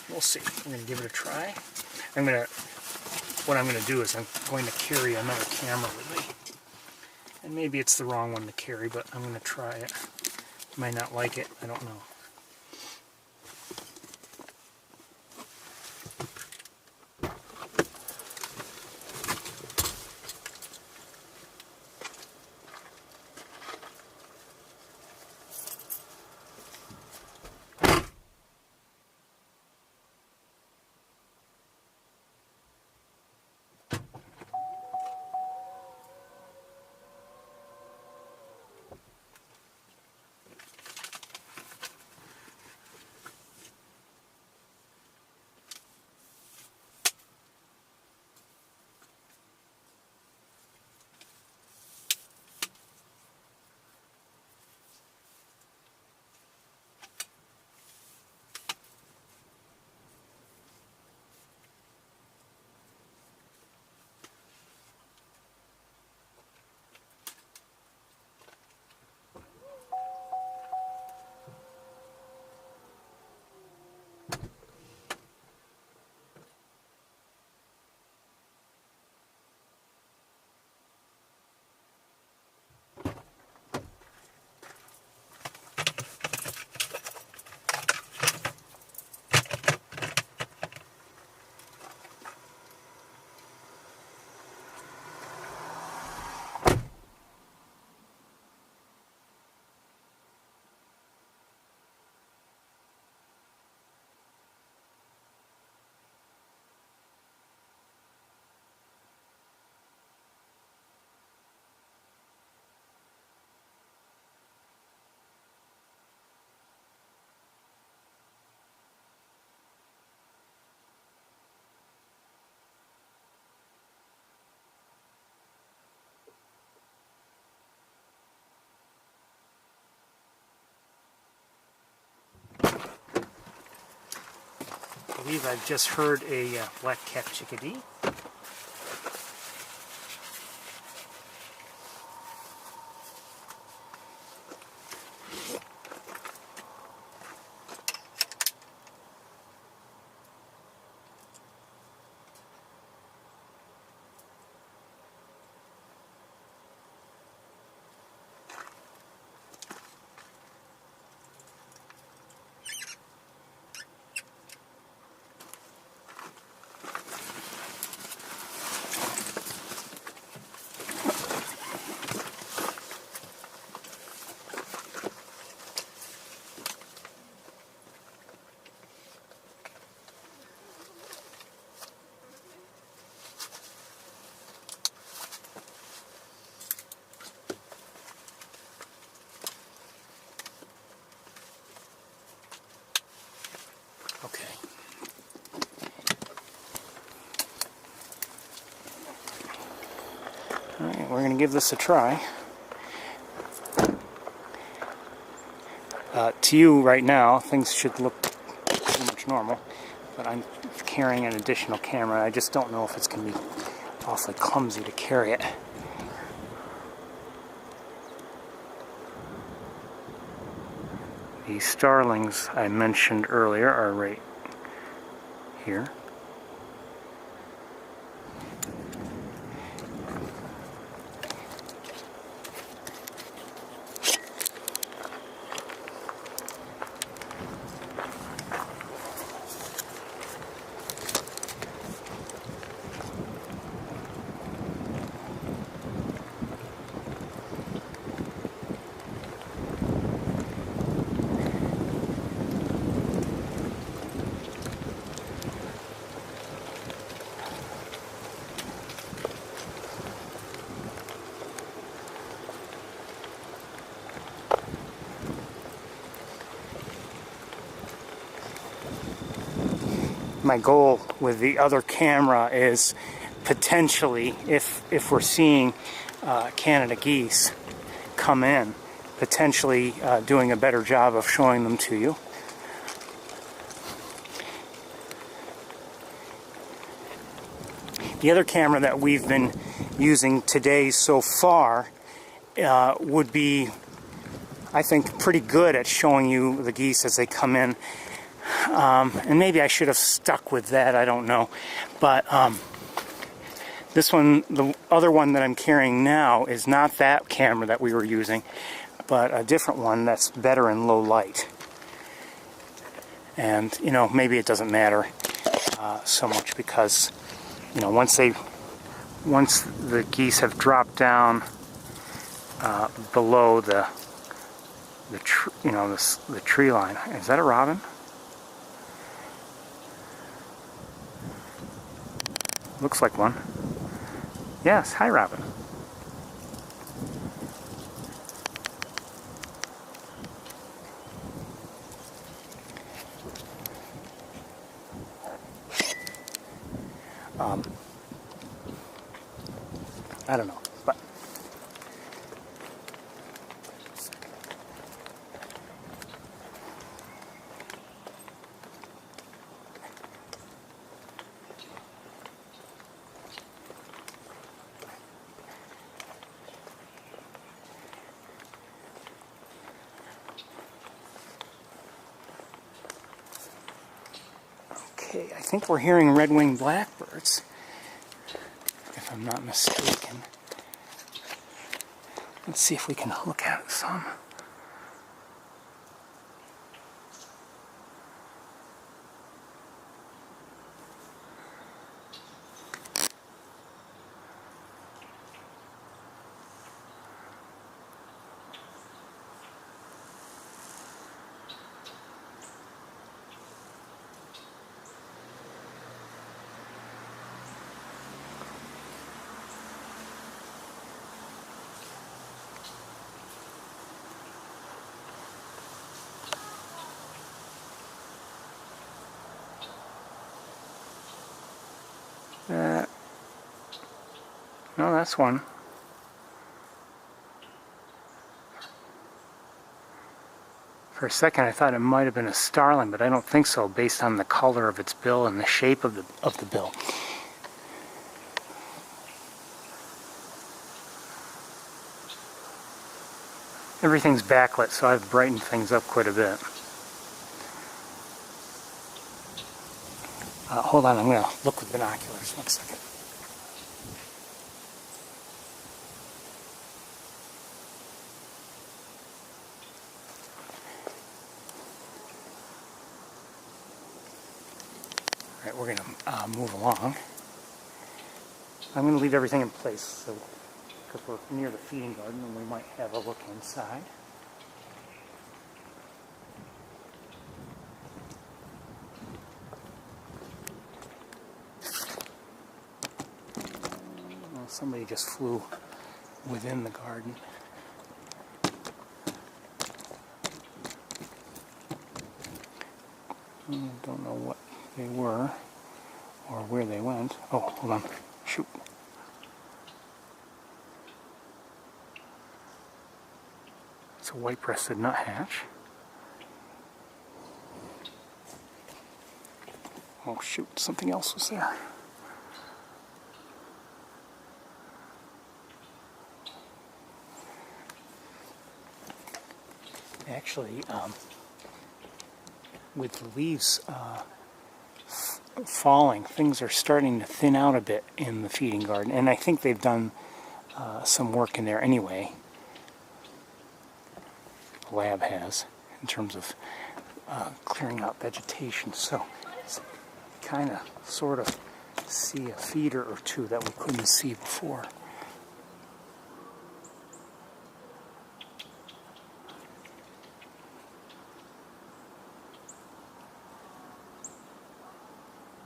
We'll see. We're going to give it a try. What I'm going to do is I'm going to carry another camera with me. And maybe it's the wrong one to carry, but I'm going to try it. Might not like it, I don't know. I believe I've just heard a black-capped chickadee. Okay. All right, we're going to give this a try. To you right now, things should look pretty much normal, but I'm carrying an additional camera. I just don't know if it's going to be awfully clumsy to carry it. The starlings I mentioned earlier are right here. My goal with the other camera is potentially, if we're seeing Canada geese come in, potentially doing a better job of showing them to you. The other camera that we've been using today so far would be, I think, pretty good at showing you the geese as they come in. And maybe I should have stuck with that, I don't know. But this one, the other one that I'm carrying now, is not that camera that we were using, but a different one that's better in low light. And, you know, maybe it doesn't matter so much because, you know, once the geese have dropped down below the tree line. Is that a robin? Looks like one. Yes, hi robin. I don't know, but okay, I think we're hearing red-winged blackbirds, if I'm not mistaken. Let's see if we can look at some. No, that's one. For a second I thought it might have been a starling, but I don't think so based on the color of its bill and the shape of the bill. Everything's backlit, so I've brightened things up quite a bit. Hold on, I'm going to look with binoculars. 1 second. Alright, we're going to move along. I'm going to leave everything in place, so because we're near the feeding garden and we might have a look inside. Somebody just flew within the garden. Don't know what they were or where they went. Oh, hold on. Shoot. It's a white-breasted nuthatch. Oh, shoot. Something else was there. Actually, with the leaves falling, things are starting to thin out a bit in the feeding garden, and I think they've done some work in there anyway. The lab has, in terms of clearing out vegetation, so kind of sort of see a feeder or two that we couldn't see before.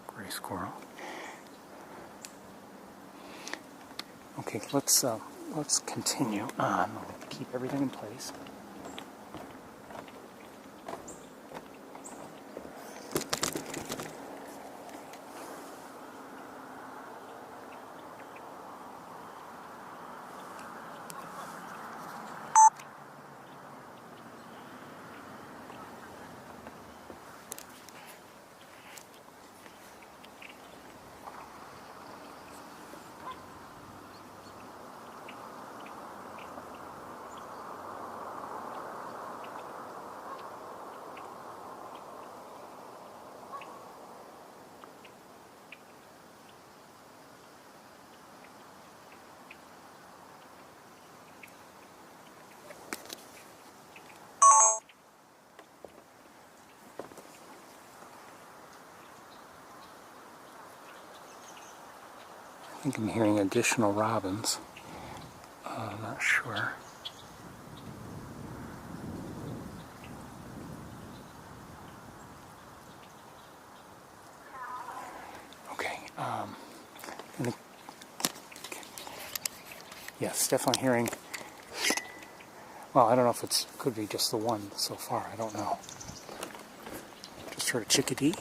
Gray squirrel. Okay, let's continue on. Keep everything in place. think I'm hearing additional robins. I'm not sure. Okay. Yes, definitely hearing. Well, I don't know if it's could be just the one so far. I don't know. Just heard a chickadee.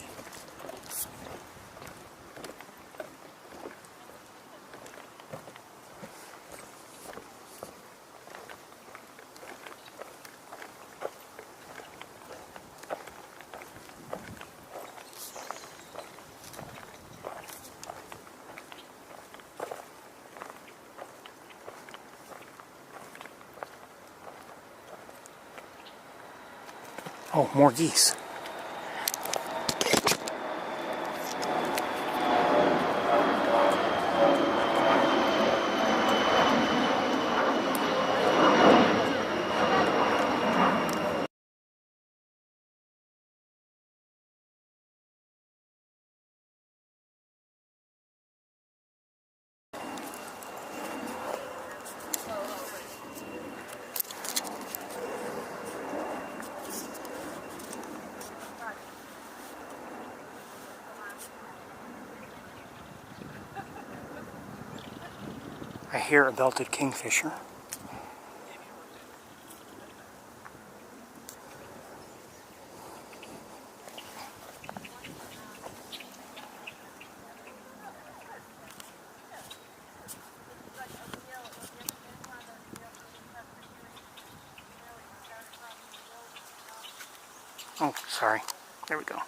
Oh, more geese. I hear a belted kingfisher. Oh, sorry. There we go.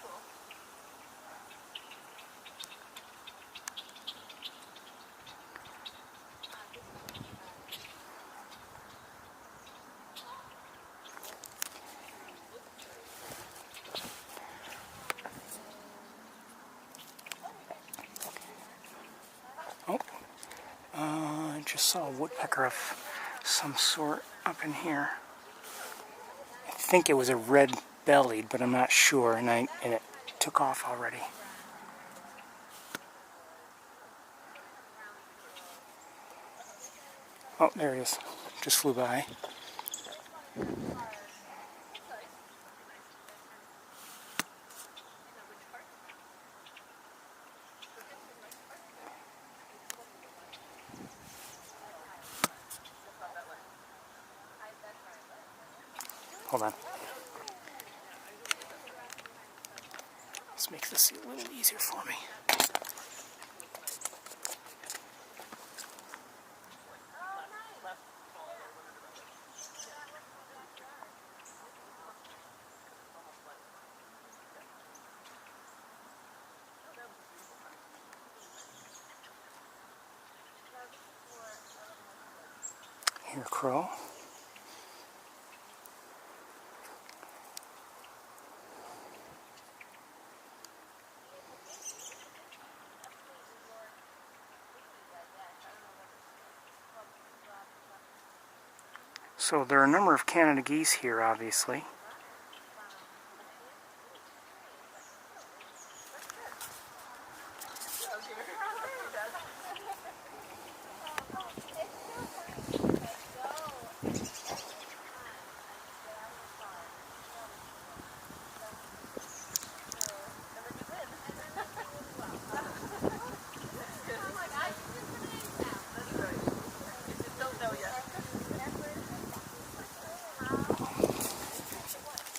Oh, I just saw a woodpecker of some sort up in here. I think it was a red-bellied, but I'm not sure, and it took off already. Oh, there it is. Just flew by. Hold on. This makes this a little easier for me. Here, crow. So there are a number of Canada geese here, obviously.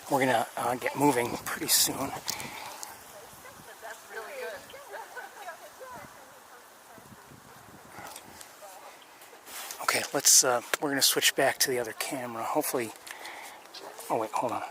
We're going to get moving pretty soon. Okay, we're going to switch back to the other camera. Hopefully, oh wait, hold on.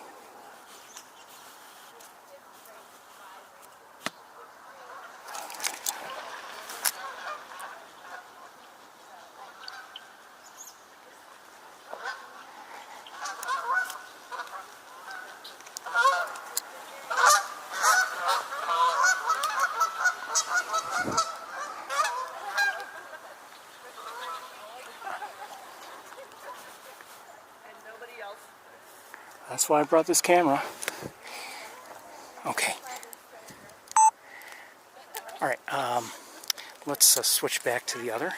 That's why I brought this camera. Okay. All right. let's switch back to the other.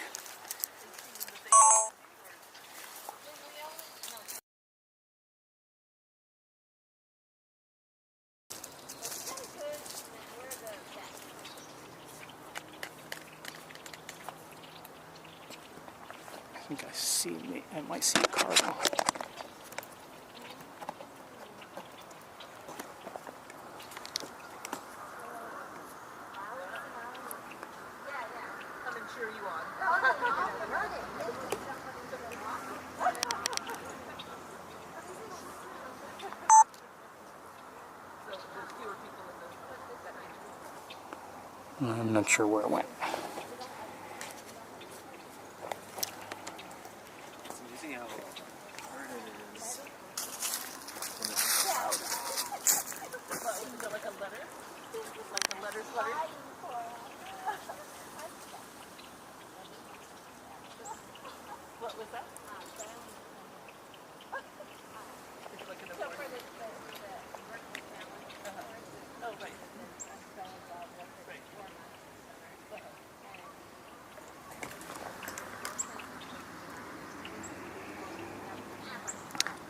I think I might see a car now. I'm not sure where it went.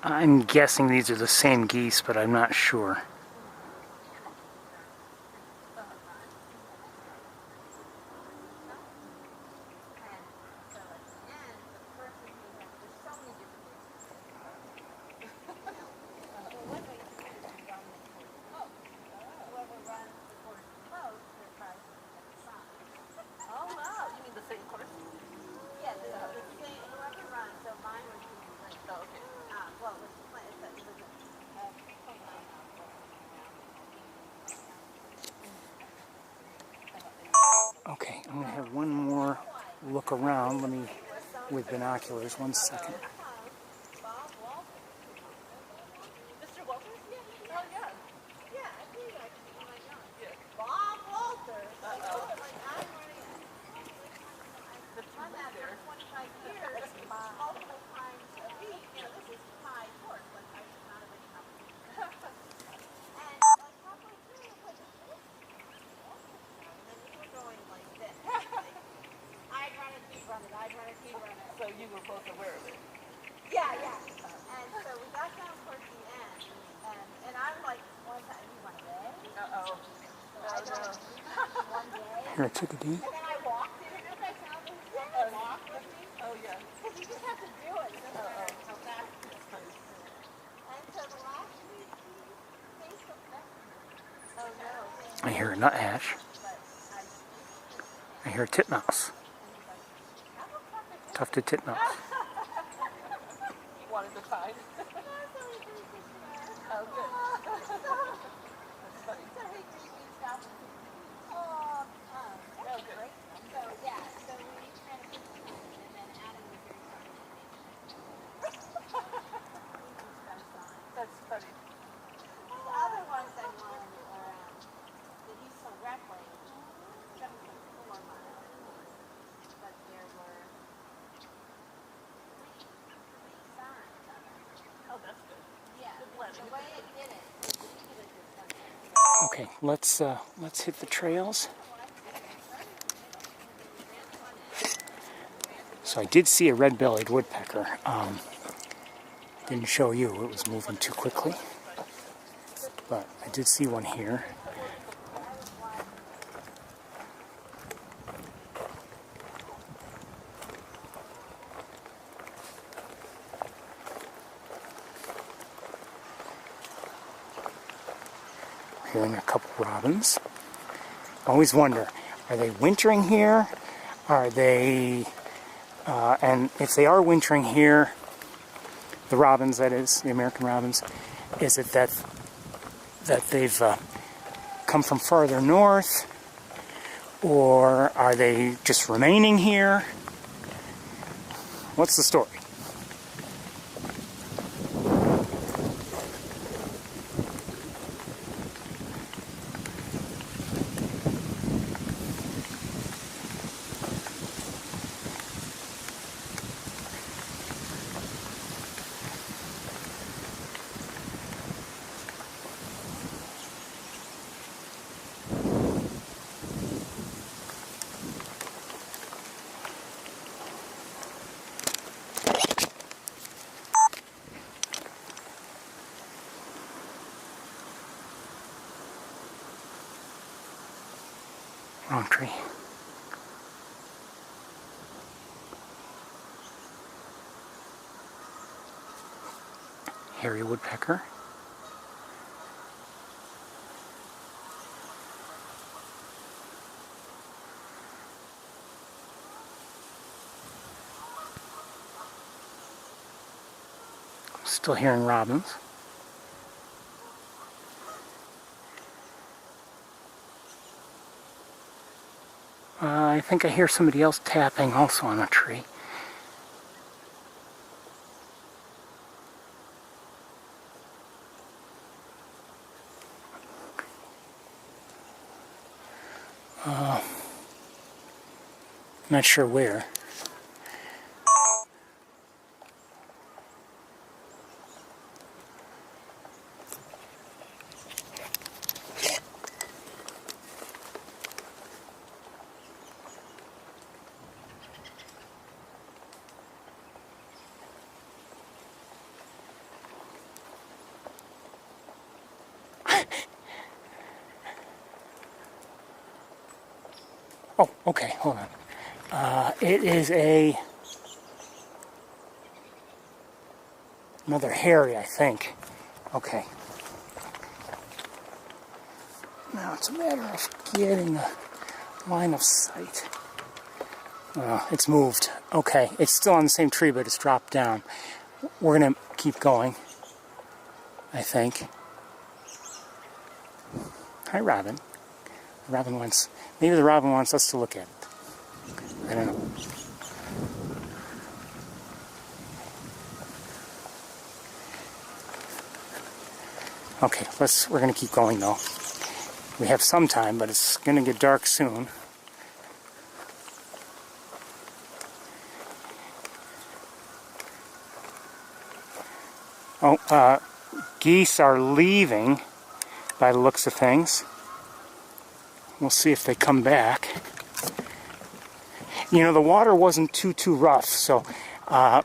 I'm guessing these are the same geese, but I'm not sure. Okay, I'm going to have one more look around. Let me, with binoculars, 1 second. So you were both aware of it? Yeah. And so we got down towards the end, and I'm like, one time, you want to bed? Uh-oh. So I got one day. Here, I took a deep. And then I walked in, and I found this thing and walked with me. Oh, yeah. Because you just have to do it. It doesn't matter how fast you do it. And so the last week, Facebook messaged me. Oh, no. I hear a nuthatch. I hear a titmouse. Tufted titmouse. Wanted to find? Oh, good. That's funny. So he reached out to me. Oh, that's great. So, yeah, so we kind of put it in, and then Adam was very sorry. That's funny. The other ones I won are the Eastern Rep Lane, 7.4 miles. But there were three signs of it. Oh, that's good. Yeah, the way it did it, it did it just like that. Okay, let's hit the trails. So I did see a red-bellied woodpecker. Didn't show you, it was moving too quickly. But I did see one here. Hearing a couple robins. Always wonder, are they wintering here? Are they, and if they are wintering here, the robins, that is, the American robins, is it that they've come from farther north? Or are they just remaining here? What's the story? Wrong tree. Hairy woodpecker. Still hearing robins. I think I hear somebody else tapping also on a tree. Not sure where. Oh, okay, hold on. It is another hairy, I think. Okay. Now it's a matter of getting a line of sight. It's moved. Okay, it's still on the same tree, but it's dropped down. We're gonna keep going, I think. Hi, Robin. The robin wants, maybe the robin wants us to look at it. I don't know. Okay, we're gonna keep going though. We have some time, but it's gonna get dark soon. Oh, geese are leaving by the looks of things. We'll see if they come back. You know, the water wasn't too rough, so not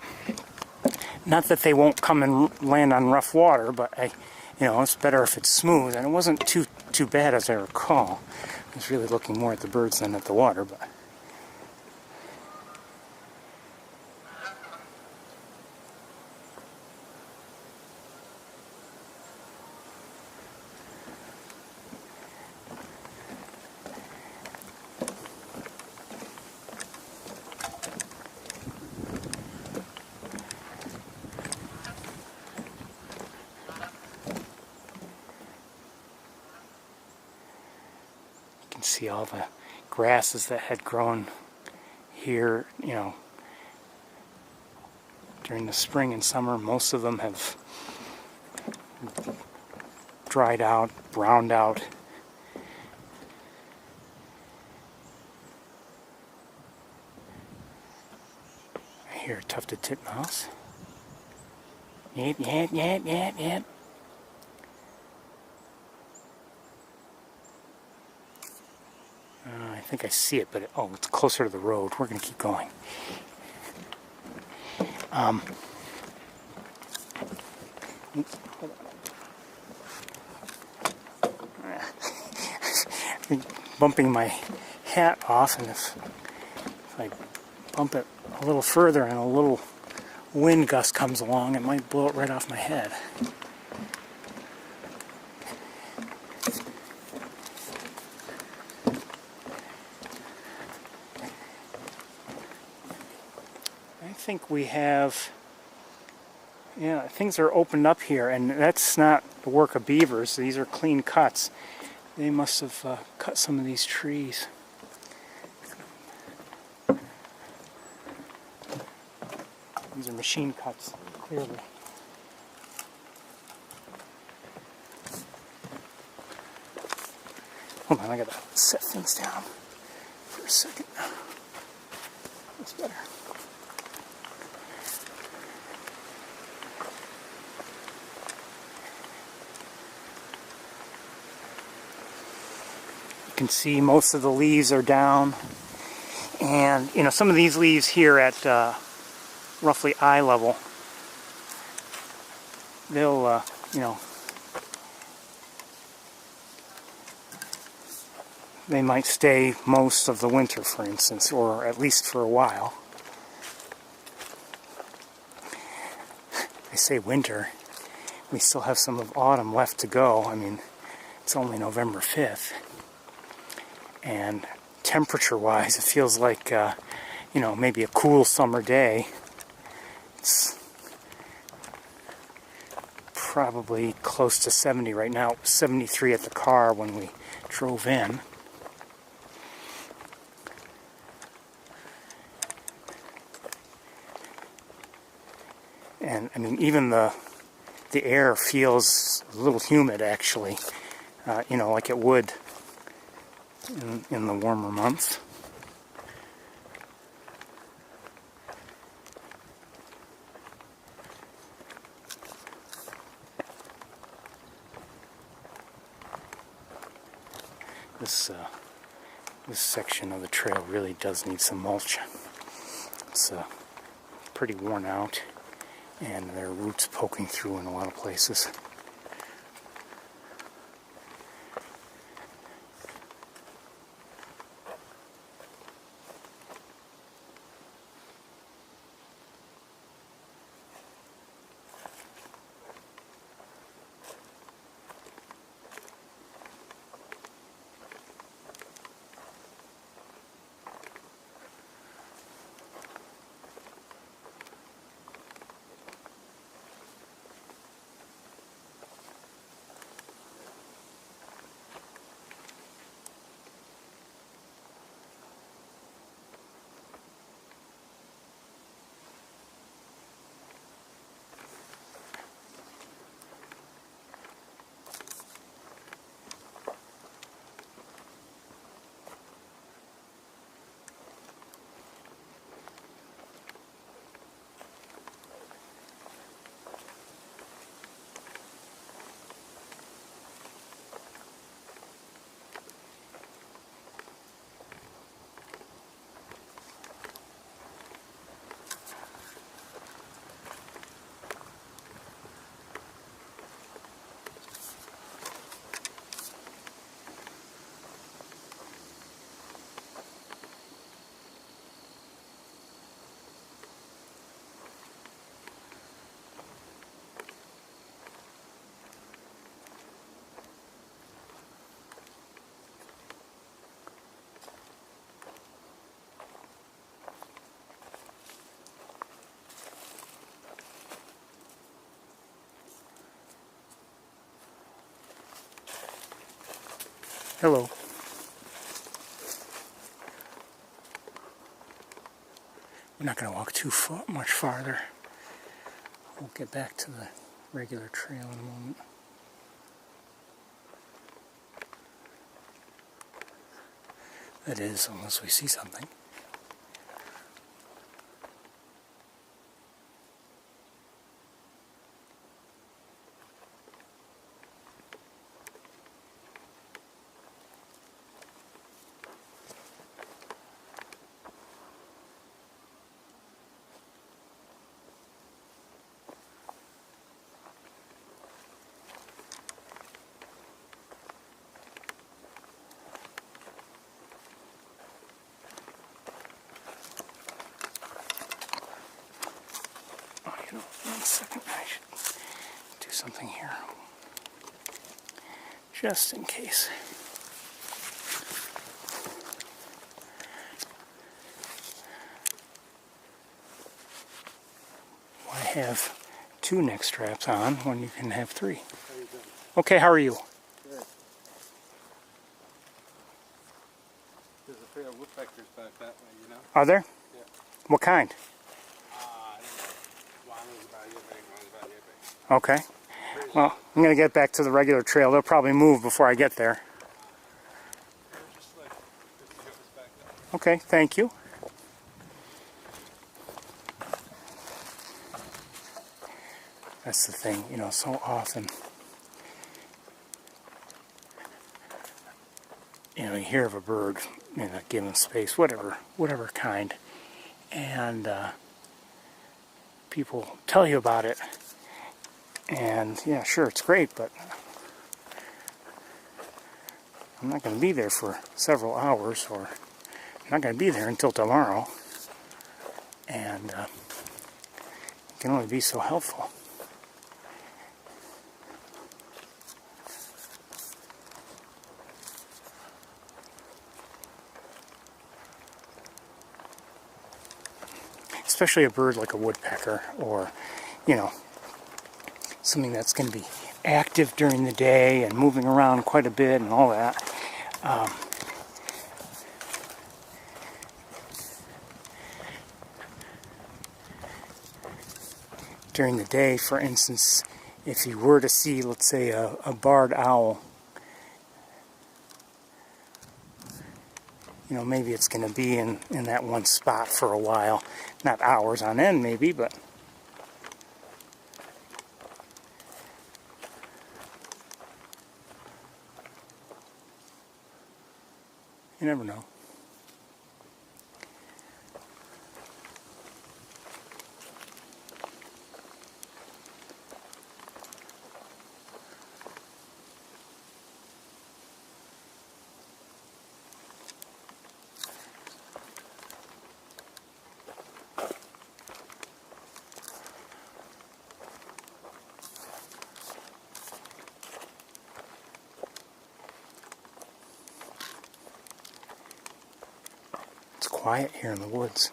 that they won't come and land on rough water, but you know, it's better if it's smooth, and it wasn't too bad as I recall. I was really looking more at the birds than at the water, but see all the grasses that had grown here, you know, during the spring and summer. Most of them have dried out, browned out. I hear a tufted titmouse. Yep, yep, yep, yep, yep. I think I see it, but it's closer to the road. We're going to keep going. Oops, hold on. Bumping my hat off, and if I bump it a little further and a little wind gust comes along, it might blow it right off my head. I think we have, yeah, things are opened up here, and that's not the work of beavers. These are clean cuts. They must have cut some of these trees. These are machine cuts, clearly. Hold on, I gotta set things down for a second. That's better. You can see most of the leaves are down, and you know, some of these leaves here at roughly eye level, they'll you know, they might stay most of the winter, for instance, or at least for a while. I say winter, we still have some of autumn left to go. I mean, it's only November 5th. And temperature-wise, it feels like, you know, maybe a cool summer day. It's probably close to 70 right now. It was 73 at the car when we drove in. And I mean, even the air feels a little humid, actually. You know, like it would in the warmer months. This section of the trail really does need some mulch. It's pretty worn out, and there are roots poking through in a lot of places. Hello. We're not going to walk too much farther. We'll get back to the regular trail in a moment. That is, unless we see something. One second, I should do something here, just in case. Why have 2 neck straps on when you can have 3? Okay, how are you? Good. There's a pair of woodpeckers back that way, you know? Are there? Yeah. What kind? Okay. Well, I'm going to get back to the regular trail. They'll probably move before I get there. Okay, thank you. That's the thing, you know, so often, you know, you hear of a bird in a given space, whatever kind, and people tell you about it. And yeah, sure, it's great, but I'm not going to be there for several hours, or I'm not going to be there until tomorrow. And it can only be so helpful. Especially a bird like a woodpecker, or, you know, something that's going to be active during the day and moving around quite a bit and all that. During the day, for instance, if you were to see, let's say, a barred owl, you know, maybe it's going to be in that one spot for a while. Not hours on end, maybe, but you never know. It's quiet here in the woods.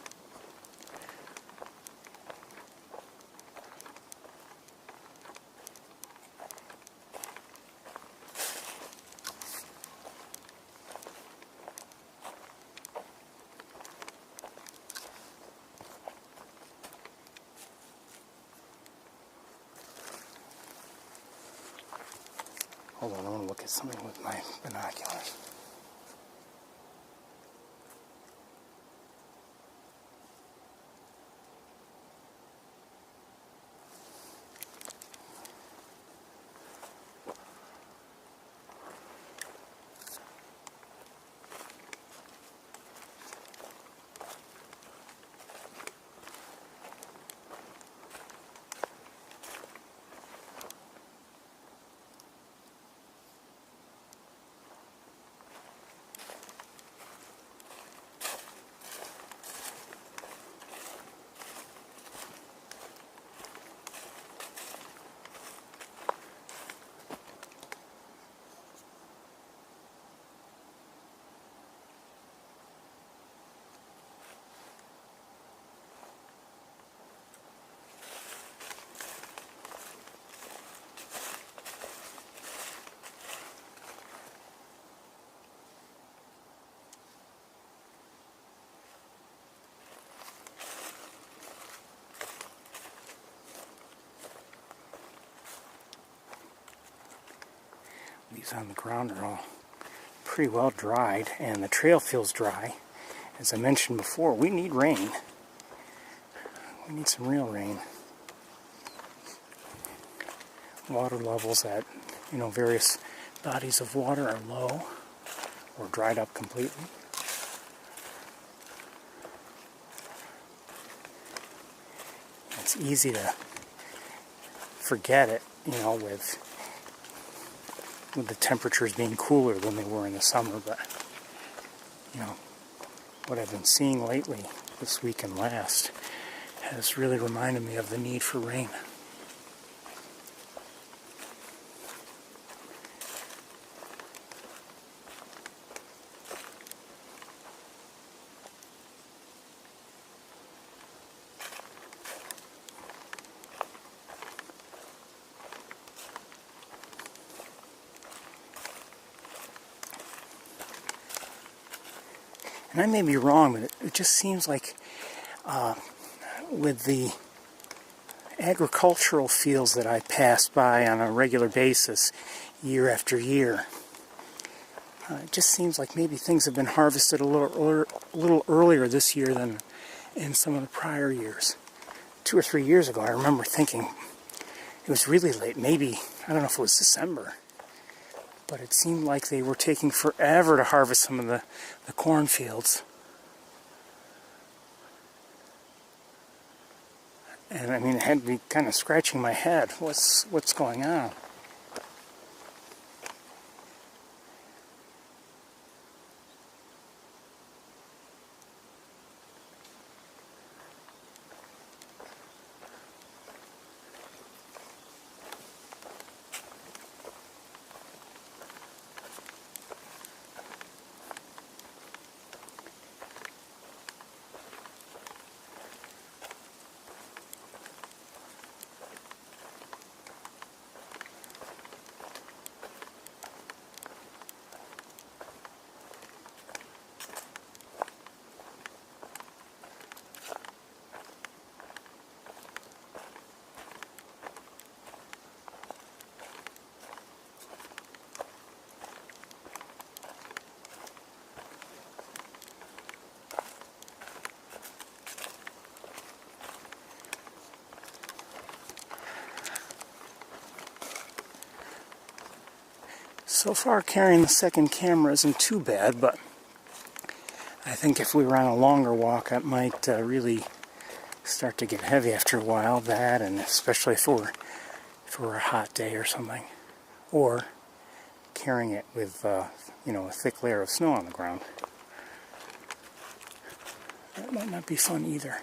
Hold on, I want to look at something with my binoculars. These on the ground are all pretty well dried, and the trail feels dry. As I mentioned before, we need rain. We need some real rain. Water levels at, you know, various bodies of water are low or dried up completely. It's easy to forget it, you know, with the temperatures being cooler than they were in the summer, but, you know, what I've been seeing lately, this week and last, has really reminded me of the need for rain. And I may be wrong, but it just seems like with the agricultural fields that I pass by on a regular basis, year after year, it just seems like maybe things have been harvested a little earlier this year than in some of the prior years. 2 or 3 years ago, I remember thinking it was really late, maybe, I don't know if it was December. But it seemed like they were taking forever to harvest some of the cornfields. And I mean, it had me kind of scratching my head. What's going on? So far carrying the second camera isn't too bad, but I think if we were on a longer walk it might really start to get heavy after a while. That, and especially if it were a hot day or something. Or carrying it with you know, a thick layer of snow on the ground. That might not be fun either.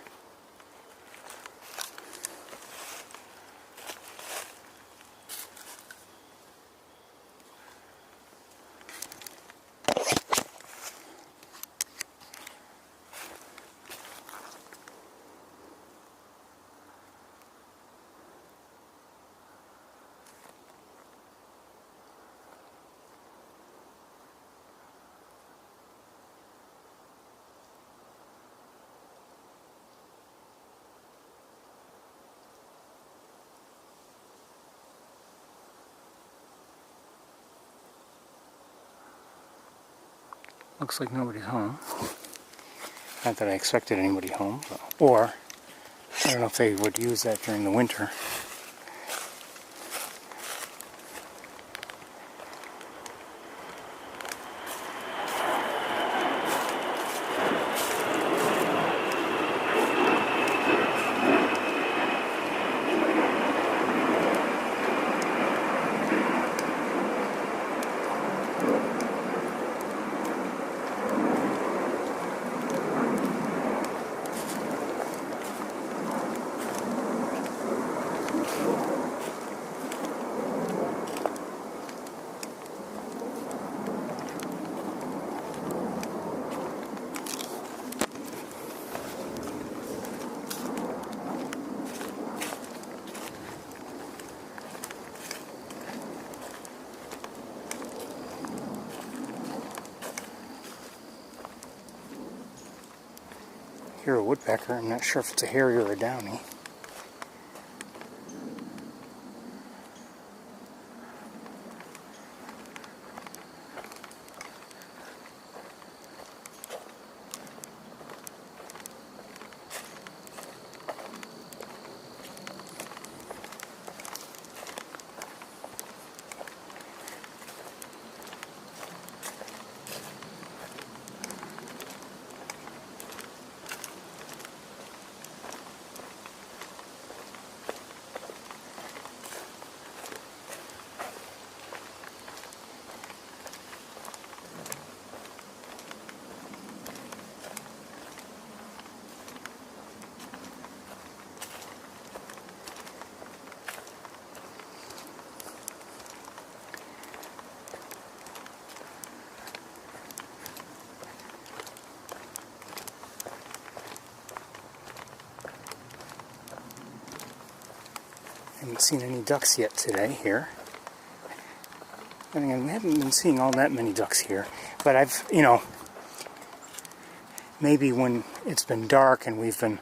Looks like nobody's home. Not that I expected anybody home, but, or I don't know if they would use that during the winter. Here a woodpecker. I'm not sure if it's a hairy or a downy. Haven't seen any ducks yet today here. And again, we haven't been seeing all that many ducks here. But I've, you know, maybe when it's been dark and we've been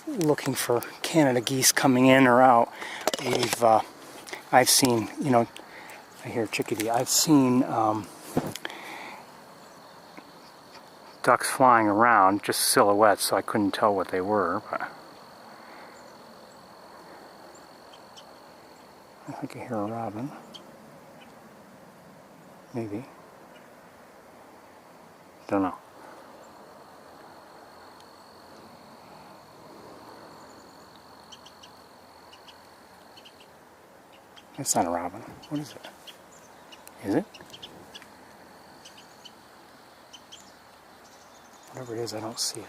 looking for Canada geese coming in or out, I've seen, you know, I hear chickadee. I've seen ducks flying around, just silhouettes, so I couldn't tell what they were. But I think I hear a robin. Maybe. Don't know. That's not a robin. What is it? Is it? Whatever it is, I don't see it.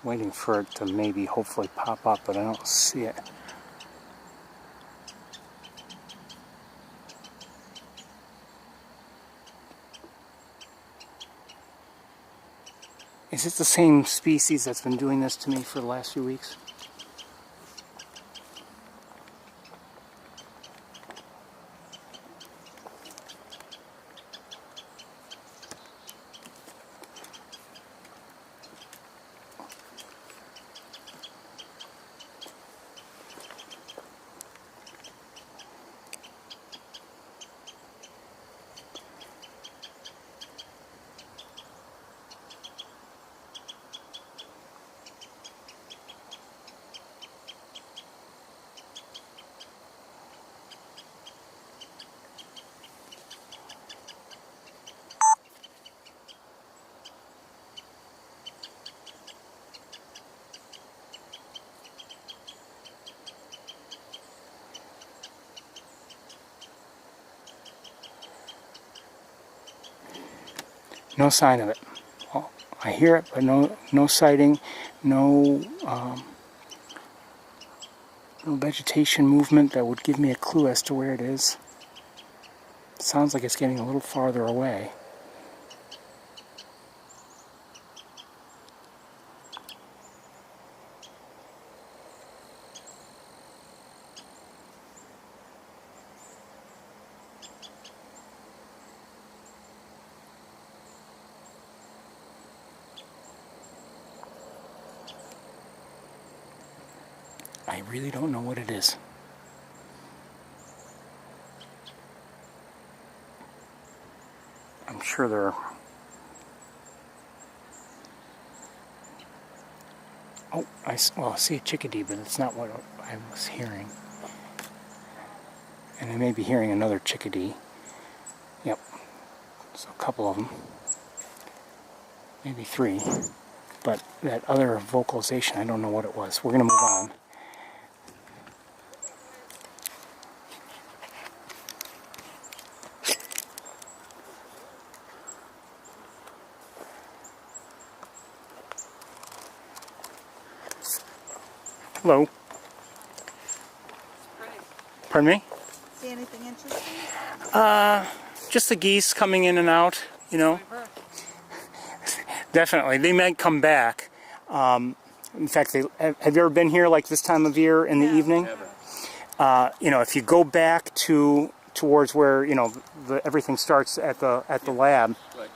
Waiting for it to maybe hopefully pop up, but I don't see it. Is it the same species that's been doing this to me for the last few weeks? No sign of it. Well, I hear it, but no sighting, no no vegetation movement that would give me a clue as to where it is. It sounds like it's getting a little farther away. I really don't know what it is. I'm sure there are... Oh, I see a chickadee, but it's not what I was hearing. And I may be hearing another chickadee. Yep. So a couple of them. Maybe 3. But that other vocalization, I don't know what it was. We're going to move on. Hello. Pardon me? See anything interesting? Just the geese coming in and out, you know. Definitely. They might come back. In fact, have you ever been here like this time of year in the evening? You know, if you go back towards where, you know, everything starts at the lab, Right.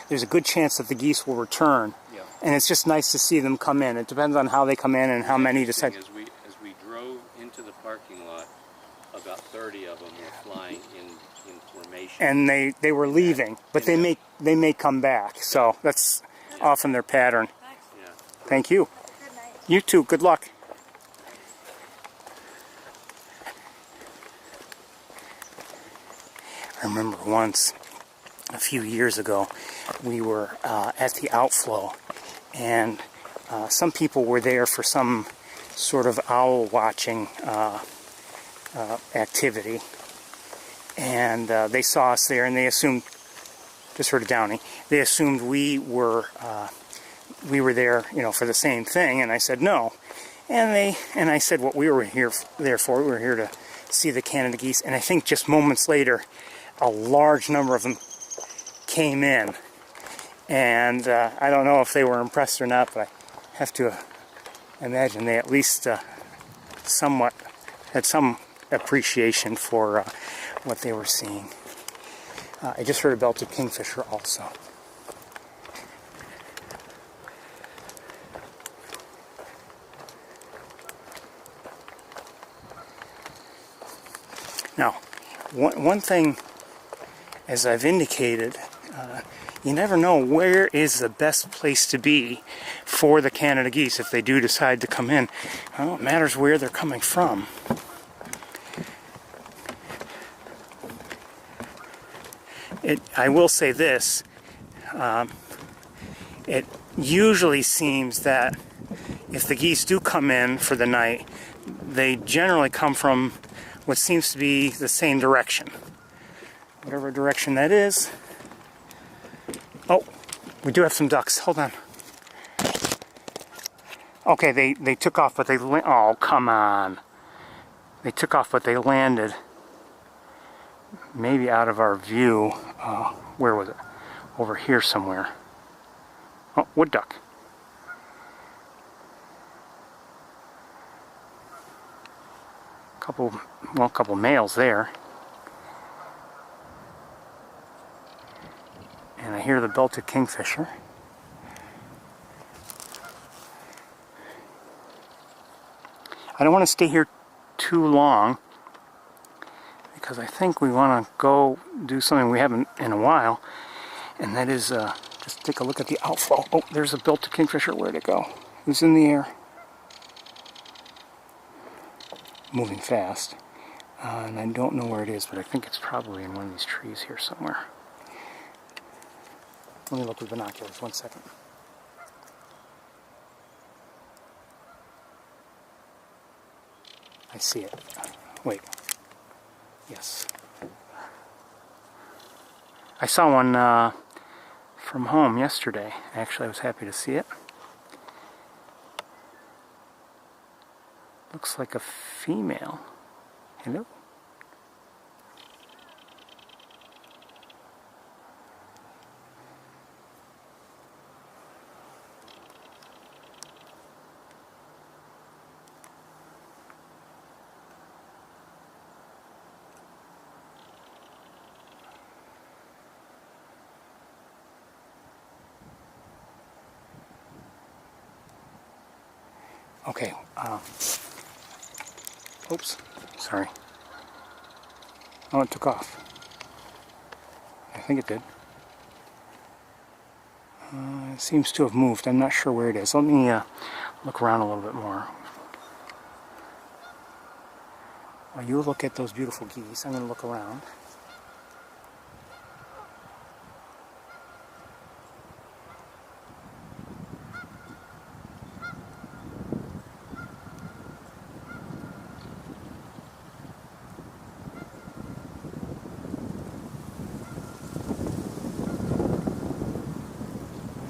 there's a good chance that the geese will return. Yeah. And it's just nice to see them come in. It depends on how they come in and how many decide. As we drove into the parking lot, about 30 of them were flying in formation. And they were leaving, but they may come back. So that's often their pattern. Yeah. Thank you. Good night. You too. Good luck. I remember once, a few years ago, we were at the outflow, and some people were there for some sort of owl watching activity, and they saw us there, and they assumed, just heard a downy, they assumed we were there, you know, for the same thing, and I said no, and I said what we were there for. We were here to see the Canada geese, and I think just moments later, a large number of them came in, and I don't know if they were impressed or not, but I have to imagine they at least somewhat had some appreciation for what they were seeing. I just heard a belted kingfisher also. Now, one thing, as I've indicated, you never know where is the best place to be for the Canada geese if they do decide to come in. Well, it matters where they're coming from. I will say this, it usually seems that if the geese do come in for the night, they generally come from what seems to be the same direction. Whatever direction that is. Oh, we do have some ducks. Hold on. Okay, they took off, but oh, come on. They took off, but they landed maybe out of our view. Where was it? Over here somewhere. Oh, wood duck. Couple males there. And I hear the belted kingfisher. I don't want to stay here too long because I think we want to go do something we haven't in a while, and that is just take a look at the outflow. Oh, there's a belted kingfisher. Where'd it go? It was in the air. Moving fast. And I don't know where it is, but I think it's probably in one of these trees here somewhere. Let me look with binoculars, 1 second. I see it. Wait. Yes. I saw one from home yesterday. Actually, I was happy to see it. Looks like a female. Hello? Okay, oops, sorry. Oh, it took off. I think it did. It seems to have moved. I'm not sure where it is. Let me look around a little bit more. While you look at those beautiful geese, I'm going to look around.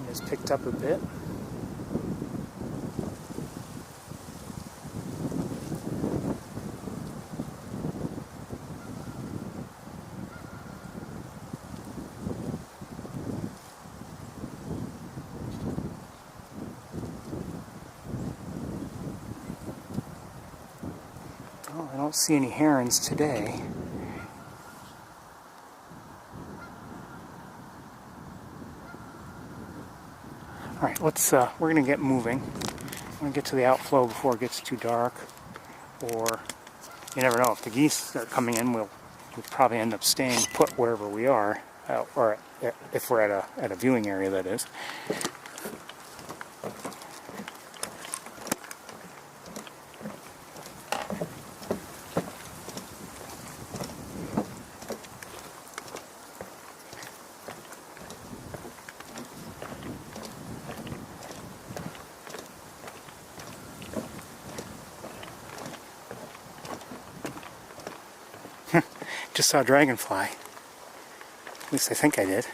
It's picked up a bit. Oh, I don't see any herons today. Alright, we're going to get moving. I'm going to get to the outflow before it gets too dark. Or, you never know, if the geese start coming in, we'll probably end up staying put wherever we are. Or if we're at a viewing area, that is. Just saw a dragonfly. At least I think I did.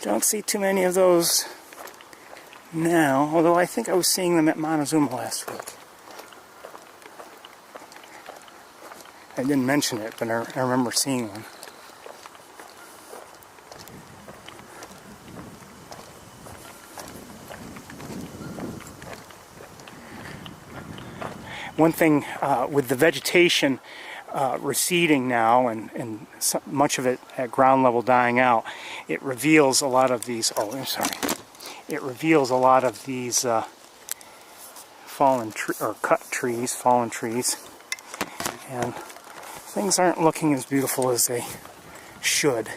Don't see too many of those now, although I think I was seeing them at Montezuma last week. I didn't mention it, but I remember seeing one. One thing with the vegetation receding now and much of it at ground level dying out, it reveals a lot of these, it reveals a lot of these fallen trees, and things aren't looking as beautiful as they should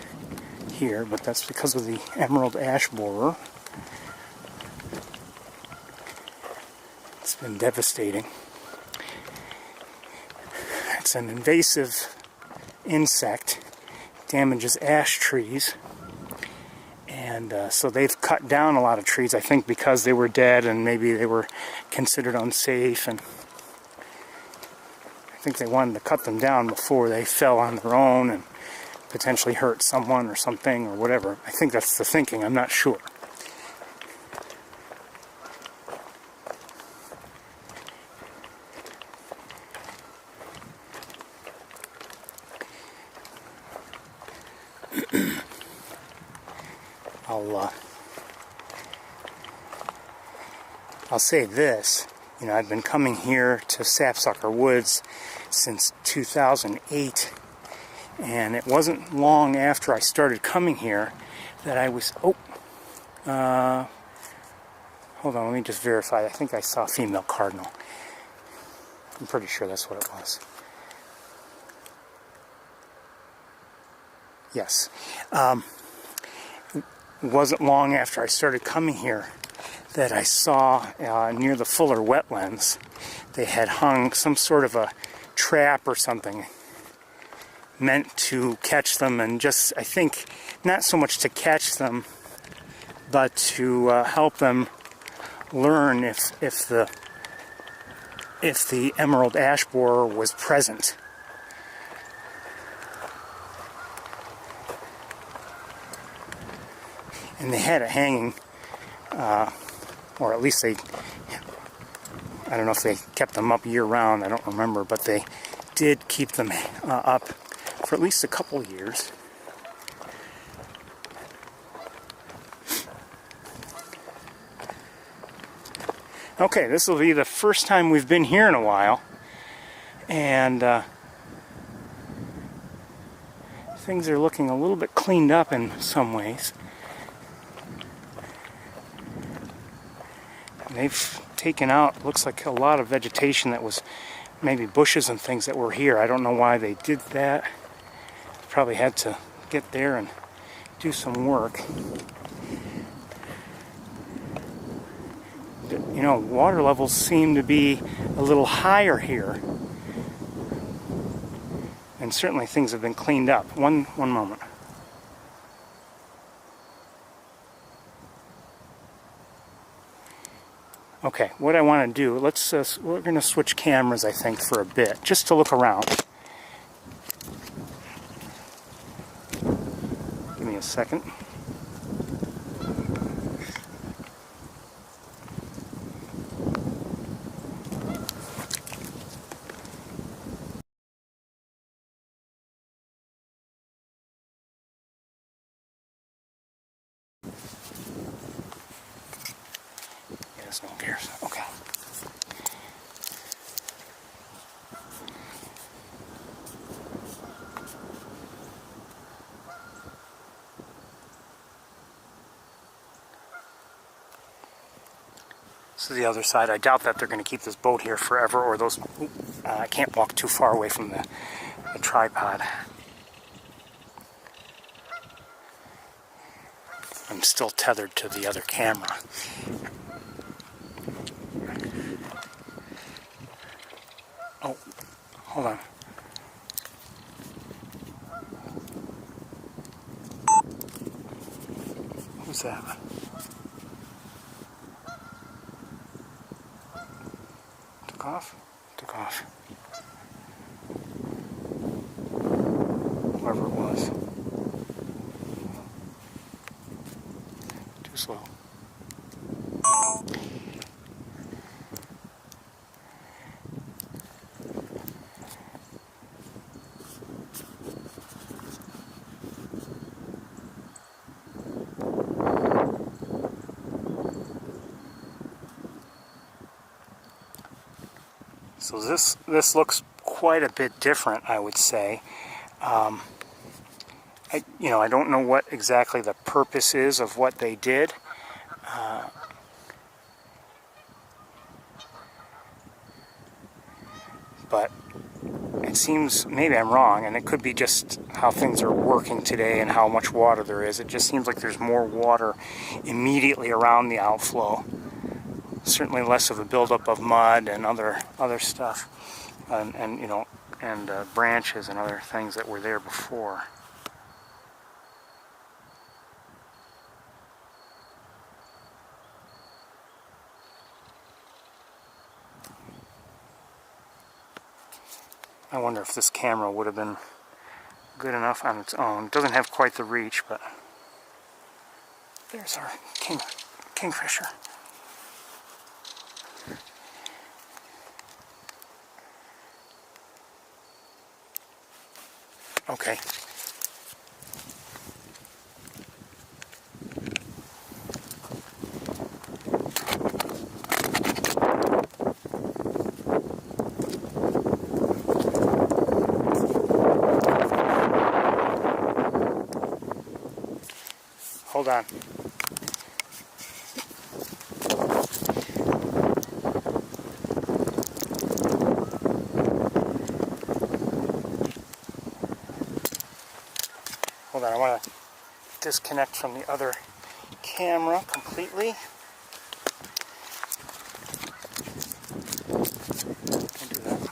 here, but that's because of the emerald ash borer. It's been devastating. It's an invasive insect, damages ash trees, and so they've cut down a lot of trees, I think because they were dead and maybe they were considered unsafe, and I think they wanted to cut them down before they fell on their own and potentially hurt someone or something or whatever. I think that's the thinking, I'm not sure. I'll say this, I've been coming here to Sapsucker Woods since 2008, and it wasn't long after I started coming here that I was, hold on, let me just verify. I think I saw a female cardinal. I'm pretty sure that's what it was. Yes. It wasn't long after I started coming here that I saw near the Fuller wetlands, they had hung some sort of a trap or something meant to catch them, and just, I think, not so much to catch them, but to help them learn if the emerald ash borer was present. and they had it hanging, or at least they, I don't know if they kept them up year-round, I don't remember, but they did keep them up for at least a couple years. Okay, this will be the first time we've been here in a while, and things are looking a little bit cleaned up in some ways. They've taken out, looks like a lot of vegetation that was maybe bushes and things that were here. I don't know why they did that. Probably had to get there and do some work. You know, water levels seem to be a little higher here. And certainly things have been cleaned up. One moment. Okay, what I want to do, we're going to switch cameras, I think, for a bit, just to look around. Give me a second. Yes, no one cares. Okay. This is the other side. I doubt that they're going to keep this boat here forever, or those. I can't walk too far away from the tripod. I'm still tethered to the other camera. Oh, hold on. Who's that? Took off? Took off. Whoever it was. Too slow. So this looks quite a bit different, I would say. I don't know what exactly the purpose is of what they did. But it seems, maybe I'm wrong, and it could be just how things are working today and how much water there is. It just seems like there's more water immediately around the outflow. Certainly less of a buildup of mud and other stuff, and branches and other things that were there before. I wonder if this camera would have been good enough on its own. It doesn't have quite the reach, but there's our kingfisher. Okay. Hold on. Hold on, I want to disconnect from the other camera completely. Don't do that.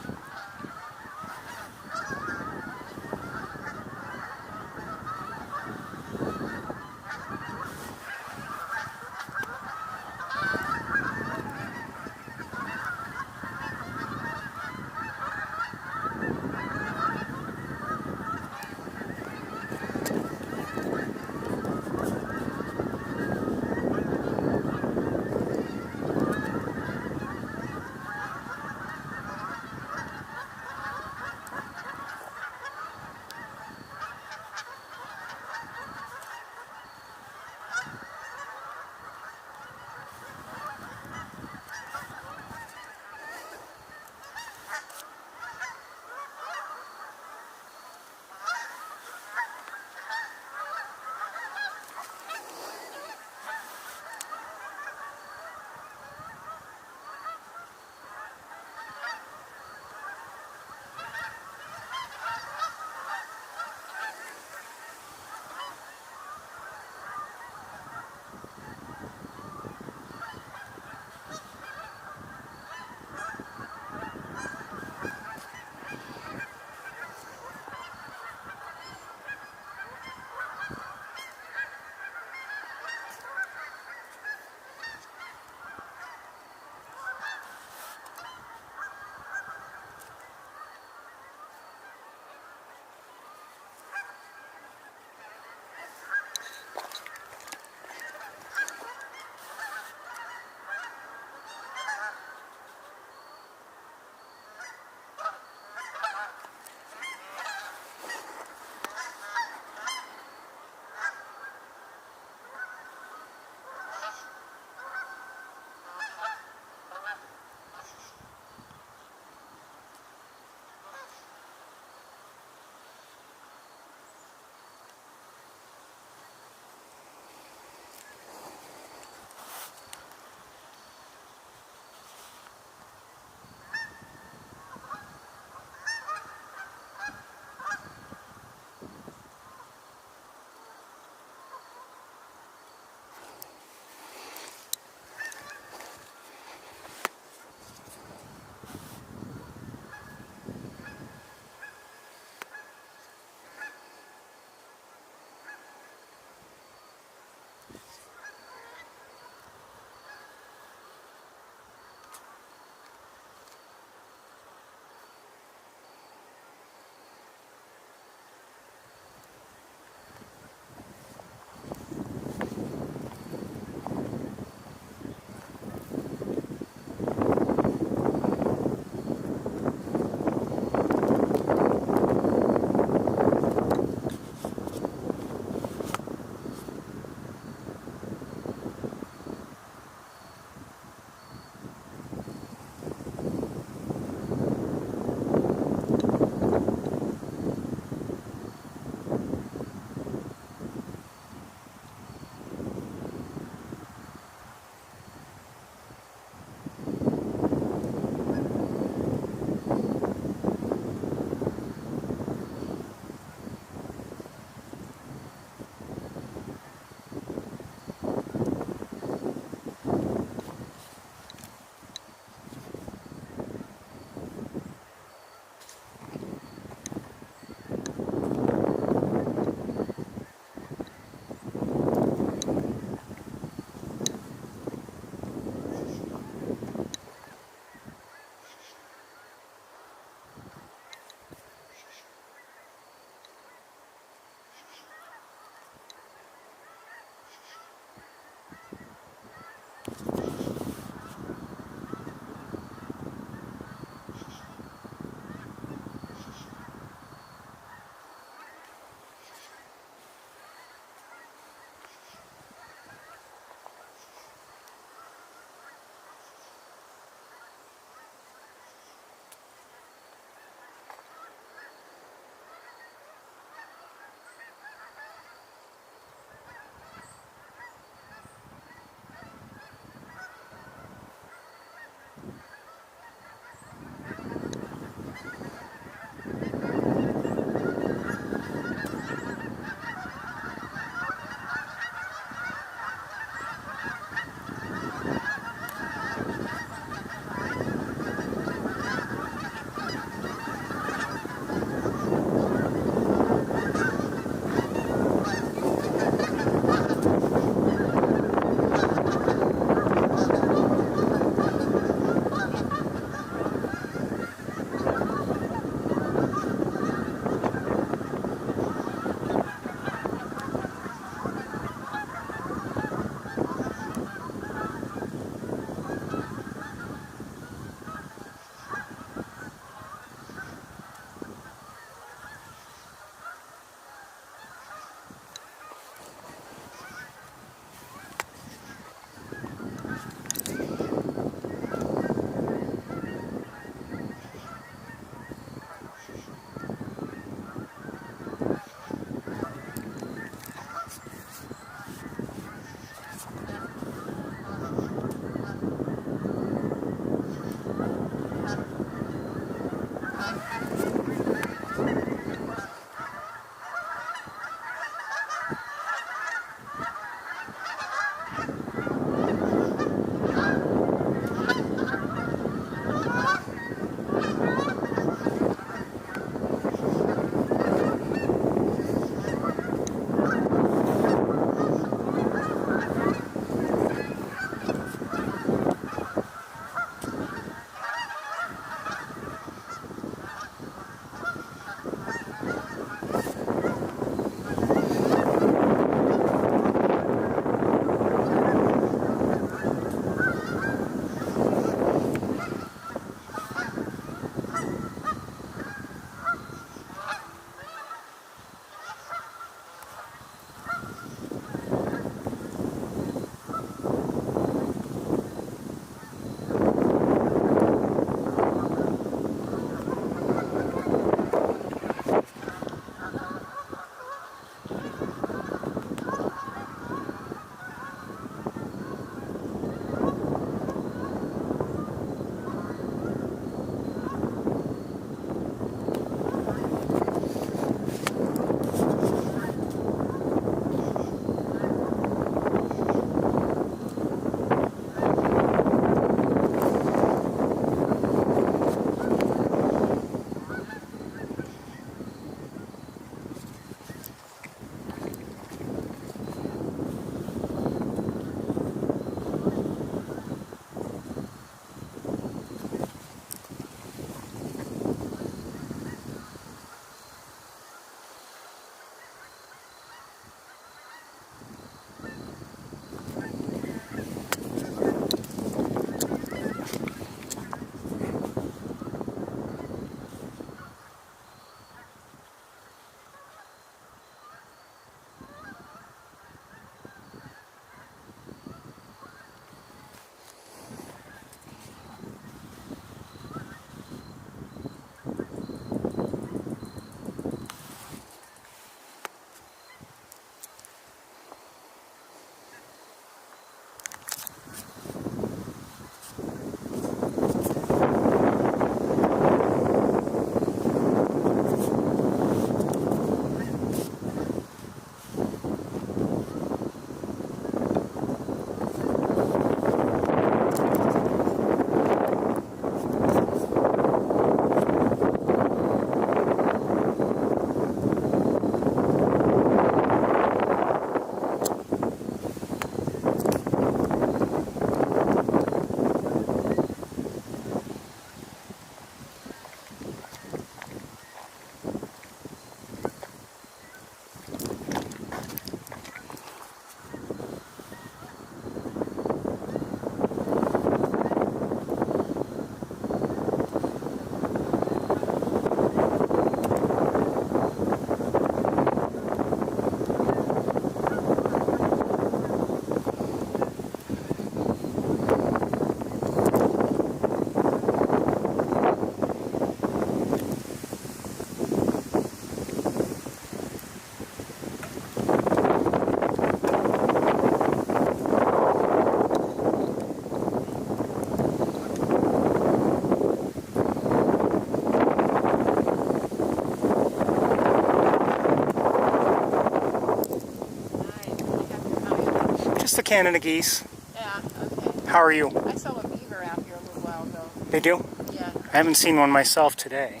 Canada geese. Yeah, okay. How are you? I saw a beaver out here a little while ago. They do? Yeah. I haven't seen one myself today.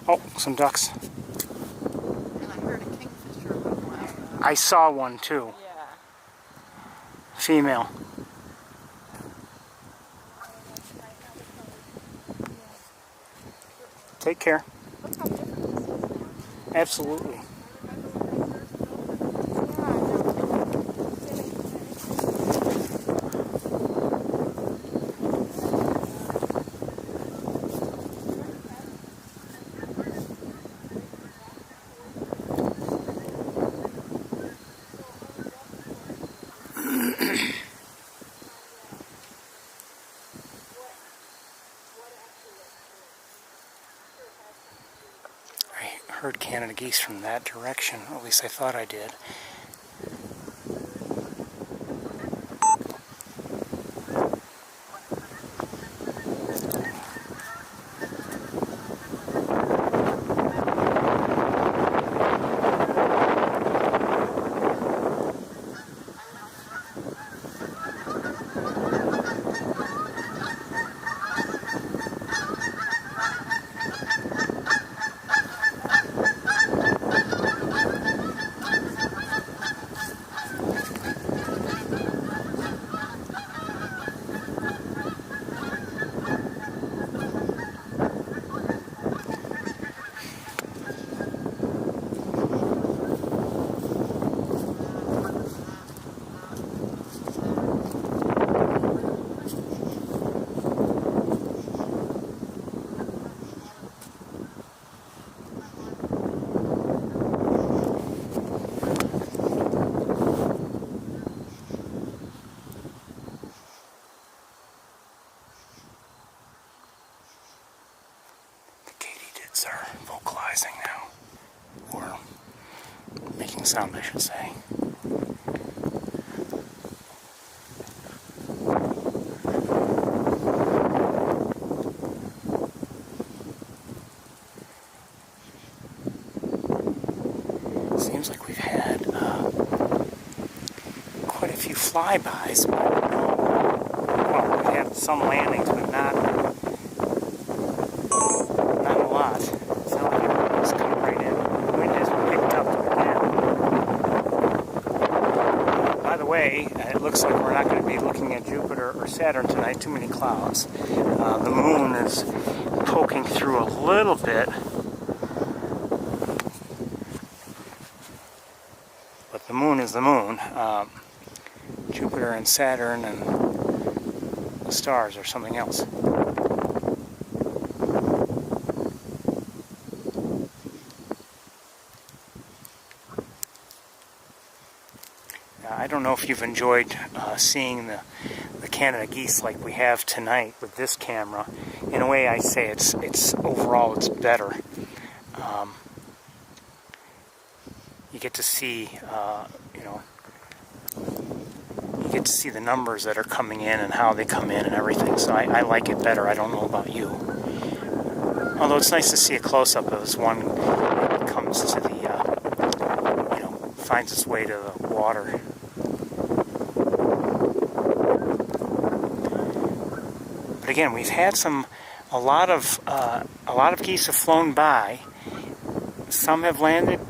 Oh, some ducks. And I heard a kingfisher a little while ago. I saw one too. Yeah. Female. Take care. Look how different this is now. Absolutely. I heard Canada geese from that direction, or at least I thought I did. Are vocalizing now, or making sound, I should say. Seems like we've had quite a few flybys, but well, we've had some landings, but not a lot. It's not like everyone's coming right in. The wind hasn't picked up again. By the way, it looks like we're not going to be looking at Jupiter or Saturn tonight. Too many clouds. The moon is poking through a little bit, but the moon is the moon. Jupiter and Saturn and the stars are something else. I don't know if you've enjoyed seeing the Canada geese like we have tonight with this camera. In a way, I say it's overall it's better. You get to see, you get to see the numbers that are coming in and how they come in and everything. So I like it better. I don't know about you. Although it's nice to see a close-up as one comes to the, finds its way to the water. But again, we've had a lot of geese have flown by. Some have landed.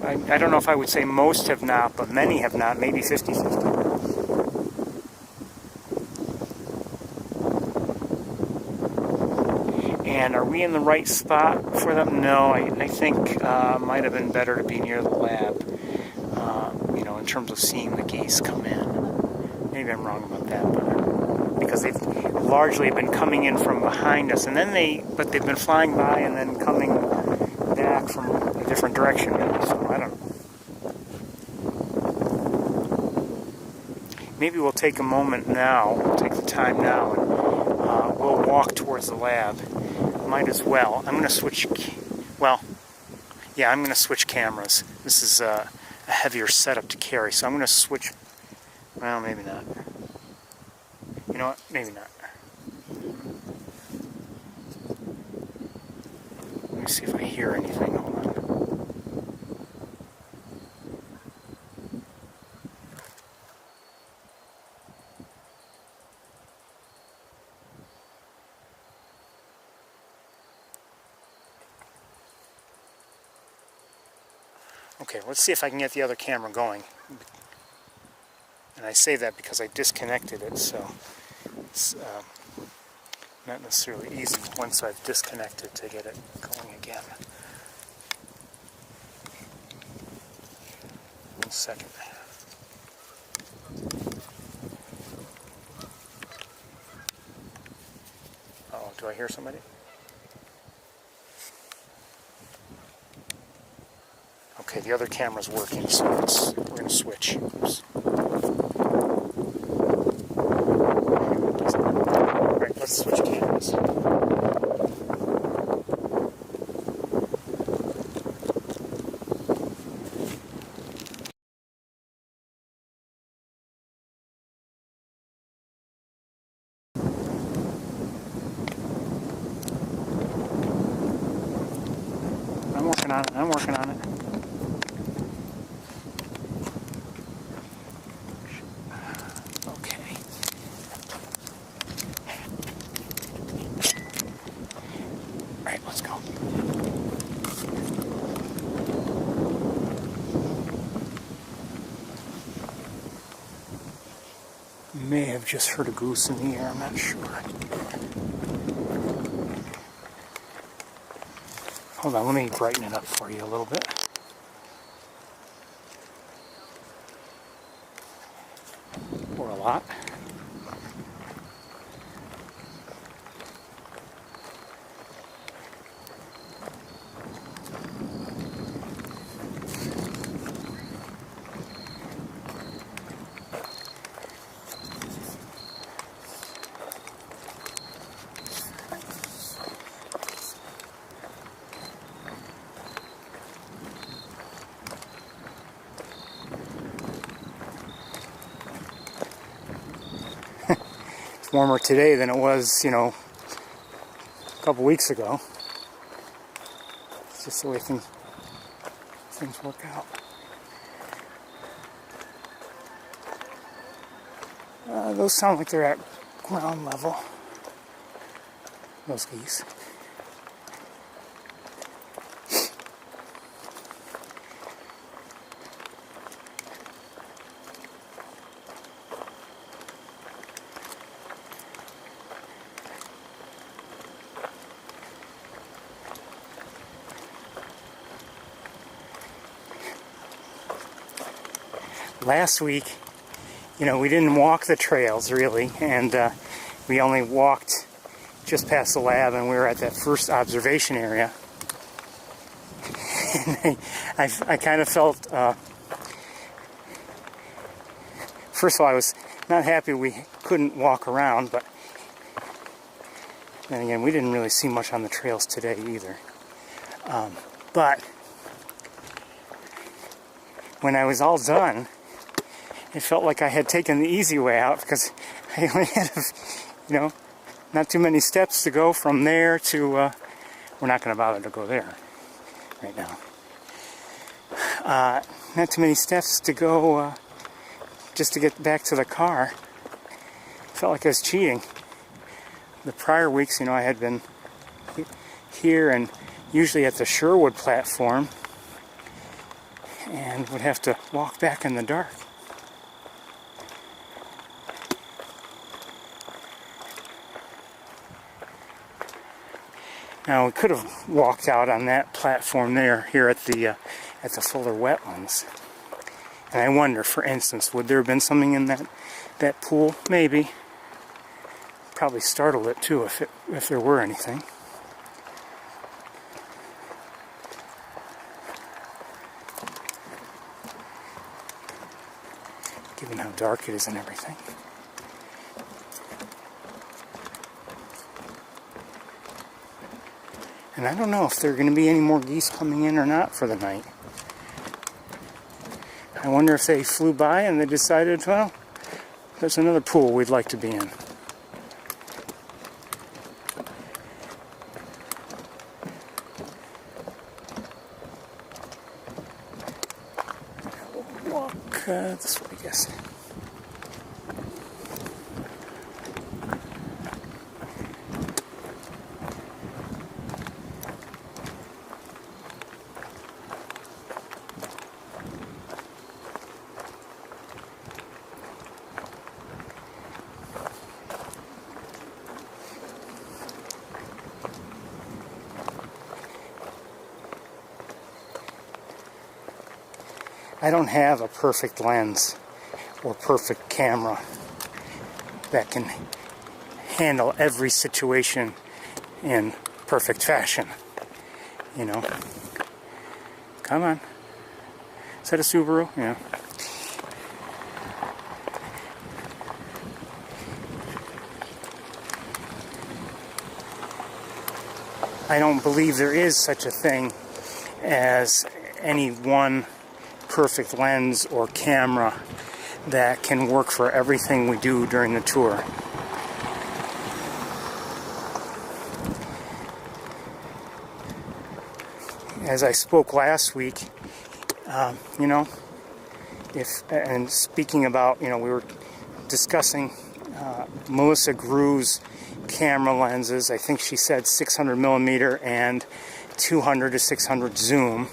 I don't know if I would say most have not, but many have not. Maybe 50-50. And are we in the right spot for them? No, I think might have been better to be near the lab. In terms of seeing the geese come in. Maybe I'm wrong about that, but because they've largely been coming in from behind us, and then they've been flying by and then coming back from a different direction. So I don't know. Maybe we'll take a moment now. We'll take the time now, and we'll walk towards the lab. Might as well. I'm going to switch. Well, yeah, I'm going to switch cameras. This is a heavier setup to carry, so I'm going to switch. Well, maybe not. You know what? Maybe not. Let me see if I hear anything. Hold on. Okay, let's see if I can get the other camera going. And I say that because I disconnected it, so it's not necessarily easy once I've disconnected to get it going again. 1 second. Oh, do I hear somebody? Okay, the other camera's working, so we're going to switch. Oops. Alright, let's switch cameras. I'm working on it, I'm working on it. Okay. Alright, let's go. May have just heard a goose in the air, I'm not sure. Hold on, let me brighten it up for you a little bit. Or a lot. Warmer today than it was, you know, a couple weeks ago. It's just the way things work out. Those sound like they're at ground level. Those geese. Last week, you know, we didn't walk the trails really, and we only walked just past the lab, and we were at that first observation area. And I kind of felt, first of all, I was not happy we couldn't walk around, but then again, we didn't really see much on the trails today either. But when I was all done, it felt like I had taken the easy way out because I only had, you know, not too many steps to go from there to, we're not going to bother to go there right now. Not too many steps to go just to get back to the car. Felt like I was cheating. The prior weeks, you know, I had been here and usually at the Sherwood platform and would have to walk back in the dark. Now we could have walked out on that platform there, here at the Fuller Wetlands. And I wonder, for instance, would there have been something in that pool? Maybe. Probably startled it too if there were anything. Given how dark it is and everything. And I don't know if there are going to be any more geese coming in or not for the night. I wonder if they flew by and they decided, well, there's another pool we'd like to be in. We'll walk this way, I guess. I don't have a perfect lens or perfect camera that can handle every situation in perfect fashion. You know. Come on. Is that a Subaru? Yeah. I don't believe there is such a thing as any one perfect lens or camera that can work for everything we do during the tour. As I spoke last week, you know, and speaking about, you know, we were discussing Melissa Gru's camera lenses. I think she said 600 millimeter and 200 to 600 zoom.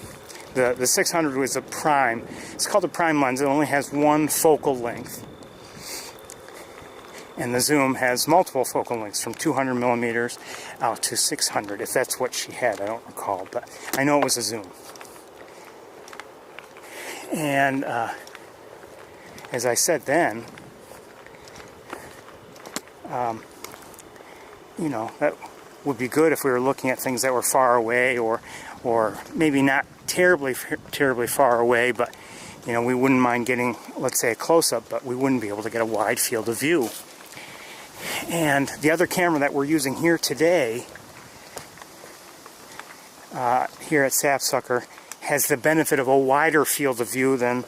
The 600 was a prime. It's called a prime lens. It only has one focal length. And the zoom has multiple focal lengths from 200 millimeters out to 600, if that's what she had. I don't recall, but I know it was a zoom. And as I said then, you know, that would be good if we were looking at things that were far away, or maybe not terribly far away, but you know, we wouldn't mind getting, let's say, a close-up, but we wouldn't be able to get a wide field of view. And the other camera that we're using here today, here at Sapsucker, has the benefit of a wider field of view than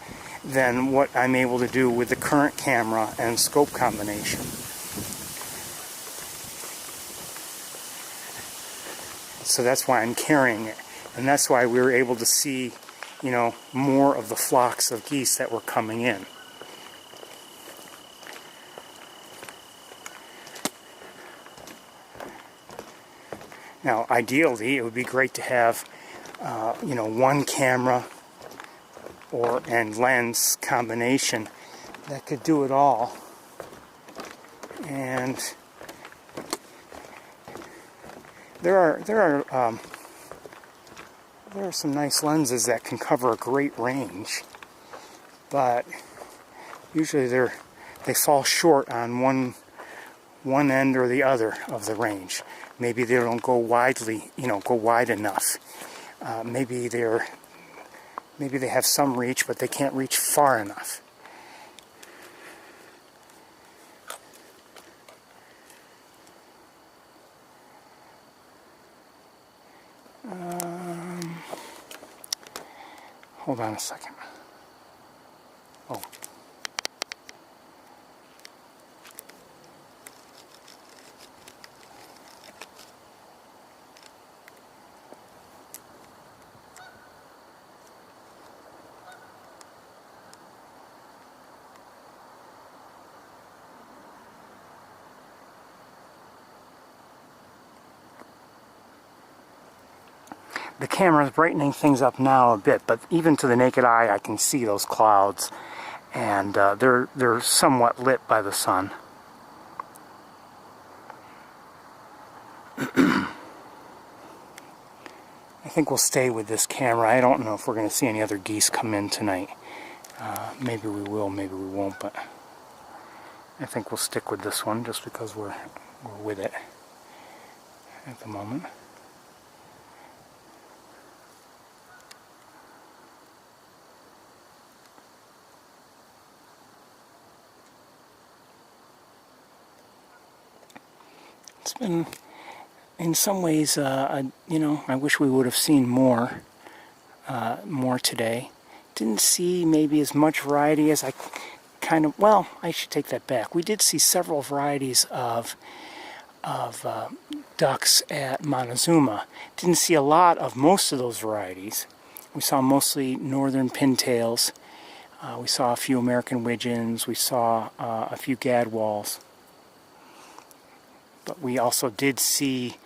what I'm able to do with the current camera and scope combination. So that's why I'm carrying it. And that's why we were able to see, you know, more of the flocks of geese that were coming in. Now, ideally, it would be great to have, you know, one camera and lens combination that could do it all. And there are some nice lenses that can cover a great range, but usually they fall short on one end or the other of the range. Maybe they don't go widely, you know, go wide enough. Maybe they have some reach, but they can't reach far enough. Hold on a second. Oh. The camera is brightening things up now a bit, but even to the naked eye I can see those clouds, and they're somewhat lit by the sun. I think we'll stay with this camera. I don't know if we're going to see any other geese come in tonight. Maybe we will, maybe we won't, but I think we'll stick with this one just because we're with it at the moment. It's been, in some ways, you know, I wish we would have seen more today. Didn't see maybe as much variety as I kind of, well, I should take that back. We did see several varieties of ducks at Montezuma. Didn't see a lot of most of those varieties. We saw mostly northern pintails. We saw a few American widgeons. We saw a few gadwalls. But we also did see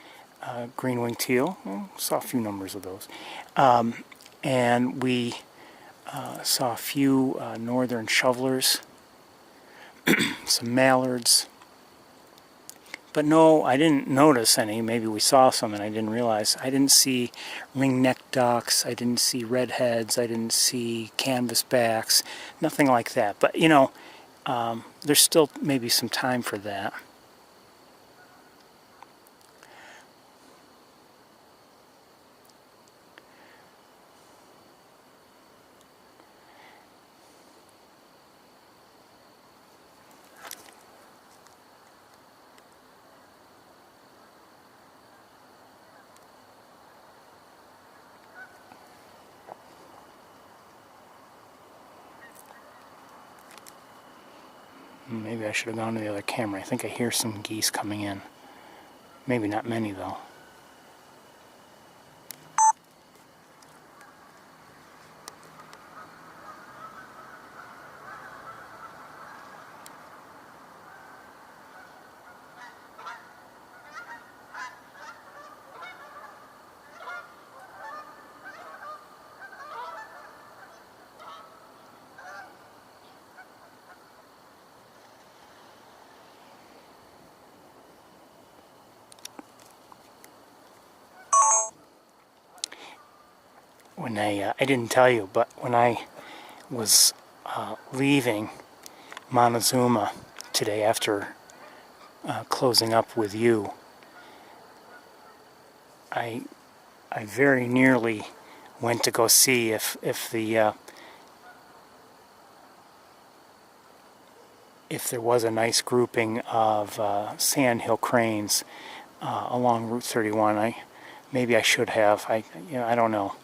green-winged teal. Well, saw a few numbers of those. And we saw a few northern shovelers, some mallards, But no, I didn't notice any. Maybe we saw some and I didn't realize. I didn't see ring-necked ducks. I didn't see redheads. I didn't see canvasbacks. Nothing like that. But, you know, there's still maybe some time for that. Maybe I should have gone to the other camera. I think I hear some geese coming in. Maybe not many, though. When I didn't tell you, but when I was leaving Montezuma today after closing up with you, I very nearly went to go see if there was a nice grouping of sandhill cranes along Route 31. Maybe I should have. I don't know.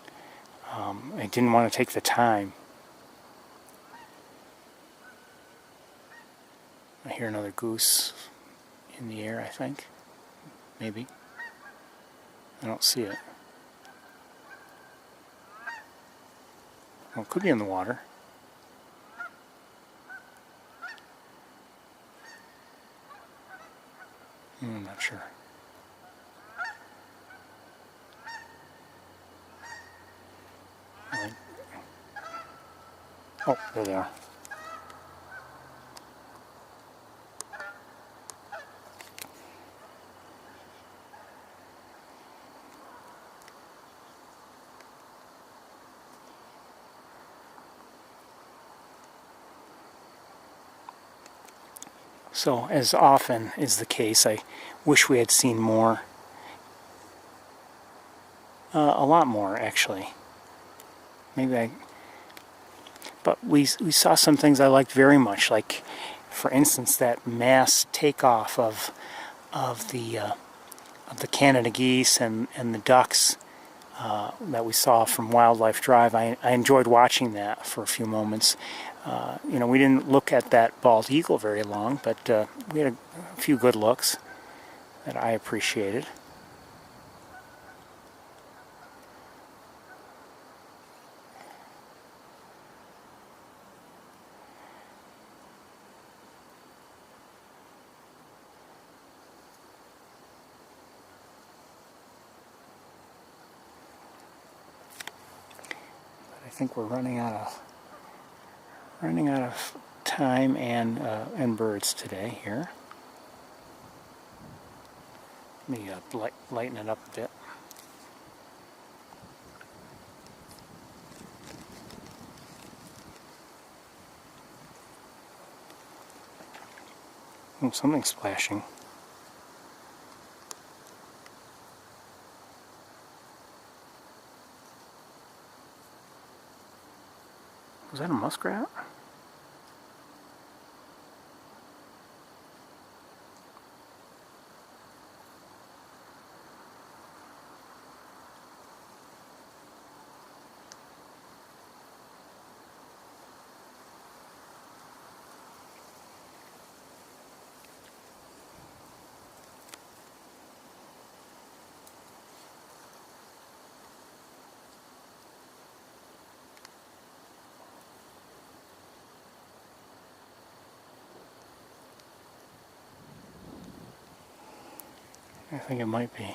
I didn't want to take the time. I hear another goose in the air, I think. Maybe. I don't see it. Well, it could be in the water. I'm not sure. Oh, there they are. So, as often is the case, I wish we had seen more. A lot more, actually. But we saw some things I liked very much, like, for instance, that mass takeoff of the Canada geese and the ducks that we saw from Wildlife Drive. I enjoyed watching that for a few moments. We didn't look at that bald eagle very long, but we had a few good looks that I appreciated. I think we're running out of time and birds today here. Let me lighten it up a bit. Oh, something's splashing. Was that a muskrat? I think it might be.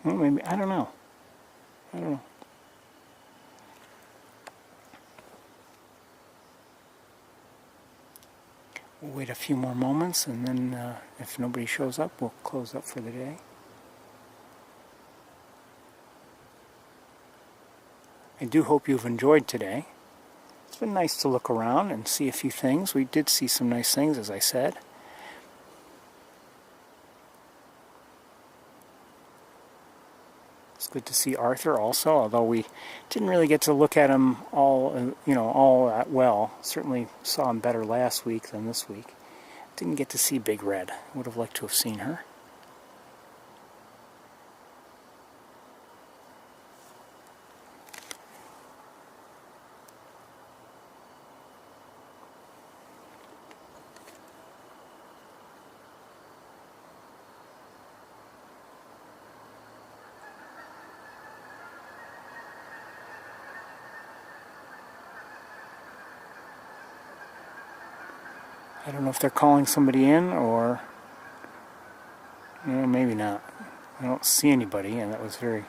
Well, maybe, I don't know. We'll wait a few more moments, and then if nobody shows up, we'll close up for the day. I do hope you've enjoyed today. It's been nice to look around and see a few things. We did see some nice things, as I said. It's good to see Arthur also, although we didn't really get to look at him all that well. Certainly saw him better last week than this week. Didn't get to see Big Red. Would have liked to have seen her. I don't know if they're calling somebody in or maybe not. I don't see anybody, and that was very...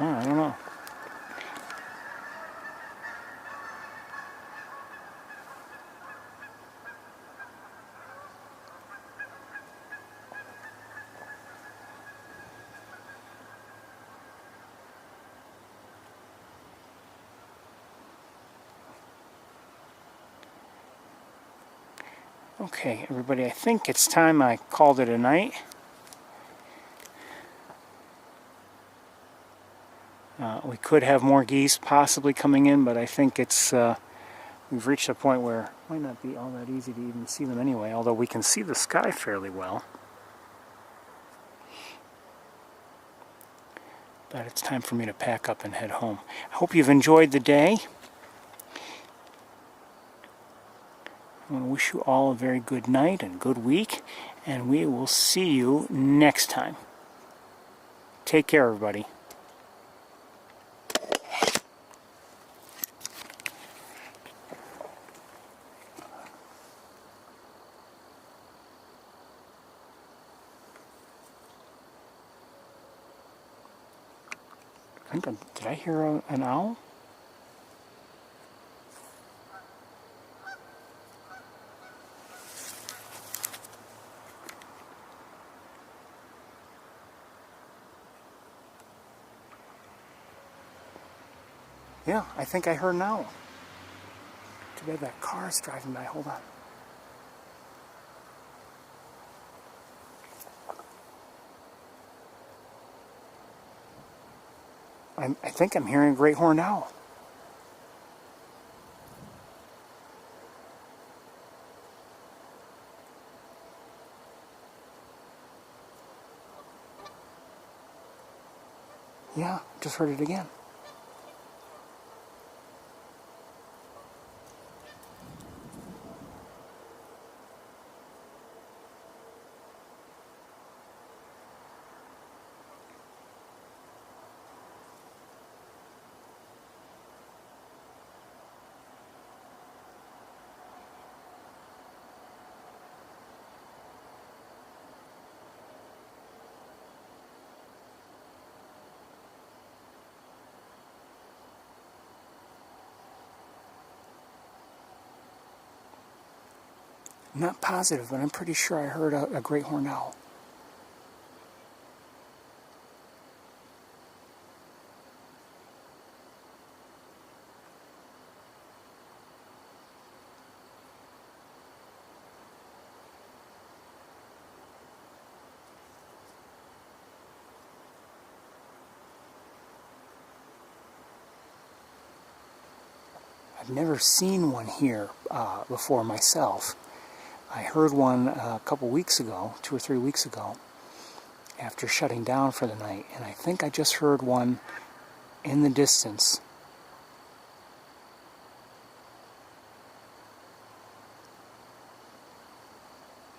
Oh, I don't know. Okay, everybody, I think it's time I called it a night. We could have more geese possibly coming in, but I think it's we've reached a point where it might not be all that easy to even see them anyway, although we can see the sky fairly well. But it's time for me to pack up and head home. I hope you've enjoyed the day. I want to wish you all a very good night and good week, and we will see you next time. Take care, everybody. Did I hear an owl? Yeah, I think I heard an owl. Too bad that car is driving by. Hold on. I think I'm hearing a great horned owl. Yeah, just heard it again. I'm not positive, but I'm pretty sure I heard a great horned owl. I've never seen one here before myself. I heard one a couple weeks ago, 2 or 3 weeks ago, after shutting down for the night, and I think I just heard one in the distance.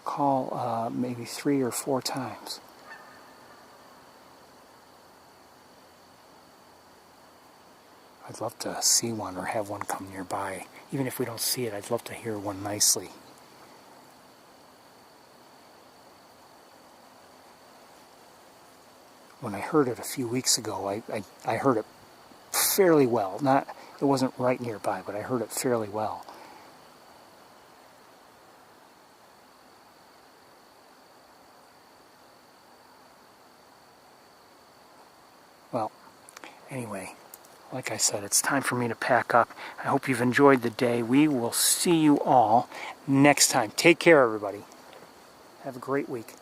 Call maybe 3 or 4 times. I'd love to see one or have one come nearby. Even if we don't see it, I'd love to hear one nicely. When I heard it a few weeks ago, I heard it fairly well. It wasn't right nearby, but I heard it fairly well. Well, anyway, like I said, it's time for me to pack up. I hope you've enjoyed the day. We will see you all next time. Take care, everybody. Have a great week.